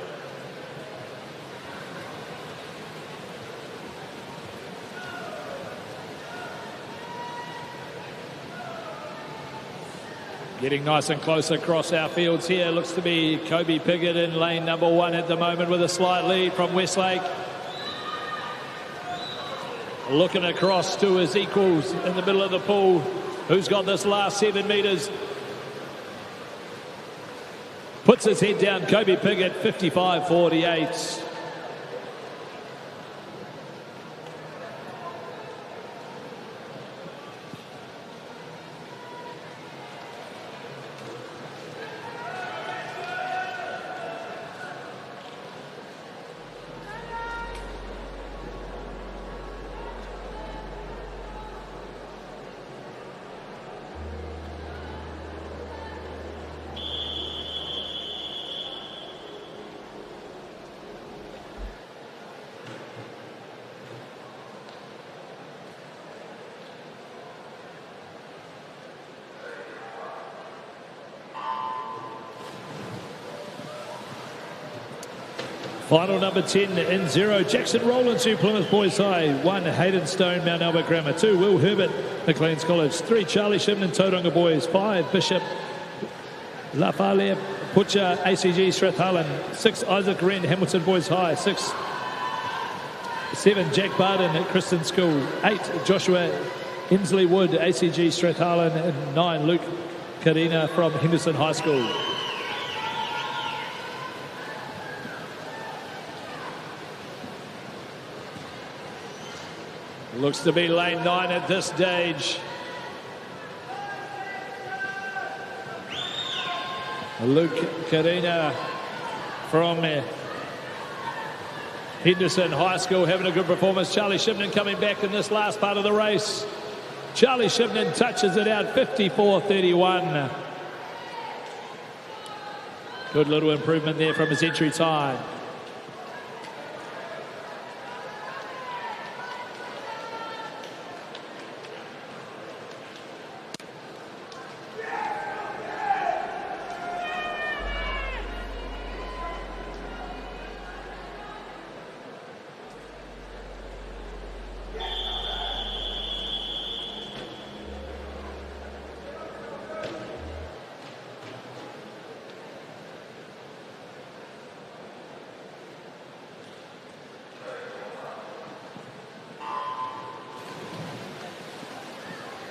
Getting nice and close across our fields here. Looks to be Kobe Piggott in lane number 1 at the moment with a slight lead from Westlake. Looking across to his equals in the middle of the pool. Who's got this last 7 metres? Puts his head down, Kobe Piggott, 55.48. Final number 10 in 0, Jackson Rowlands, Plymouth Boys High. 1, Hayden Stone, Mount Albert Grammar. 2, Will Herbert, Maclean's College. 3, Charlie Shipman, Tauranga Boys. 5, Bishop Lafale Pucha, ACG Strathallan. 6, Isaac Wren, Hamilton Boys High. 7, Jack Barden at Kristen School. 8, Joshua Inslee Wood, ACG Strathallan. And 9, Luke Karina from Henderson High School. Looks to be lane 9 at this stage. Luke Karina from Henderson High School having a good performance. Charlie Shipman coming back in this last part of the race. Charlie Shipman touches it out, 54.31. Good little improvement there from his entry time.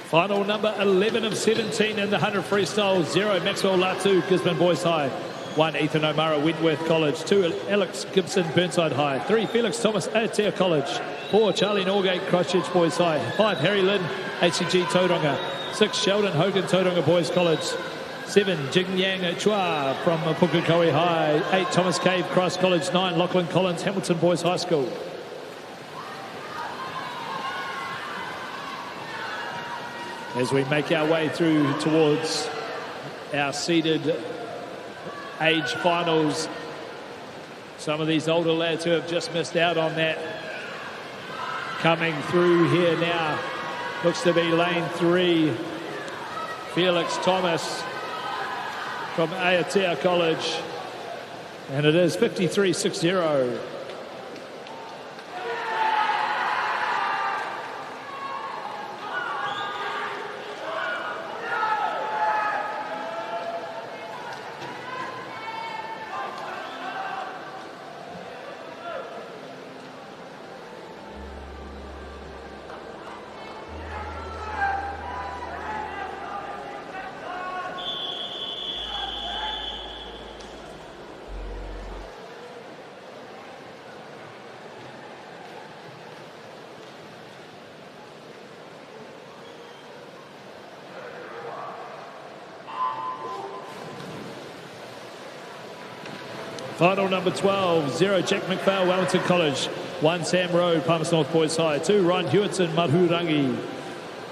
Final number 11 of 17 in the 100 freestyle. 0, Maxwell Latu, Gisborne Boys High. 1, Ethan O'Mara, Wentworth College. 2, Alex Gibson, Burnside High. 3, Felix Thomas, Aotea College. 4, Charlie Norgate, Christchurch Boys High. 5, Harry Lynn, HCG Tauranga. 6, Sheldon Hogan, Tauranga Boys College. 7, Jing Yang Chua from Pukekohe High. 8, Thomas Cave, Christ College. 9, Lachlan Collins, Hamilton Boys High School. As we make our way through towards our seeded age finals, some of these older lads who have just missed out on that coming through here now. Looks to be lane 3, Felix Thomas from Aotea College, and it is 53.60. Final number 12, 0, Jack McPhail, Wellington College. 1, Sam Rowe, Palmerston North Boys High. 2, Ryan Hewitson, Mahurangi.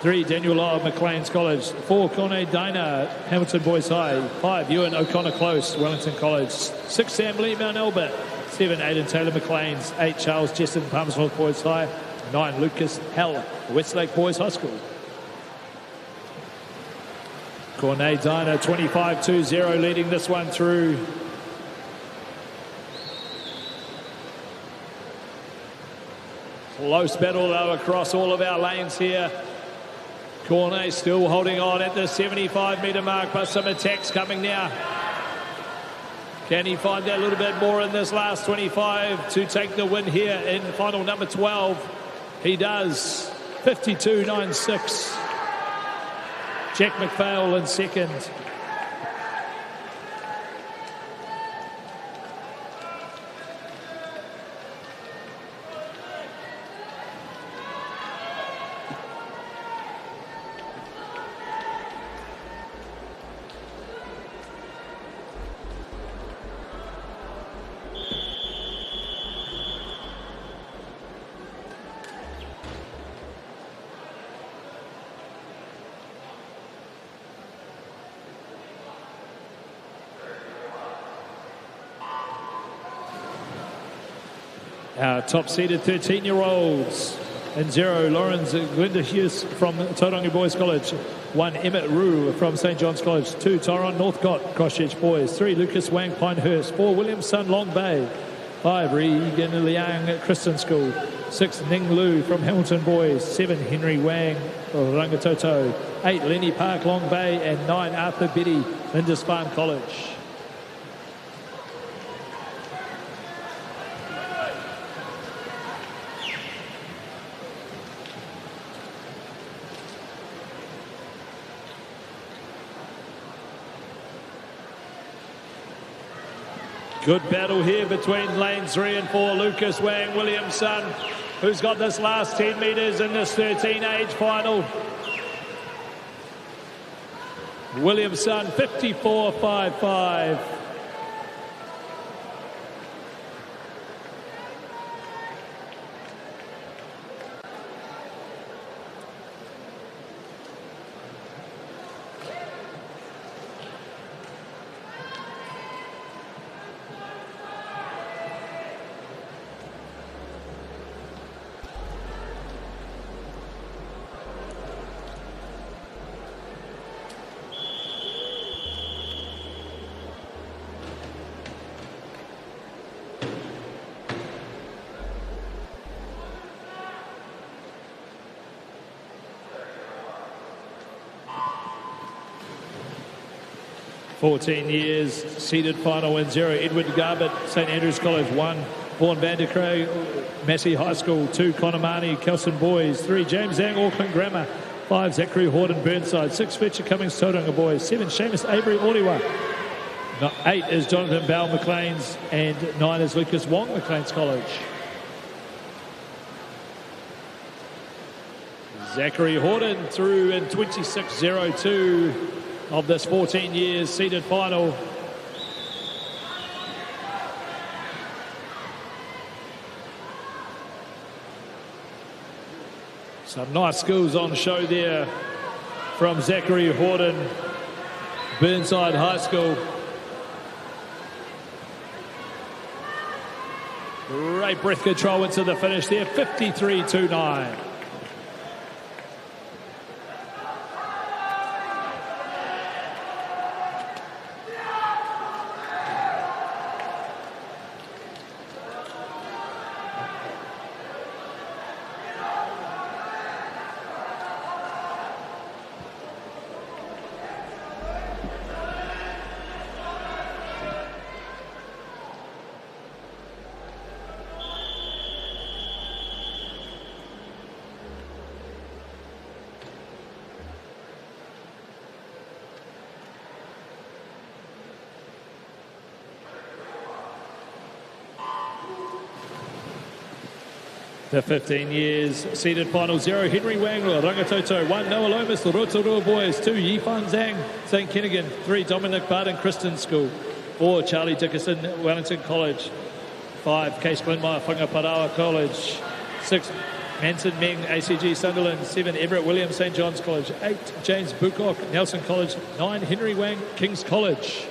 3, Daniel Law, Maclean's College. 4, Kone Dina, Hamilton Boys High. 5, Ewan O'Connor Close, Wellington College. 6, Sam Lee, Mount Albert. 7, Aidan Taylor, Maclean's. 8, Charles Jesson, Palmerston North Boys High. 9, Lucas Hell, Westlake Boys High School. Kone Dina, 25.20, leading this one through. Close battle though across all of our lanes here. Cornet still holding on at the 75-metre mark, but some attacks coming now. Can he find that little bit more in this last 25 to take the win here in final number 12? He does. 52.96. Jack McPhail in second. Our top-seeded 13-year-olds in 0, Lawrence Glinda Hughes from Tauranga Boys College. 1, Emmett Rue from St John's College. 2, Tyrone Northcott, Christchurch Boys. 3, Lucas Wang, Pinehurst. 4, Williamson, Long Bay. 5, Regan Liang at Kristen School. 6, Ning Lu from Hamilton Boys. 7, Henry Wang, Rangitoto. 8, Lenny Park, Long Bay. And 9, Arthur Betty, Lindisfarne College. Good battle here between lanes 3 and 4. Lucas Wang Williamson, who's got this last 10 metres in this 13 age final. Williamson 54.55. "14 years, seeded final win 0. Edward Garbett, St Andrews College 1. Vaughan Vandercray, Massey High School 2. Connemani, Kelson Boys 3. James Zhang, Auckland Grammar 5. Zachary Horden, Burnside 6. Fletcher Cummings, Tauranga Boys 7. Seamus Avery, Orewa 8 is Jonathan Bell, McLean's, and 9 is Lucas Wong, McLean's College. Zachary Horden through in 26.02 of this 14 years seeded final. Some nice skills on show there from Zachary Horden, Burnside High School. Great breath control into the finish there, 53.29. The 15 years seeded final 0, Henry Wang, Rangitoto 1, Noah Lomas, the Rotorua Boys 2, Yifan Zhang, St Kennigan 3, Dominic Barton, Kristen School 4, Charlie Dickerson, Wellington College 5, Case Glenmire, Whangaparaoa College 6, Manson Meng, ACG Sunderland 7, Everett Williams, St John's College 8, James Bucock, Nelson College 9, Henry Wang, King's College.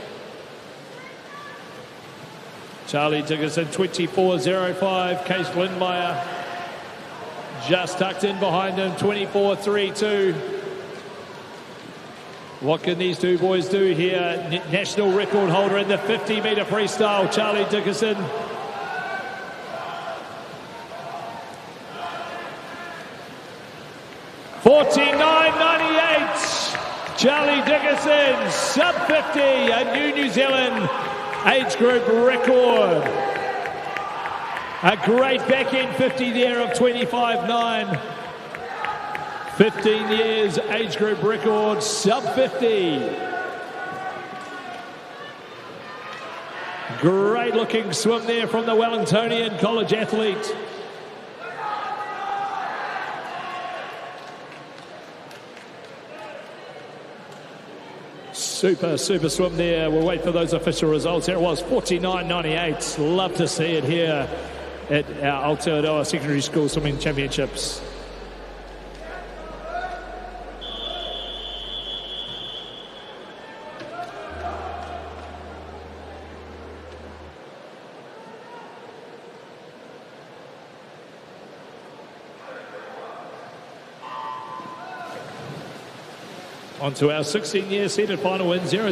Charlie Dickerson 24.05, Case Glenmire just tucked in behind him, 24.32. What can these two boys do here? National record holder in the 50-metre freestyle, Charlie Dickerson. $49.98. Charlie Dickerson, sub 50, a New Zealand age group record. A great back end 50 there of 25.9. 15 years age group record, sub 50. Great looking swim there from the Wellingtonian college athlete. Super swim there. We'll wait for those official results. Here it was, 49.98. Love to see it here at our Aotearoa Secondary School Swimming Championships. On to our 16-year seeded final win. 0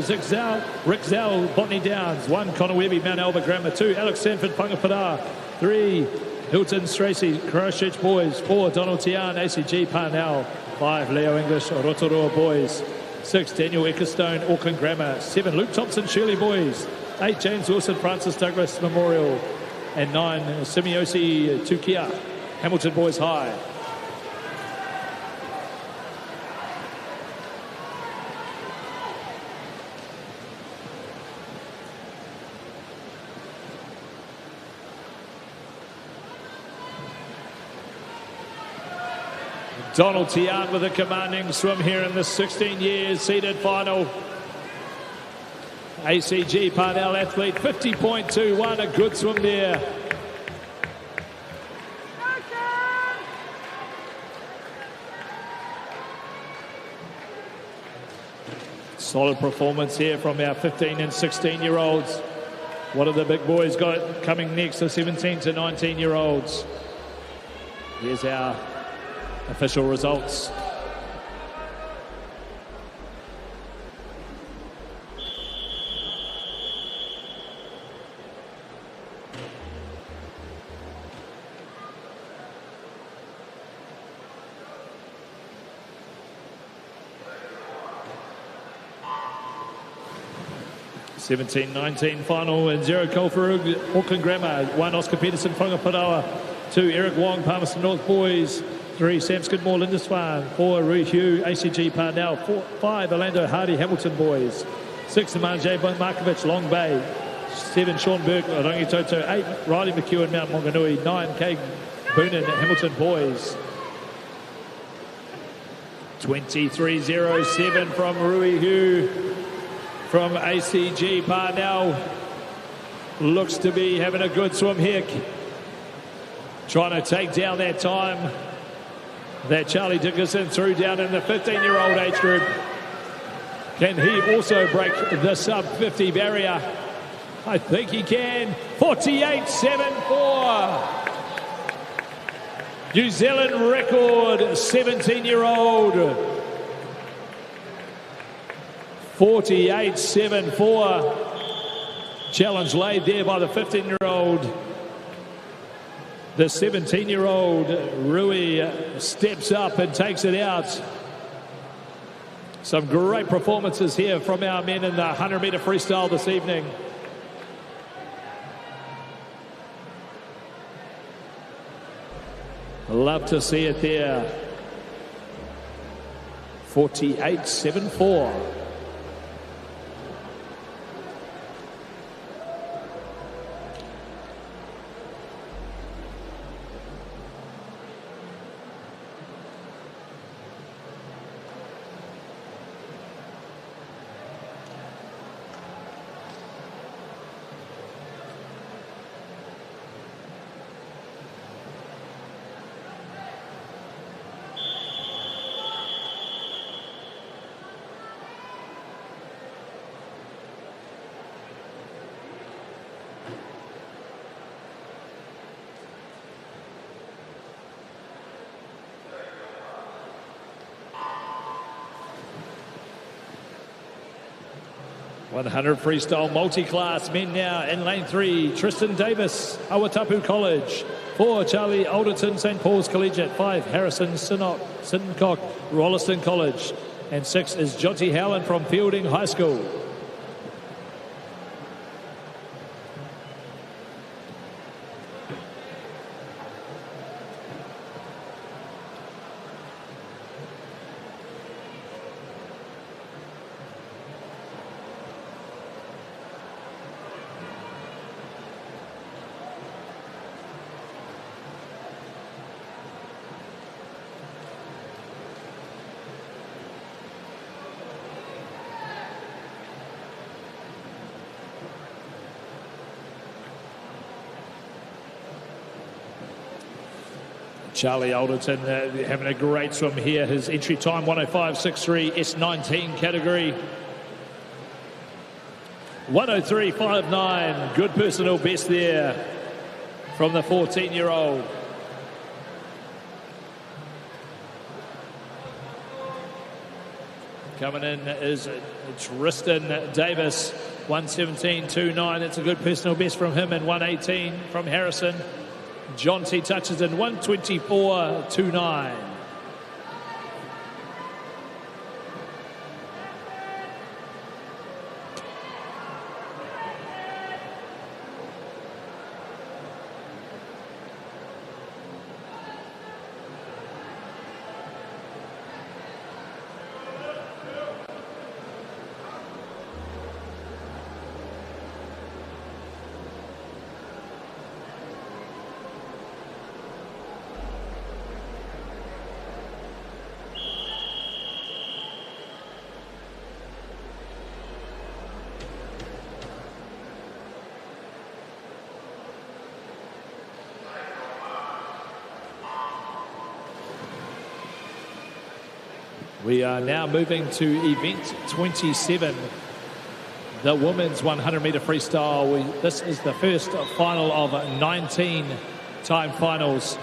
Rick Zell, Botany Downs. 1 Connor Webby, Mount Albert Grammar. 2 Alex Sanford, Pangapara. 3 Hilton Stracey, Christchurch Boys. 4 Donald Tian, ACG Parnell. 5 Leo English, Rotorua Boys. 6 Daniel Eckerstone, Auckland Grammar. 7 Luke Thompson, Shirley Boys. 8 James Wilson, Francis Douglas Memorial. And 9 Simiosi Tukia, Hamilton Boys High. Donald Tian with a commanding swim here in the 16 years seeded final. ACG Parnell athlete, 50.21, a good swim there. Solid performance here from our 15 and 16-year-olds. What have the big boys got coming next, the 17 to 19-year-olds? Here's our official results. (17-19) final and 0 Kolfarug, Auckland Grammar. 1 Oscar Peterson, Whangaparaoa. 2 Eric Wong, Palmerston North Boys. 3 Sam Skidmore, Lindisfarne. 4 Rui Hugh, ACG Parnell. 5 Orlando Hardy, Hamilton Boys. 6 Amanje Markovic, Long Bay. 7 Sean Burke, Rangitoto. 8 Riley McEwen, Mount Maunganui. 9 Kate Boonen, Hamilton Boys. 23.07 from Rui Hugh from ACG Parnell. Looks to be having a good swim here. Trying to take down that time that Charlie Dickerson threw down in the 15-year-old age group. Can he also break the sub-50 barrier? I think he can. 48.74. New Zealand record, 17-year-old. 48.74. Challenge laid there by the 15-year-old. The 17-year-old Rui steps up and takes it out. Some great performances here from our men in the 100-metre freestyle this evening. Love to see it there. 48.74. (100) freestyle multi-class men now in lane 3. Tristan Davis, Awatapu College. 4 Charlie Alderton, St Paul's Collegiate. 5 Harrison Sincock, Rolleston College. And 6 is Jotty Howland from Fielding High School. Charlie Alderton having a great swim here. His entry time 105.63, S19 category. 103.59, good personal best there from the 14-year-old. Coming in is Tristan Davis, 1:17.29. That's a good personal best from him, and 1:18 from Harrison. John T. touches in 1:24.29. We are now moving to event 27, the women's 100-metre freestyle. This is the first final of 19 time finals.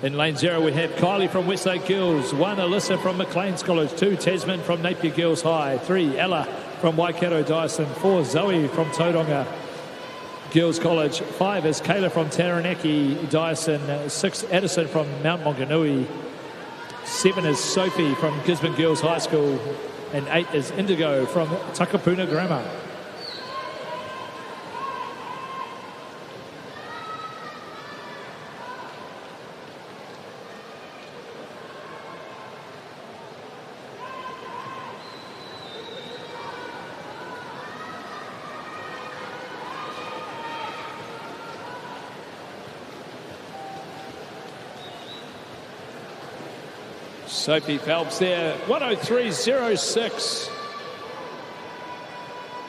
In lane 0, we have Kylie from Westlake Girls, 1 Alyssa from Maclean's College, 2 Tasman from Napier Girls High, 3 Ella from Waikato Dyson, 4 Zoe from Tauranga Girls College, 5 is Kayla from Taranaki Dyson, 6 Addison from Mount Maunganui, 7 is Sophie from Gisborne Girls High School, and 8 is Indigo from Takapuna Grammar. Sophie Phelps there, 1:03.06.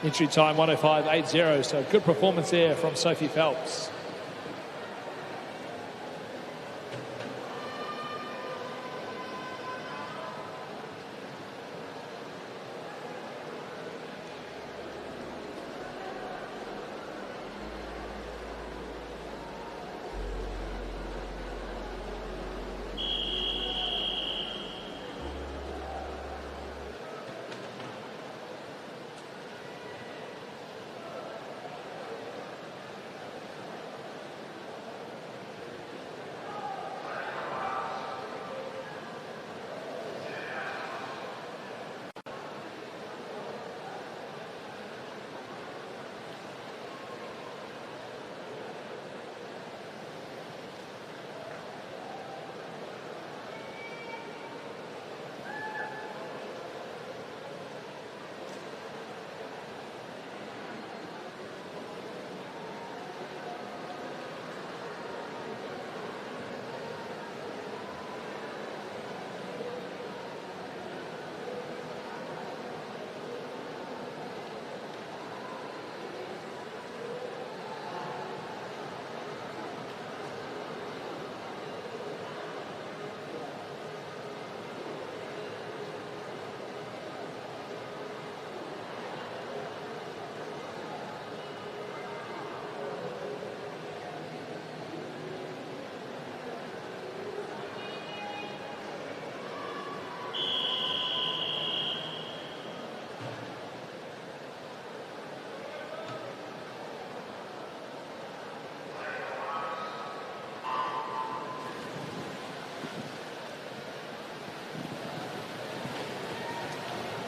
Entry time 1:05.80, so good performance there from Sophie Phelps.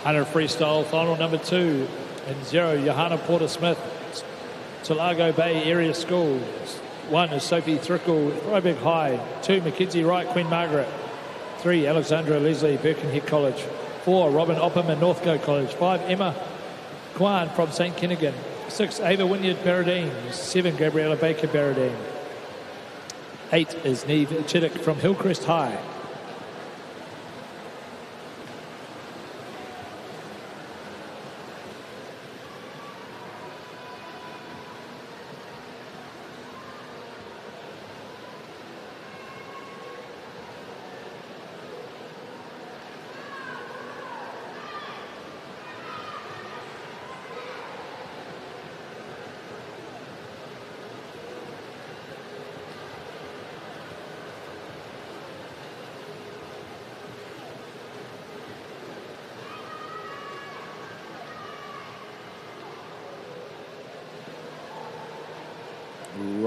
Hunter freestyle, final number 2. In 0, Johanna Porter-Smith, Tulago Bay Area School. 1 is Sophie Thrickle, Freiburg High. 2, Mackenzie Wright, Queen Margaret. 3, Alexandra Leslie, Birkenhead College. 4, Robin Opperman, Northcote College. 5, Emma Kwan from St. Kinnigan. 6, Ava Wynyard, Barradine. 7, Gabriella Baker, Barradine. 8 is Neve Chiddick from Hillcrest High.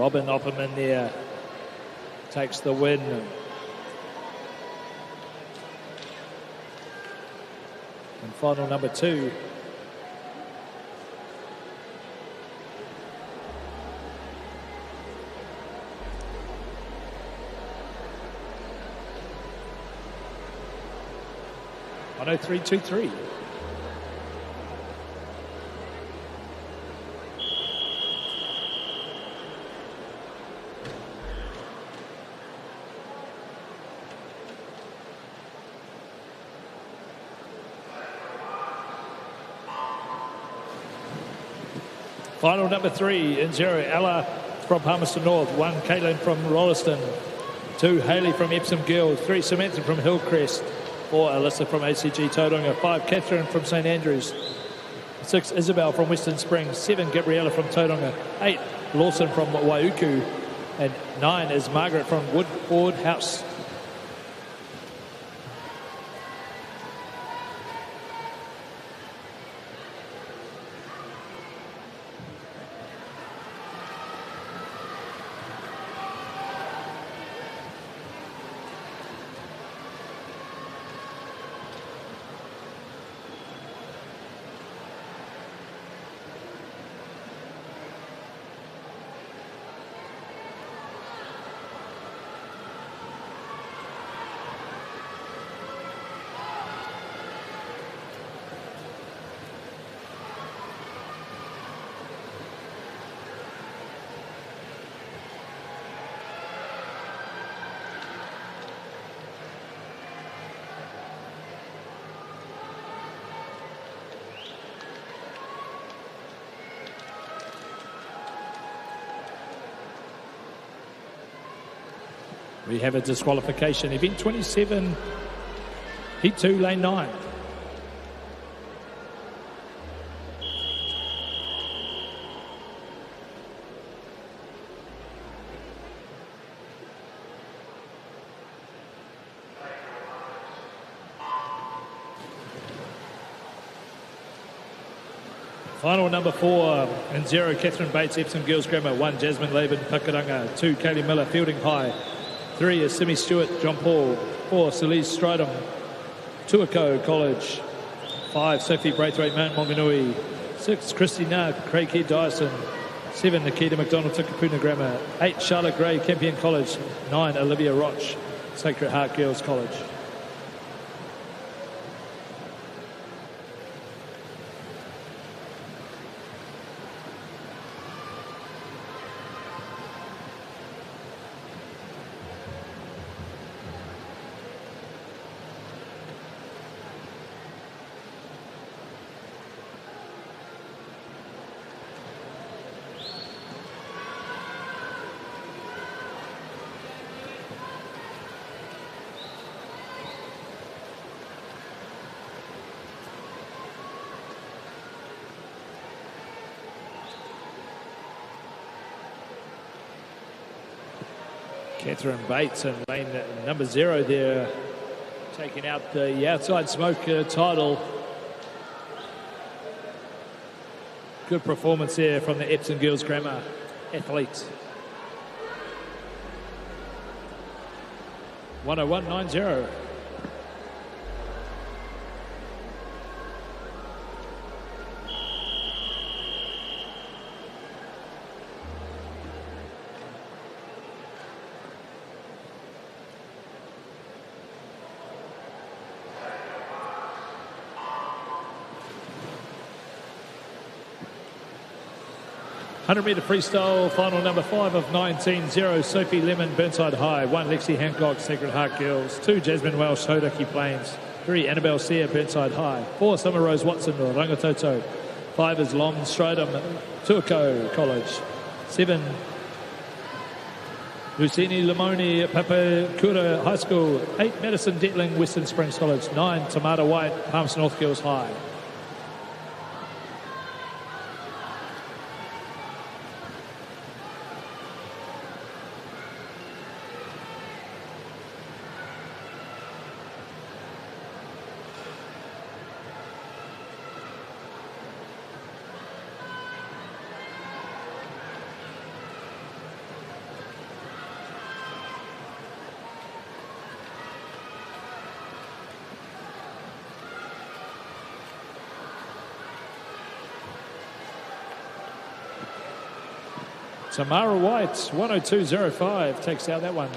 Robin Opperman there takes the win. And final number 2. I know 3-2-3. Final number 3 in 0, Ella from Palmerston North, 1, Caitlin from Rolleston, 2, Hayley from Epsom Girls, 3, Samantha from Hillcrest, 4, Alyssa from ACG Tauranga, 5, Catherine from St Andrews, 6, Isabel from Western Springs, 7, Gabriella from Tauranga, 8, Lawson from Waiuku, and 9 is Margaret from Woodford House. We have a disqualification. Event 27, Heat 2, Lane 9. Final number 4 in 0, Catherine Bates, Epsom Girls Grammar, 1, Jasmine Laban, Pukaranga, 2, Kaylee Miller, Fielding High, 3 is Simi Stewart, John Paul, 4, Celise Stridham, Tuako College, 5, Sophie Braithwaite, Mount Maunganui, 6, Christy Nark, Craighead Dyson, 7, Nikita McDonald, Tukapuna Grammar, 8, Charlotte Gray, Campion College, 9, Olivia Roch, Sacred Heart Girls College. Catherine Bates and lane number 0 there, taking out the outside smoke title. Good performance there from the Epsom Girls Grammar athletes. 101.90. Metre freestyle, final number 5 of 19, 0, Sophie Lemon, Burnside High, 1, Lexi Hancock, Sacred Heart Girls, 2, Jasmine Welsh, Hodaki Plains, 3, Annabelle Sear, Burnside High, 4, Summer Rose Watson, Rangitoto, 5 is Lom Stridham, Tuako College, 7, Lucini Limoni, Papakura High School, 8, Madison Detling, Western Springs College, 9, Tamara White, Palmerston North Girls High. Tamara White, 102.05, takes out that one.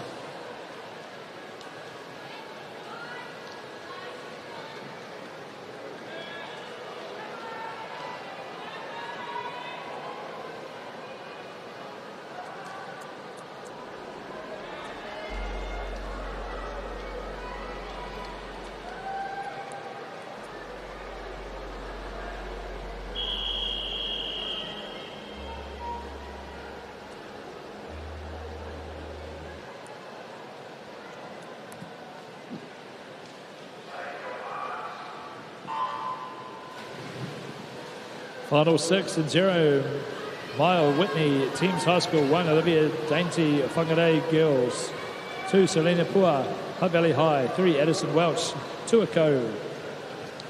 Final 6-0. Mile Whitney, Teams High School 1, Olivia Dainty, Whangarei Girls. 2, Selena Pua, Hutt Valley High. 3, Addison Welch, Tuako.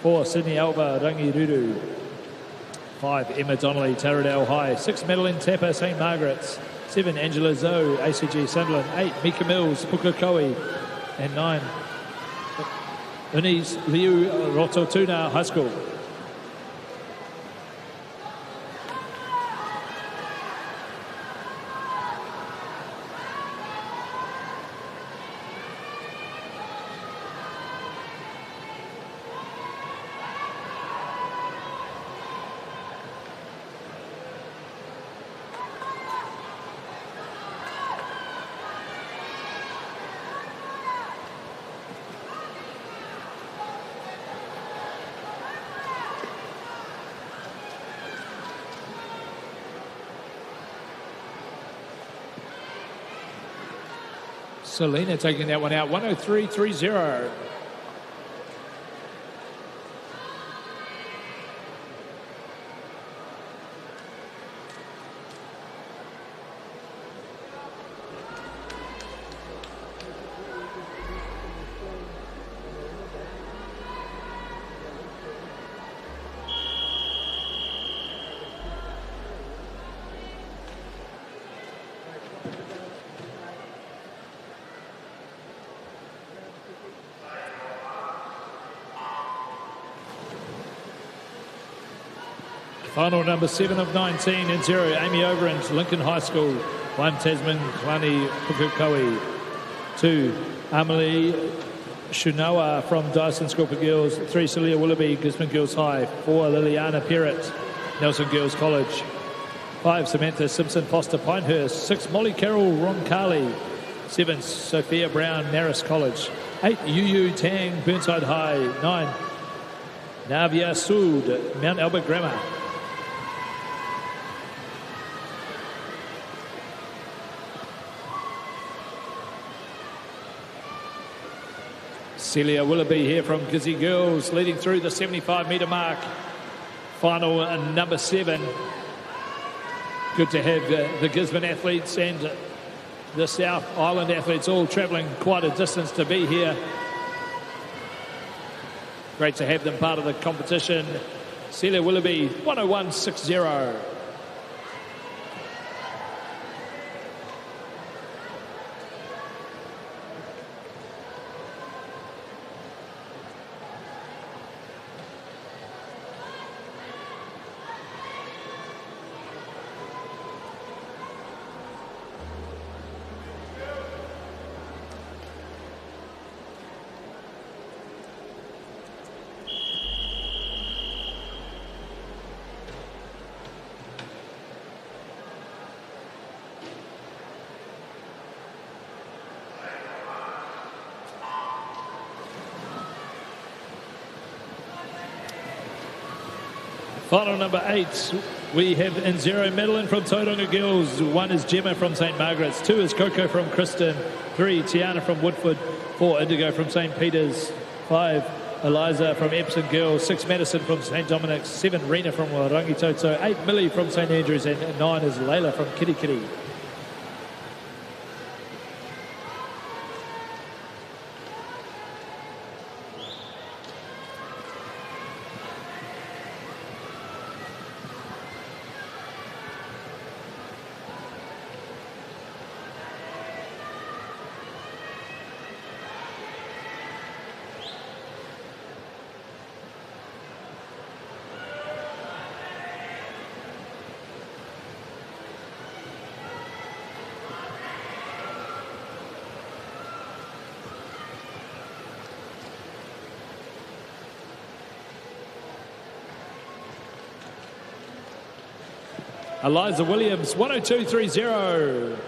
4, Sydney Alba, Rangiruru. 5, Emma Donnelly, Taradale High. 6, Madeline Tapper, St. Margaret's. 7, Angela Zoe, ACG Sunderland. 8, Mika Mills, Pukekohe. And 9, Unis Liu Rototuna High School. Selena taking that one out, 103.30. Final number 7 of 19 and 0, Amy Overend, Lincoln High School. 1, Tasman Klani Pukekohe. 2, Amelie Shunawa from Dyson School for Girls. 3, Celia Willoughby, Gisborne Girls High. 4, Liliana Perrott, Nelson Girls College. 5, Samantha Simpson Foster Pinehurst. 6, Molly Carroll Roncalli. 7, Sophia Brown Marist College. 8, Yu Tang Burnside High. 9, Navia Sood Mount Albert Grammar. Celia Willoughby here from Gizzy Girls, leading through the 75-metre mark. Final number 7. Good to have the Gisborne athletes and the South Island athletes all travelling quite a distance to be here. Great to have them part of the competition. Celia Willoughby, 101.60. Final number 8, we have in 0, Madeline from Tauranga Girls. 1 is Gemma from St. Margaret's. 2 is Coco from Kristen. 3, Tiana from Woodford. 4, Indigo from St. Peter's. 5, Eliza from Epsom Girls. 6, Madison from St. Dominic's. 7, Rena from Rangitoto. 8, Millie from St. Andrews. And 9 is Layla from Kitty Kitty. Eliza Williams, 102.30.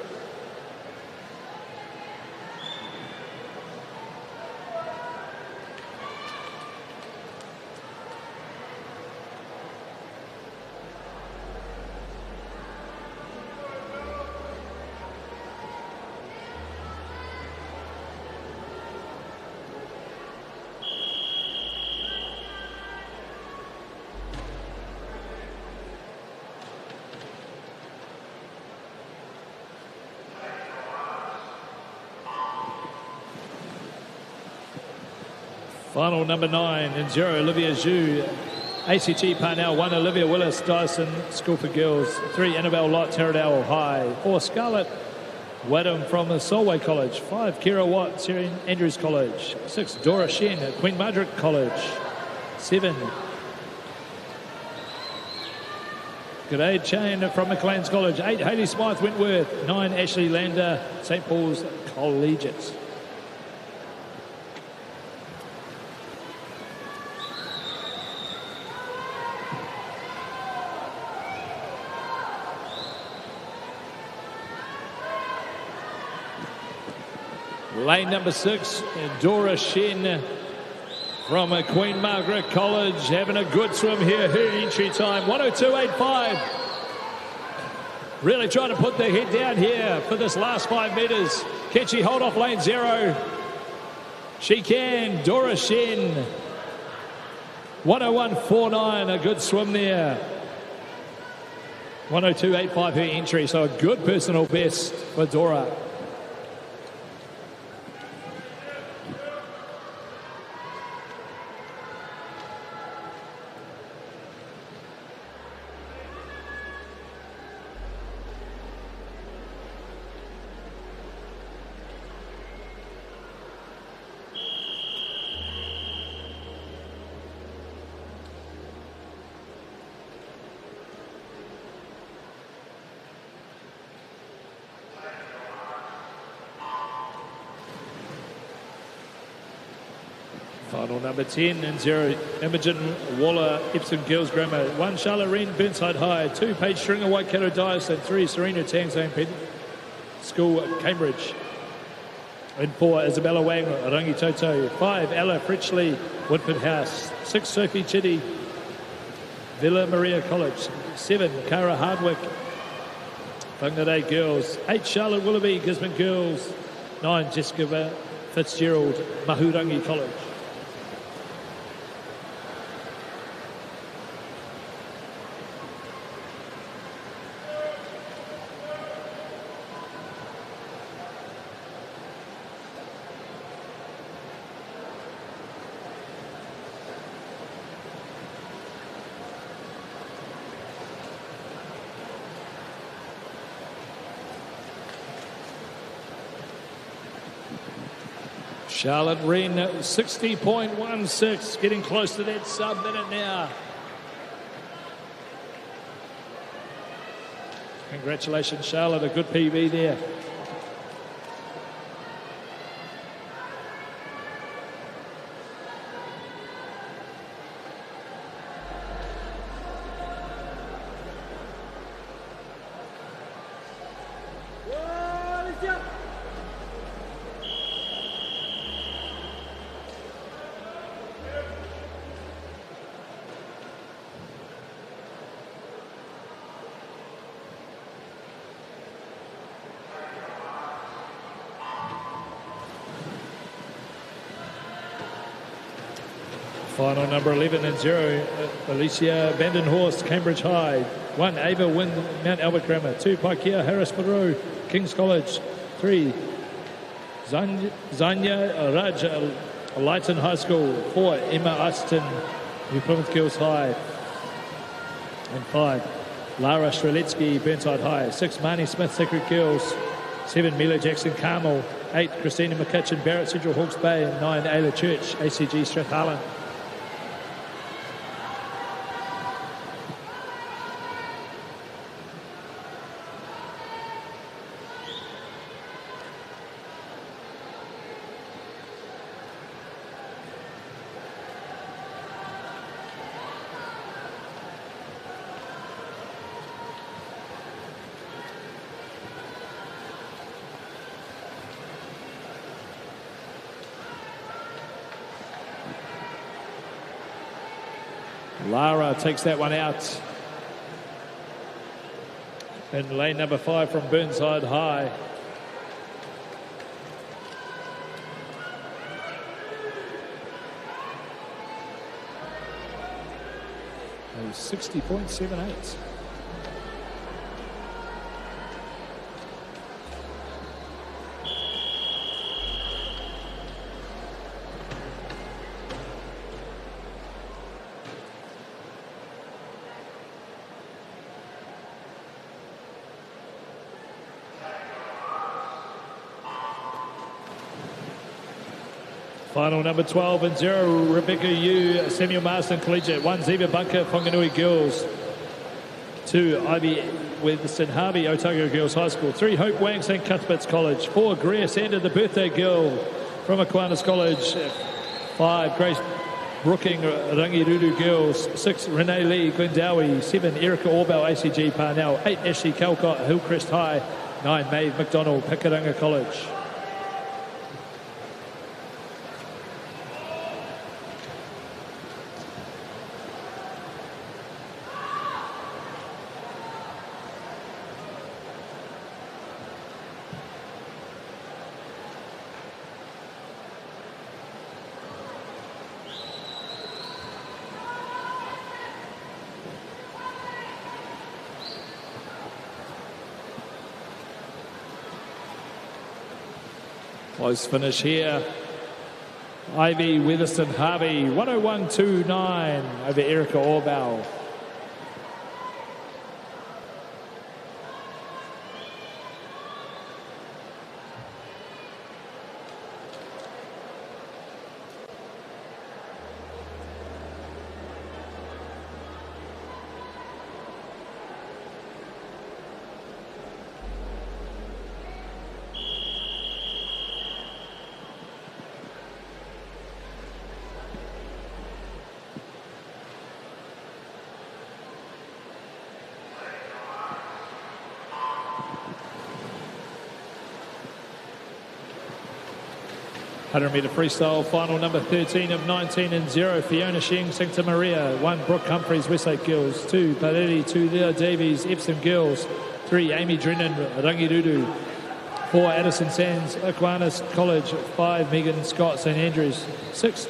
Final number 9 in 0, Olivia Zhu. ACT Parnell, 1, Olivia Willis, Dyson School for Girls. 3, Annabelle Lott, Taradale High. 4, Scarlett Wadham from the Solway College. 5, Kira Watt, St Andrews College. 6, Dora Shen at Queen Margaret College. 7, G'day Chain from McLean's College. 8, Hayley Smythe Wentworth. 9, Ashley Lander, St Paul's Collegiate. Lane number 6, Dora Shen from Queen Margaret College, having a good swim here. Her entry time, 102.85. Really trying to put their head down here for this last 5 metres. Can she hold off lane 0? She can. Dora Shen, 101.49, a good swim there. 102.85 her entry, so a good personal best for Dora. Final number 10 and 0, Imogen Waller, Epsom Girls Grammar. 1, Charlotte Wren, Burnside High. 2, Paige Stringer, Waikato Dyson. 3, Serena Tang, St. School, Cambridge. And 4, Isabella Wang, Rangitoto. 5, Ella Fritchley, Woodford House. 6, Sophie Chitty, Villa Maria College. 7, Cara Hardwick, Whangarei Girls. 8, Charlotte Willoughby, Gisborne Girls. 9, Jessica Fitzgerald, Mahurangi College. Charlotte Wren, 60.16, getting close to that sub-minute now. Congratulations, Charlotte, a good PB there. Final number 11 and 0, Alicia Vandenhorst, Cambridge High. 1, Ava Wynn, Mount Albert Grammar. 2, Paikea Harris Monroe, King's College. 3, Zanya Raj, Lytton High School. 4, Emma Austin, New Plymouth Girls High. And 5, Lara Streletsky, Burnside High. 6, Marnie Smith, Sacred Girls. 7, Mila Jackson, Carmel. 8, Christina McCutcheon, Barrett Central Hawke's Bay. And 9, Ayla Church, ACG Strathallan. Lara takes that one out. In lane number 5 from Burnside High. 60.78. Final number 12 and 0, Rebecca Yu, Samuel Marsden Collegiate. 1, Ziva Bunker, Whanganui Girls. 2, Ivy Weatherston Harvey, Otago Girls High School. 3, Hope Wang, St Cuthbert's College. 4, Greer Sander, the birthday girl from Aquinas College. 5, Grace Brooking, Rangirudu Girls. 6, Renee Lee, Glendowie. 7, Erica Orbell, ACG Parnell. 8, Ashley Calcott, Hillcrest High. 9, Maeve McDonald, Pikaranga College. Close finish here. Ivy Weatherston Harvey, 101.29 over Erica Orbell. Metre freestyle, final number 13 of 19 and 0, Fiona Sheng, Santa Maria. 1, Brooke Humphreys, Westlake Girls. 2, Pareri, 2, Leo Davies, Epsom Girls. 3, Amy Drennan, Rangirudu. 4, Addison Sands, Aquinas College. 5, Megan Scott, St Andrews. 6,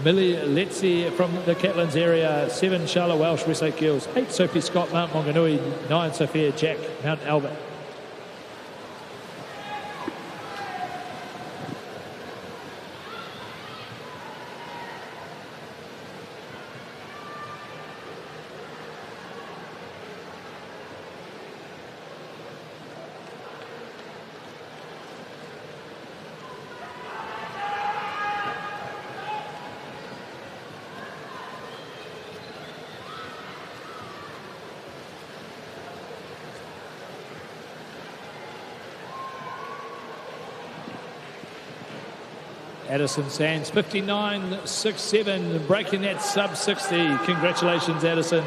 Millie Letzi from the Catlins area. 7, Charlotte Welsh, Westlake Girls. 8, Sophie Scott, Mount Maunganui. 9, Sophia Jack, Mount Albert. Addison Sands, 59.67, breaking that sub 60. Congratulations, Addison.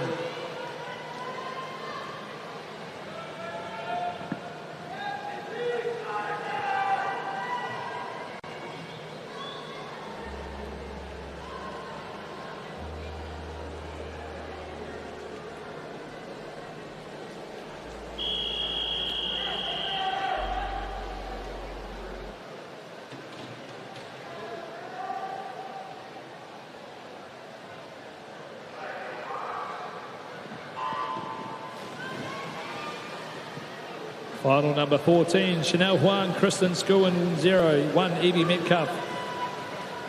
Final number 14, Chanel Huang, Kristen School in 0. 1, Evie Metcalf,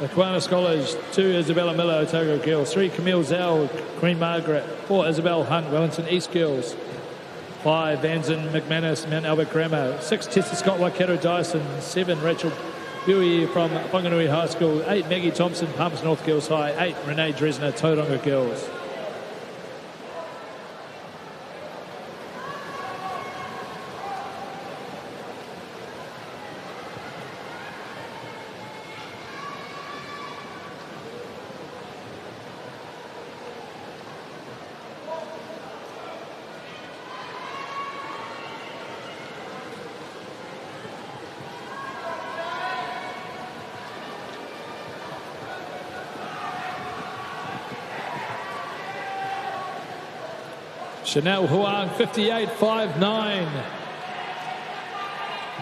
Aquinas College. 2, Isabella Miller, Otago Girls. 3, Camille Zell, Queen Margaret. 4, Isabel Hunt, Wellington East Girls. 5, Vanzen McManus, Mount Albert Grammar. 6, Tessa Scott, Waikato Dyson. 7, Rachel Buey from Whanganui High School. 8, Maggie Thompson, Palms North Girls High. 8, Renee Dresner, Tauranga Girls. Chanel Huang, 58.59.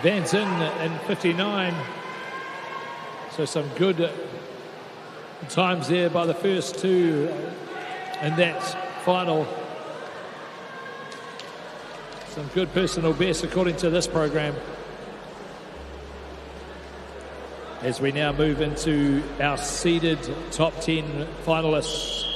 Van Zin in 59. So some good times there by the first two in that final. Some good personal bests according to this program. As we now move into our seeded top 10 finalists.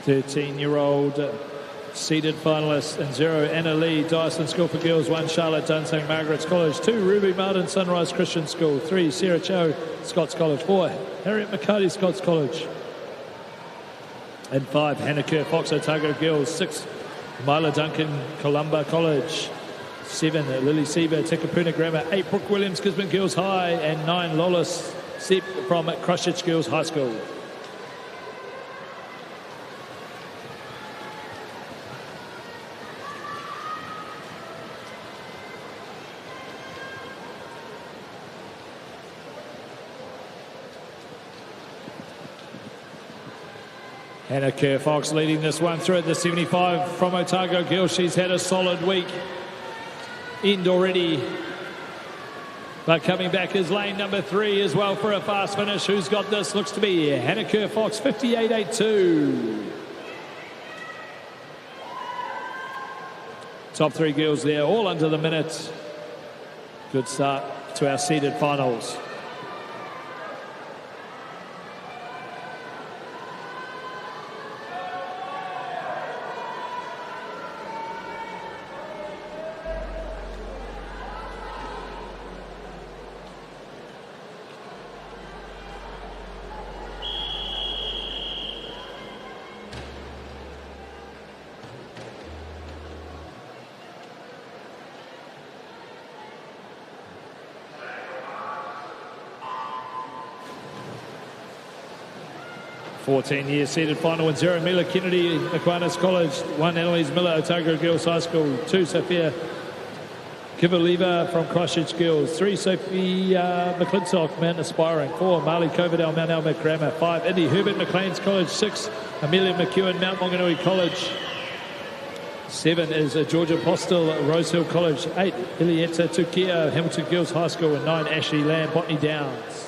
Thirteen-year-old seeded finalists in 0, Anna Lee, Dyson School for Girls, 1, Charlotte Dunn, St. Margaret's College, 2, Ruby Martin, Sunrise Christian School, 3, Sarah Cho, Scots College, 4, Harriet McCarty, Scots College, and 5, Hannah Kerr, Fox Otago Girls, 6, Mila Duncan, Columba College, 7, Lily Sieber, Tekapuna Grammar, 8, Brooke Williams, Gisborne Girls High, and 9, Lawless Sepp from Christchurch Girls High School. Hannah Kerr Fox leading this one through at the 75 from Otago Girls. She's had a solid week. End already. But coming back is lane number 3 as well for a fast finish. Who's got this? Looks to be Hannah Kerr Fox, 58.82. Top 3 girls there, all under the minute. Good start to our seeded finals. Fourteen-year seeded final in 0, Mila Kennedy, Aquinas College, 1, Annalise Miller, Otago Girls High School, 2, Sophia Kivaleva from Christchurch Girls, 3, Sophie McClintock, Mount Aspiring, 4, Marley Coverdale, Mount Albert Grammar, 5, Indy Herbert, McLean's College, 6, Amelia McEwen, Mount Maunganui College, 7 is Georgia Postel, Rosehill College, 8, Ilieta Tukia, Hamilton Girls High School, and 9, Ashley Lamb, Botany Downs.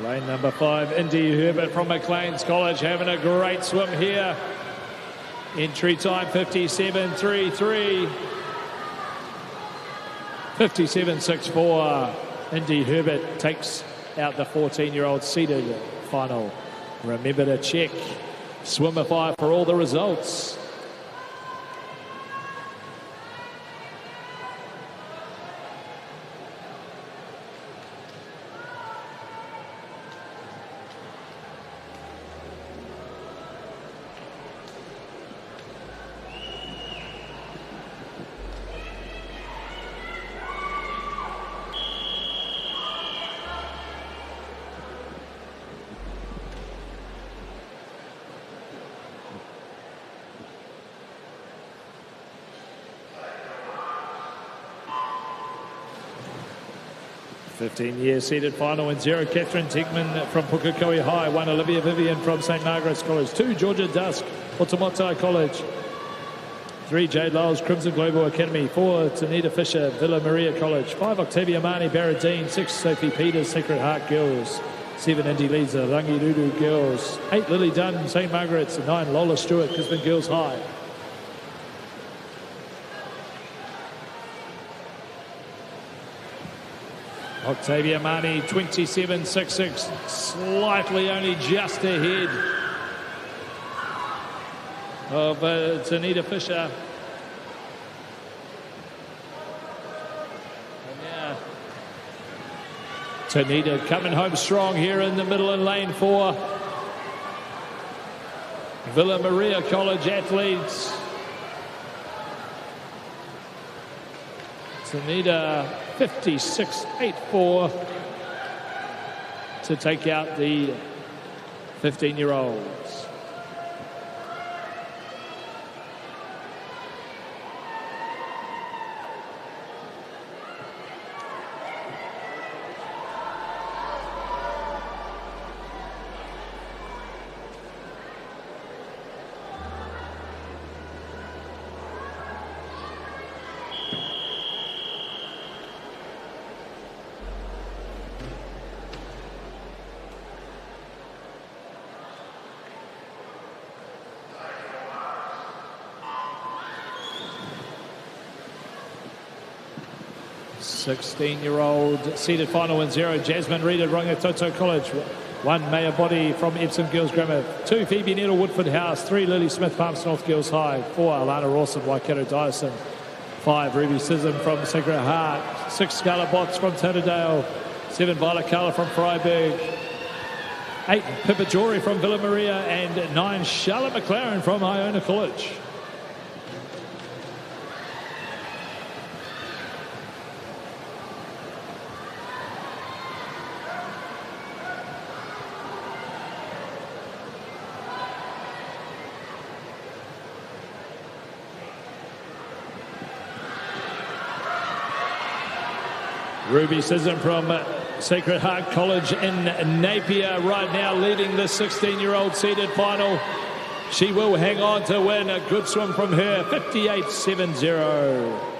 Lane number 5, Indy Herbert from McLean's College, having a great swim here. Entry time 57.33. 57.64. Indy Herbert takes out the 14-year-old seeded final. Remember to check Swimify for all the results. Fifteen-year seeded final in 0, Catherine Tegman from Pukekohe High, 1, Olivia Vivian from St. Margaret's College, 2, Georgia Dusk, Otamotai College, 3, Jade Lyles, Crimson Global Academy, 4, Tanita Fisher, Villa Maria College, 5, Octavia Mani, Barradine, 6, Sophie Peters, Sacred Heart Girls, 7, Indy Leza, Rangirudu Girls, 8, Lily Dunn, St. Margaret's, 9, Lola Stewart, Gisborne Girls High. Octavia Mani, 27.66, slightly only just ahead of Tanita Fisher. And now Tanita coming home strong here in the middle in lane 4. Villa Maria College athletes. Tanita 56.84 to take out the 15-year-olds. Sixteen-year-old seeded final in 0, Jasmine Reid at Rangitoto College. 1, MΑORI from Epsom Girls Grammar. 2, Phoebe Nettle, Woodford House. 3, Lily Smith, Palms North Girls High. 4, Alana Rawson, Waikato Dyson. 5, Ruby Sisson from Sacred Heart. 6, Scarlett Botts from Totodale. 7, Violet Carla from Freiburg. 8, Pippa Jory from Villa Maria. And 9, Charlotte McLaren from Iona College. Ruby Sisson from Sacred Heart College in Napier right now leading the 16-year-old seeded final. She will hang on to win. A good swim from her, 58.70.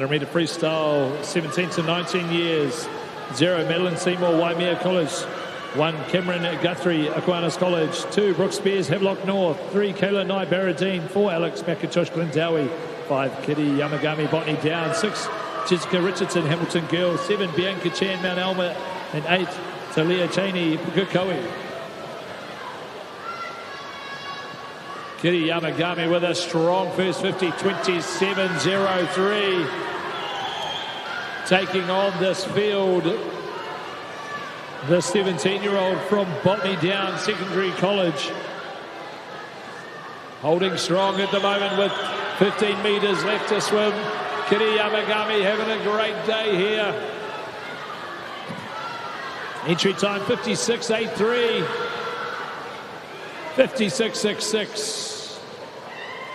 Meter freestyle, 17 to 19 years. 0, Madeline Seymour, Waimea College. 1, Cameron Guthrie, Aquinas College. 2, Brooke Spears, Havelock North. 3, Kayla Nye, Barradine. 4, Alex McIntosh, Glendowie. 5, Kitty Yamagami, Botany Down. 6, Jessica Richardson, Hamilton Girls. 7, Bianca Chan, Mount Alma. And 8, Talia Cheney, Pukekohe. Kitty Yamagami with a strong first 50, 27.03. Taking on this field, the 17-year-old from Botany Down Secondary College. Holding strong at the moment with 15 metres left to swim. Kitty Yamagami having a great day here. Entry time 56.83. 56.66.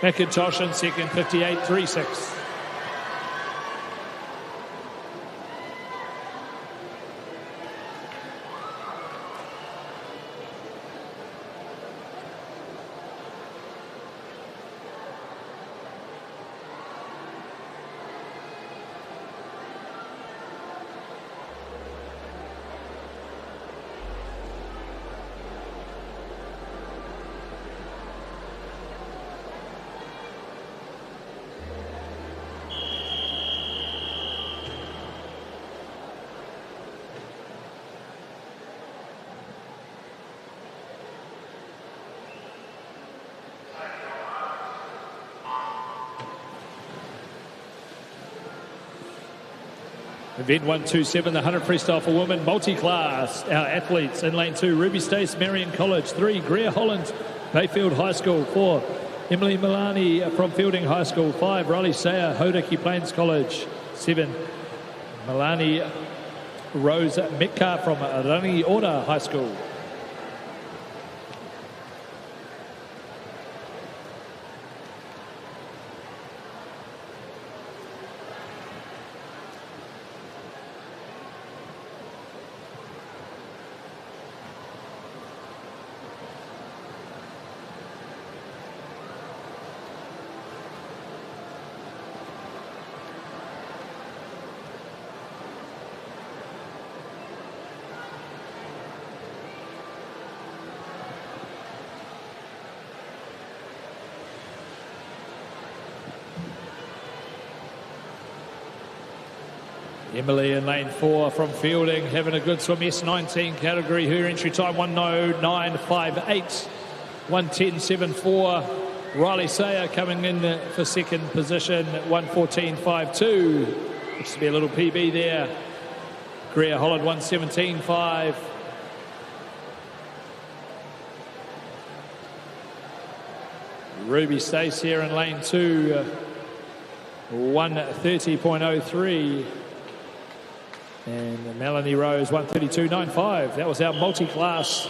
McIntosh in second, 58.36. Event 127, the 100 freestyle for women, multi-class. Our athletes in lane 2, Ruby Stace, Marion College. 3, Greer Holland, Bayfield High School. 4, Emily Milani from Fielding High School. 5, Riley Sayer, Hodaki Plains College. 7, Milani Rose Metcalf from Rangi Ora High School. Emily in lane 4 from fielding, having a good swim, S19 category. Her entry time 1:09.58, 1:10.74. Riley Sayer coming in for second position, 1:14.52. Looks to be a little PB there. Greer Holland 1:17.5. Ruby Stace here in lane 2, 1:30.03. And Melanie Rose 1:32.95. That was our multi-class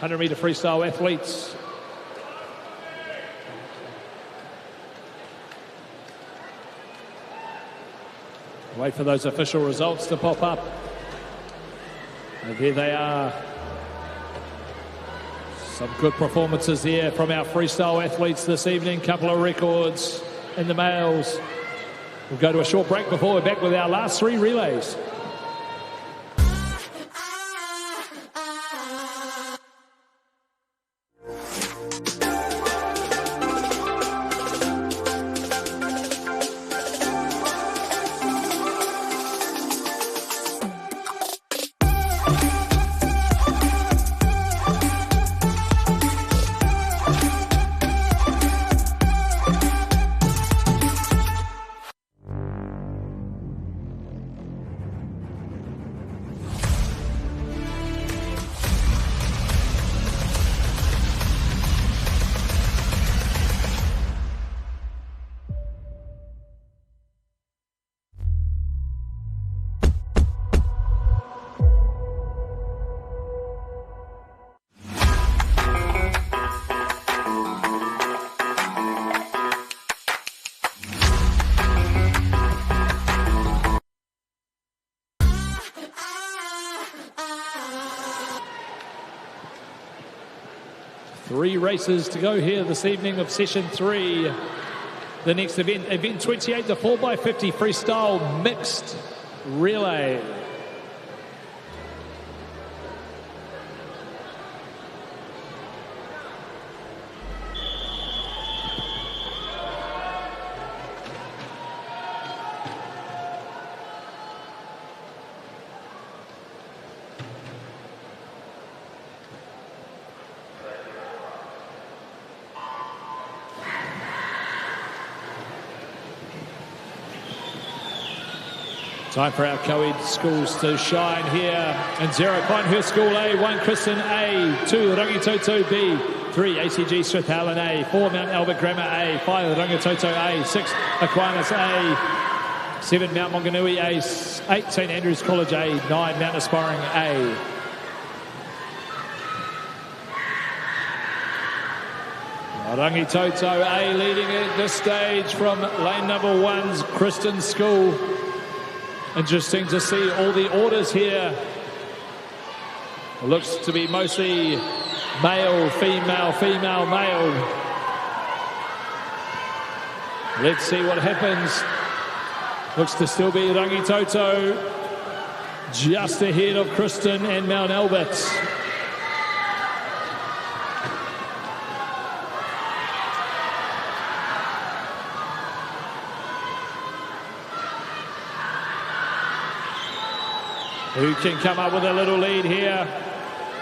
100-metre freestyle athletes. Wait for those official results to pop up. And here they are. Some good performances here from our freestyle athletes this evening. Couple of records in the males. We'll go to a short break before we're back with our last 3 relays. Three races to go here this evening of session 3. The next event, event 28, the 4x50 freestyle mixed relay. Time for our co-ed schools to shine here. And 0 Pinehurst School A, 1 Kristen A, 2 Rangitoto B, 3 ACG Smith Allen A, 4 Mount Albert Grammar A, 5 Rangitoto A, 6 Aquinas A, 7 Mount Maunganui A, 8 St Andrews College A, 9 Mount Aspiring A. Rangitoto A leading at this stage from lane number 1's Kristen School. Interesting to see all the orders here. It looks to be mostly male, female, female, male. Let's see what happens. Looks to still be Rangitoto just ahead of Kristen and Mount Albert. Who can come up with a little lead here?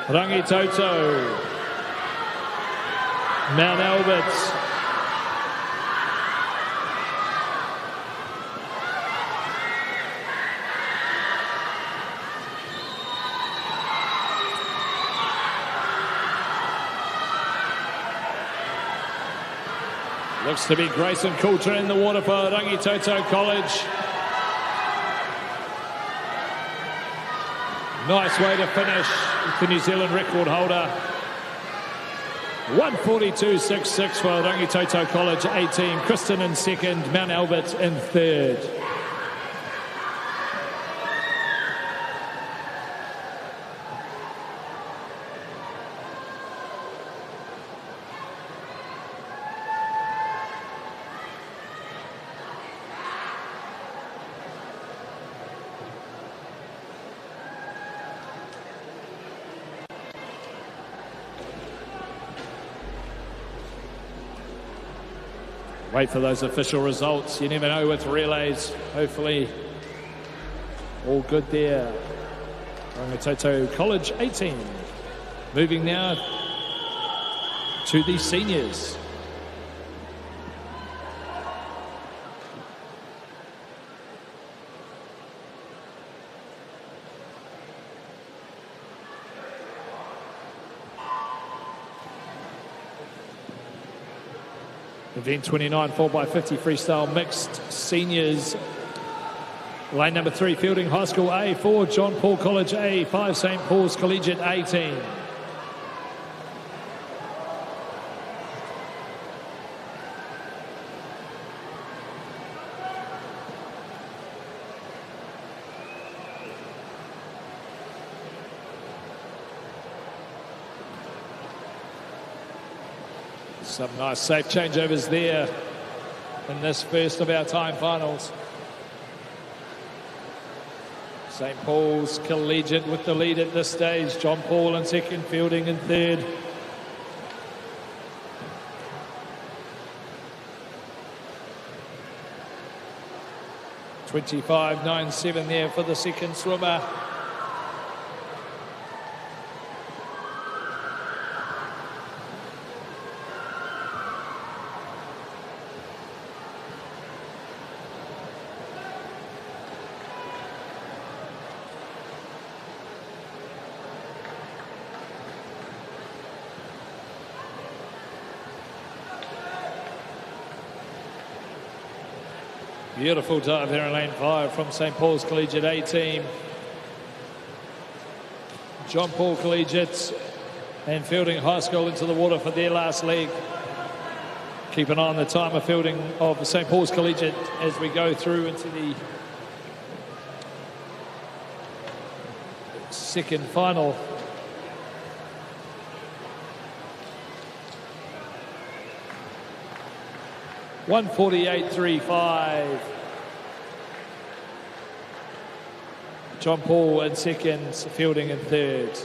Rangitoto. Mount Albert. Looks to be Grayson Coulter in the water for Rangitoto College. Nice way to finish the New Zealand record holder. 1:42.66 for Rangitoto College, 18. Kristen in second, Mount Albert in third. Wait for those official results. You never know with relays. Hopefully, all good there. Rangitoto College 18. Moving now to the seniors. Event 29, 4x50 freestyle mixed seniors. Lane number 3, Fielding High School A, 4, John Paul College A, 5, St. Paul's Collegiate 18. Some nice safe changeovers there in this first of our time finals. St. Paul's Collegiate with the lead at this stage. John Paul in second, Fielding in third. $25.97 there for the second swimmer. Beautiful dive there in lane 5 from St. Paul's Collegiate A team. John Paul Collegiate and Fielding High School into the water for their last leg. Keep an eye on the time of Fielding of St. Paul's Collegiate as we go through into the second final. $148.35. John Paul in second, Fielding in third.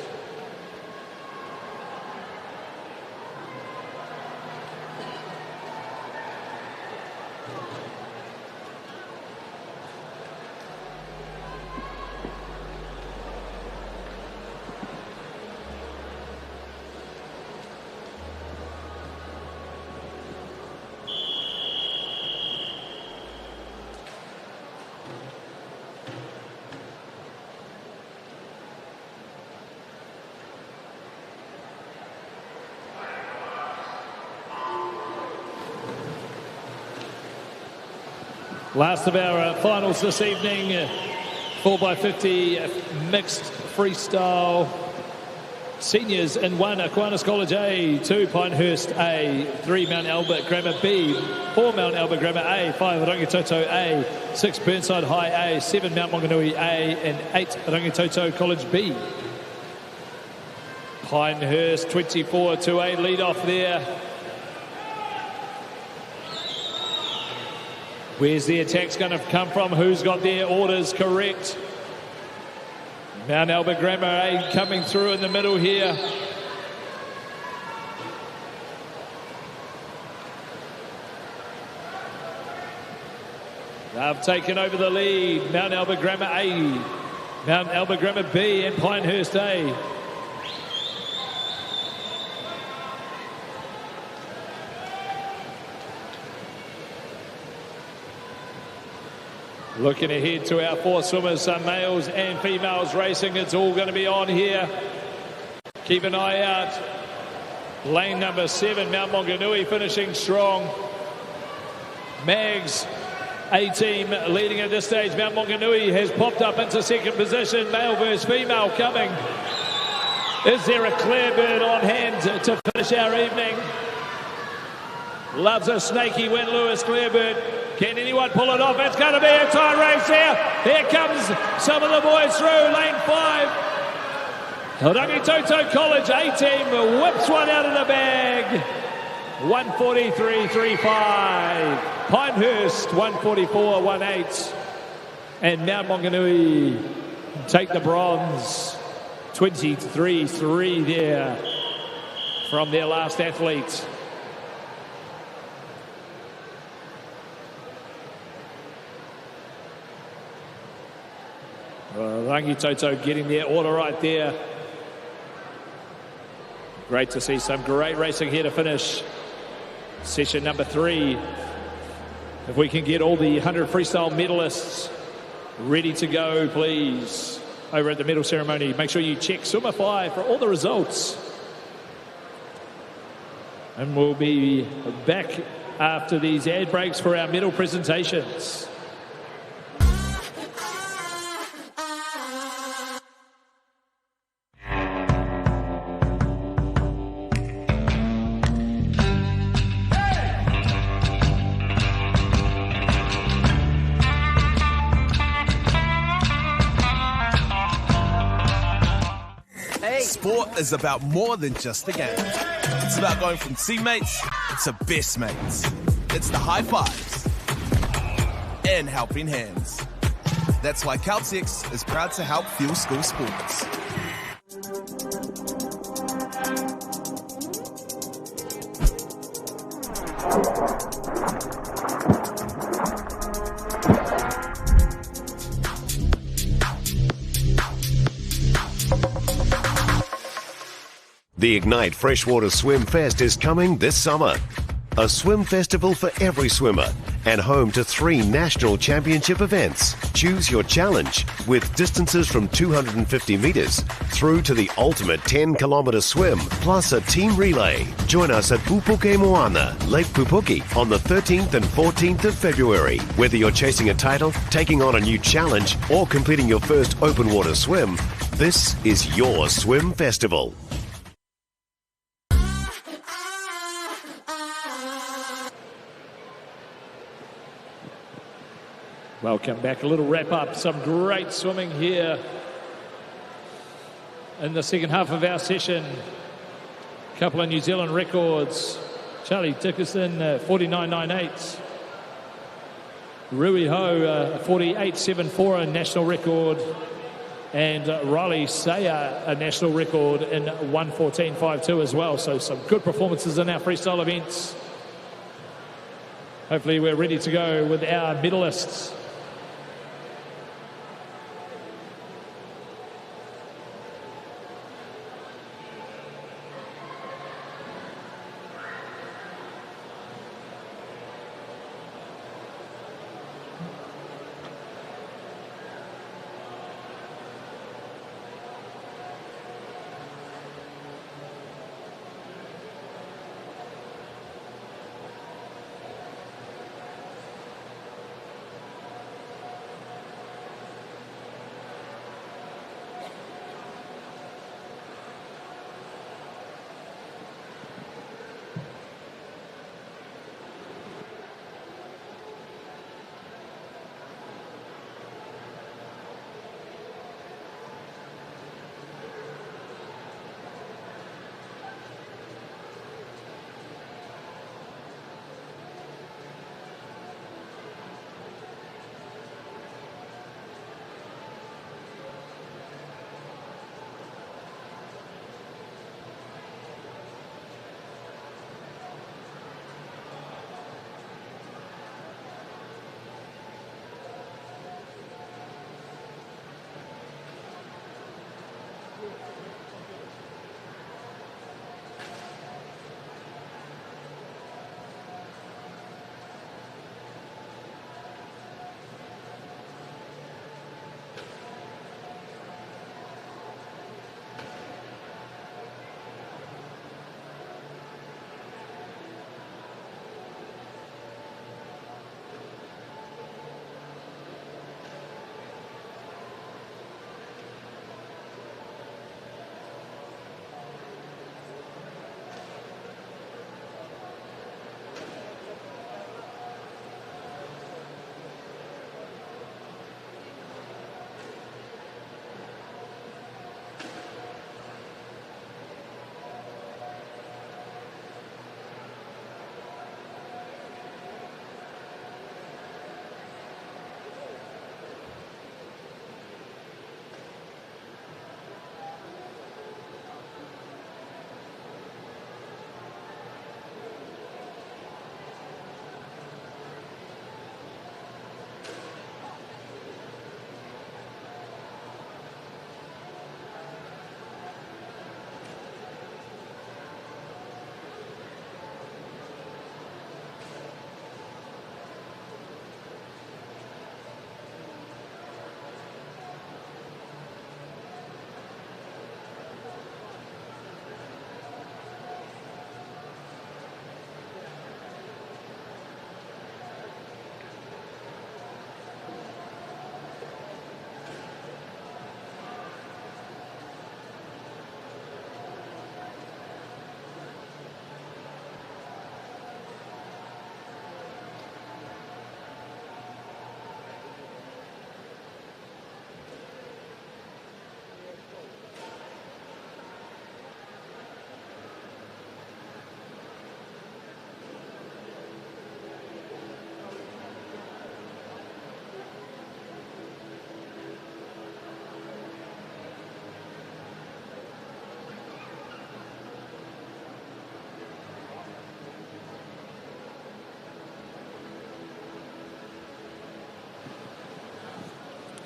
Last of our finals this evening, 4x50 mixed freestyle. Seniors in 1, Aquinas College A, 2, Pinehurst A, 3, Mount Albert Grammar B, 4, Mount Albert Grammar A, 5, Rangitoto A, 6, Burnside High A, 7, Mount Maunganui A, and 8, Rangitoto College B. Pinehurst 24-8 lead off there. Where's the attack's going to come from? Who's got their orders correct? Mount Albert Grammar A coming through in the middle here. They've taken over the lead. Mount Albert Grammar A, Mount Albert Grammar B, and Pinehurst A. Looking ahead to our 4 swimmers, some males and females racing. It's all going to be on here. Keep an eye out. Lane number 7, Mount Maunganui finishing strong. Mags, A team leading at this stage. Mount Maunganui has popped up into second position. Male versus female coming. Is there a clear bird on hand to finish our evening? Loves a snaky win, Lewis Clearbird. Can anyone pull it off? It's going to be a tight race here. Here comes some of the boys through. Lane 5. Rangitoto College A team whips one out of the bag. 143.35. Pinehurst 144.18. And Mount Maunganui take the bronze. 23.3 there from their last athlete. Rangi Toto getting their order right there. Great to see some great racing here to finish session number 3. If we can get all the 100 freestyle medalists ready to go, please, over at the medal ceremony. Make sure you check Swimify for all the results. And we'll be back after these ad breaks for our medal presentations. Sport is about more than just a game. It's about going from teammates to best mates. It's the high fives and helping hands. That's why Caltex is proud to help fuel school sports. The Ignite Freshwater Swim Fest is coming this summer. A swim festival for every swimmer and home to 3 national championship events. Choose your challenge with distances from 250 metres through to the ultimate 10-kilometre swim, plus a team relay. Join us at Pupuke Moana, Lake Pupuki, on the 13th and 14th of February. Whether you're chasing a title, taking on a new challenge, or completing your first open water swim, this is your swim festival. Welcome back. A little wrap up. Some great swimming here in the second half of our session. A couple of New Zealand records. Charlie Dickerson, 49.98. Rui Ho, 48.74, a national record. And Riley Sayer, a national record in 1:14.52 as well. So some good performances in our freestyle events. Hopefully we're ready to go with our medalists.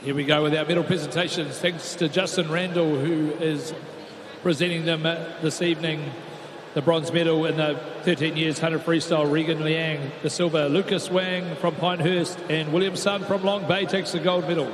Here we go with our medal presentations. Thanks to Justin Randall, who is presenting them this evening. The bronze medal in the 13 years 100 freestyle, Regan Liang. The silver, Lucas Wang from Pinehurst, and William Sun from Long Bay takes the gold medal.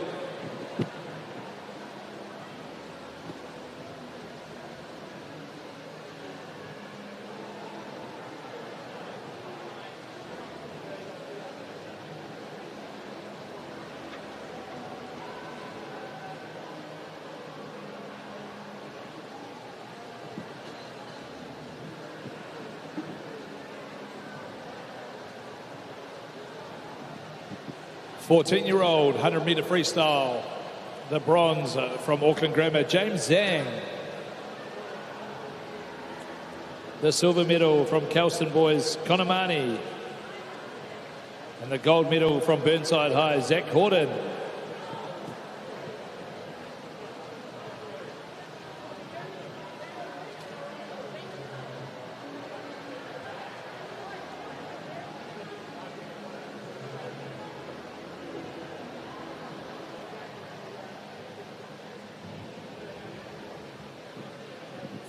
Fourteen-year-old 100-metre freestyle, the bronze from Auckland Grammar, James Zhang. The silver medal from Kelston Boys, Konamani. And the gold medal from Burnside High, Zach Horton.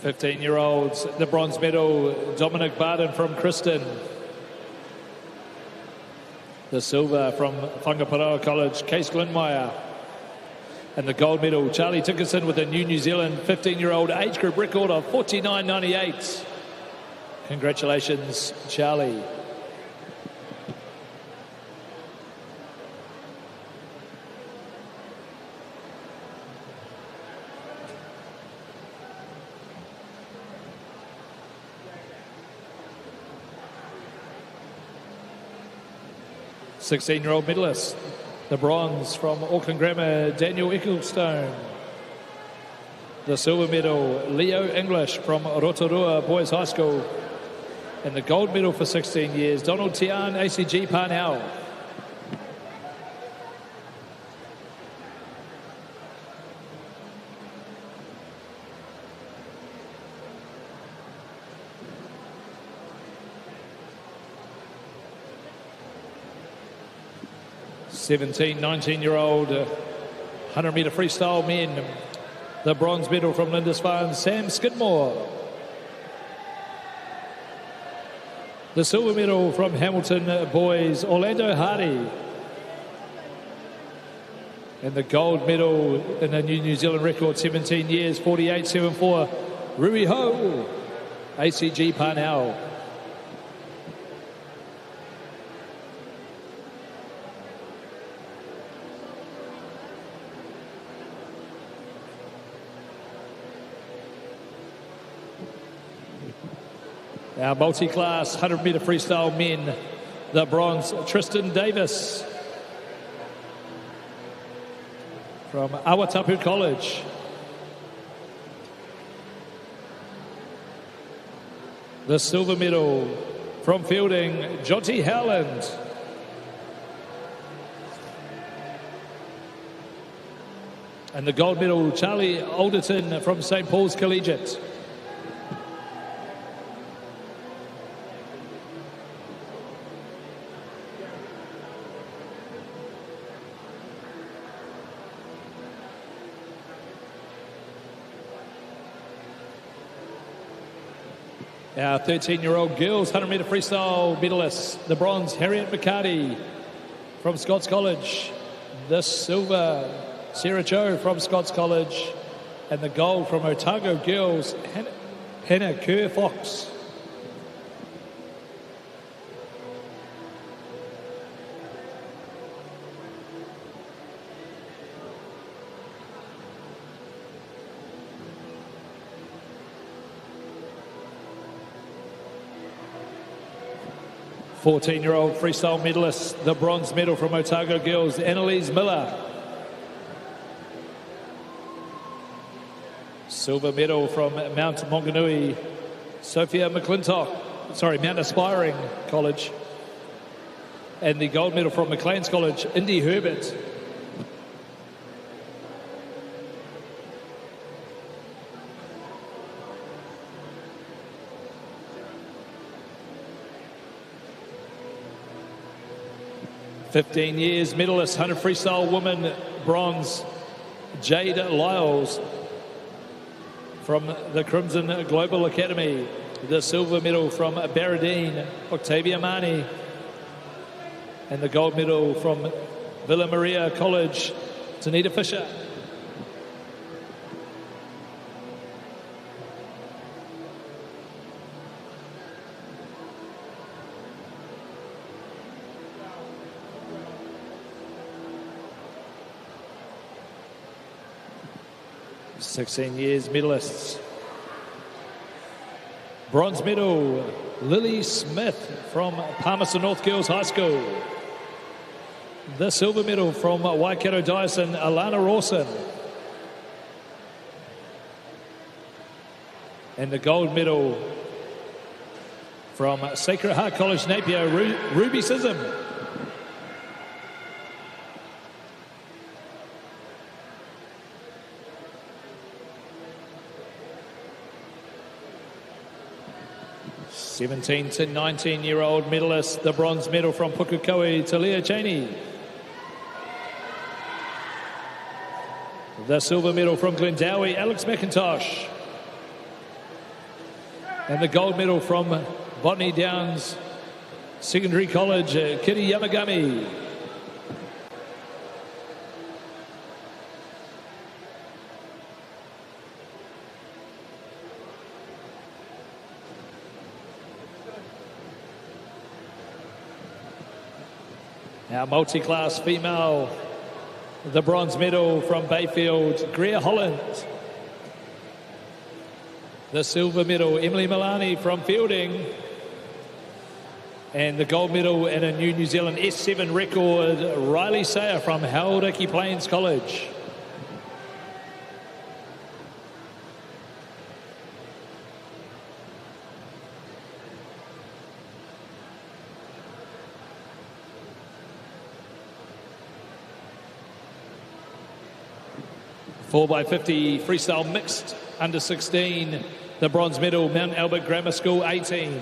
Fifteen-year-olds, the bronze medal, Dominic Barden from Kristen. The silver from Whangaparoa College, Case Glenmeyer. And the gold medal, Charlie Tickerson with a New Zealand 15-year-old age group record of 49.98. Congratulations, Charlie. Sixteen-year-old medalist, the bronze from Auckland Grammar, Daniel Ecclestone. The silver medal, Leo English from Rotorua Boys High School. And the gold medal for 16 years, Donald Tian, ACG Parnell. Seventeen, 19-year-old 100-metre freestyle men. The bronze medal from Lindisfarne, Sam Skidmore. The silver medal from Hamilton Boys, Orlando Hardy. And the gold medal in a New Zealand record, 17 years, 48.74, Rui Ho, ACG Parnell. Our multi-class 100-metre freestyle men, the bronze, Tristan Davis from Awatapu College. The silver medal from fielding, Jonty Howland. And the gold medal, Charlie Alderton from St. Paul's Collegiate. Our 13-year-old girls 100-metre freestyle medalists, the bronze, Harriet McCarty from Scots College. The silver, Sarah Joe from Scots College. And the gold from Otago girls, Hannah Kerr-Fox. Fourteen-year-old freestyle medalist, the bronze medal from Otago girls, Annalise Miller. Silver medal from Mount Maunganui, Sophia McClintock, Mount Aspiring College. And the gold medal from Maclean's College, Indy Herbert. (15 years) medalist, 100 freestyle woman, bronze, Jade Lyles from the Crimson Global Academy. The silver medal from Barradine, Octavia Mani. And the gold medal from Villa Maria College, Tanita Fisher. "16 years medalists. Bronze medal, Lily Smith from Palmerston North Girls High School. The silver medal from Waikato Dyson, Alana Rawson. And the gold medal from Sacred Heart College Napier, Ruby Sism. "17 to 19-year-old medalist, the bronze medal from Pukekohe, Talia Cheney. The silver medal from Glendowie, Alex McIntosh. And the gold medal from Botany Downs Secondary College, Kitty Yamagami. Our multi-class female, the bronze medal from Bayfield, Greer Holland. The silver medal, Emily Milani from Fielding. And the gold medal and a New Zealand S7 record, Riley Sayer from Hauraki Plains College. Four by 50 freestyle mixed under 16, the bronze medal, Mount Albert Grammar School 18.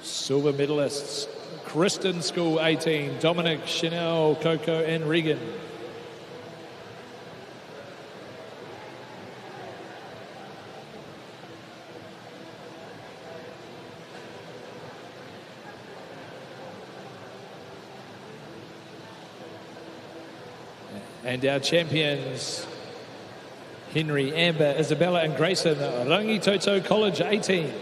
Silver medalists, Kristen School 18, Dominic, Chanel, Coco and Regan. And our champions, Henry, Amber, Isabella and Grayson, Rangitoto College 18.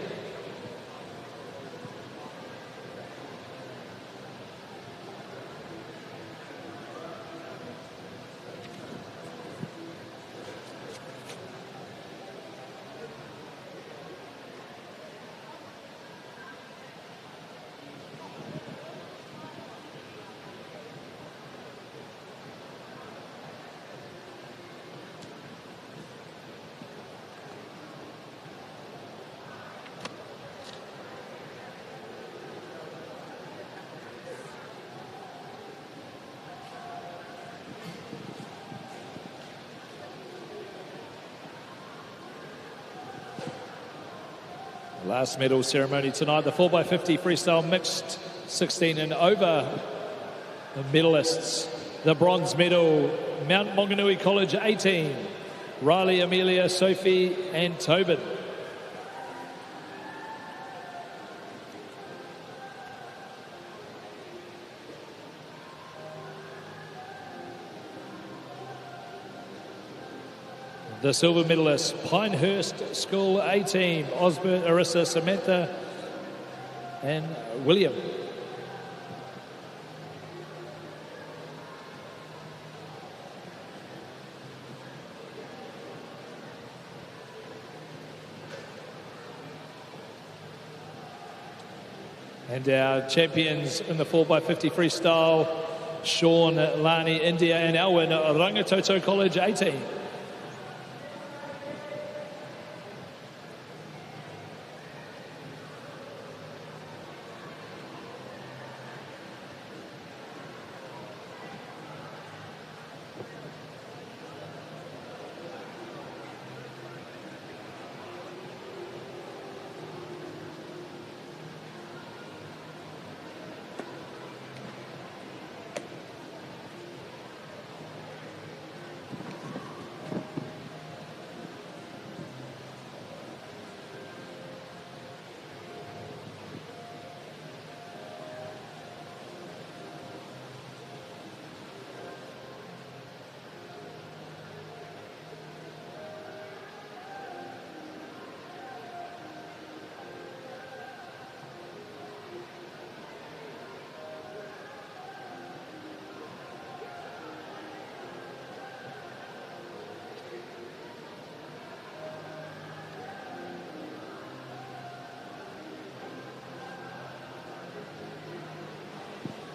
Last medal ceremony tonight, the 4x50 freestyle mixed 16 and over. The medalists, the bronze medal, Mount Maunganui College 18, Riley, Amelia, Sophie and Tobin. The silver medalists, Pinehurst School 18, Osbert, Arissa, Samantha and William. And our champions in the 4x50 freestyle, Sean, Lani, India and Owen, Rangitoto College 18.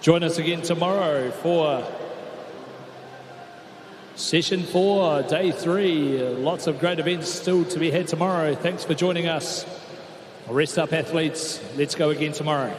Join us again tomorrow for Session 4, Day 3. Lots of great events still to be had tomorrow. Thanks for joining us. Rest up, athletes. Let's go again tomorrow.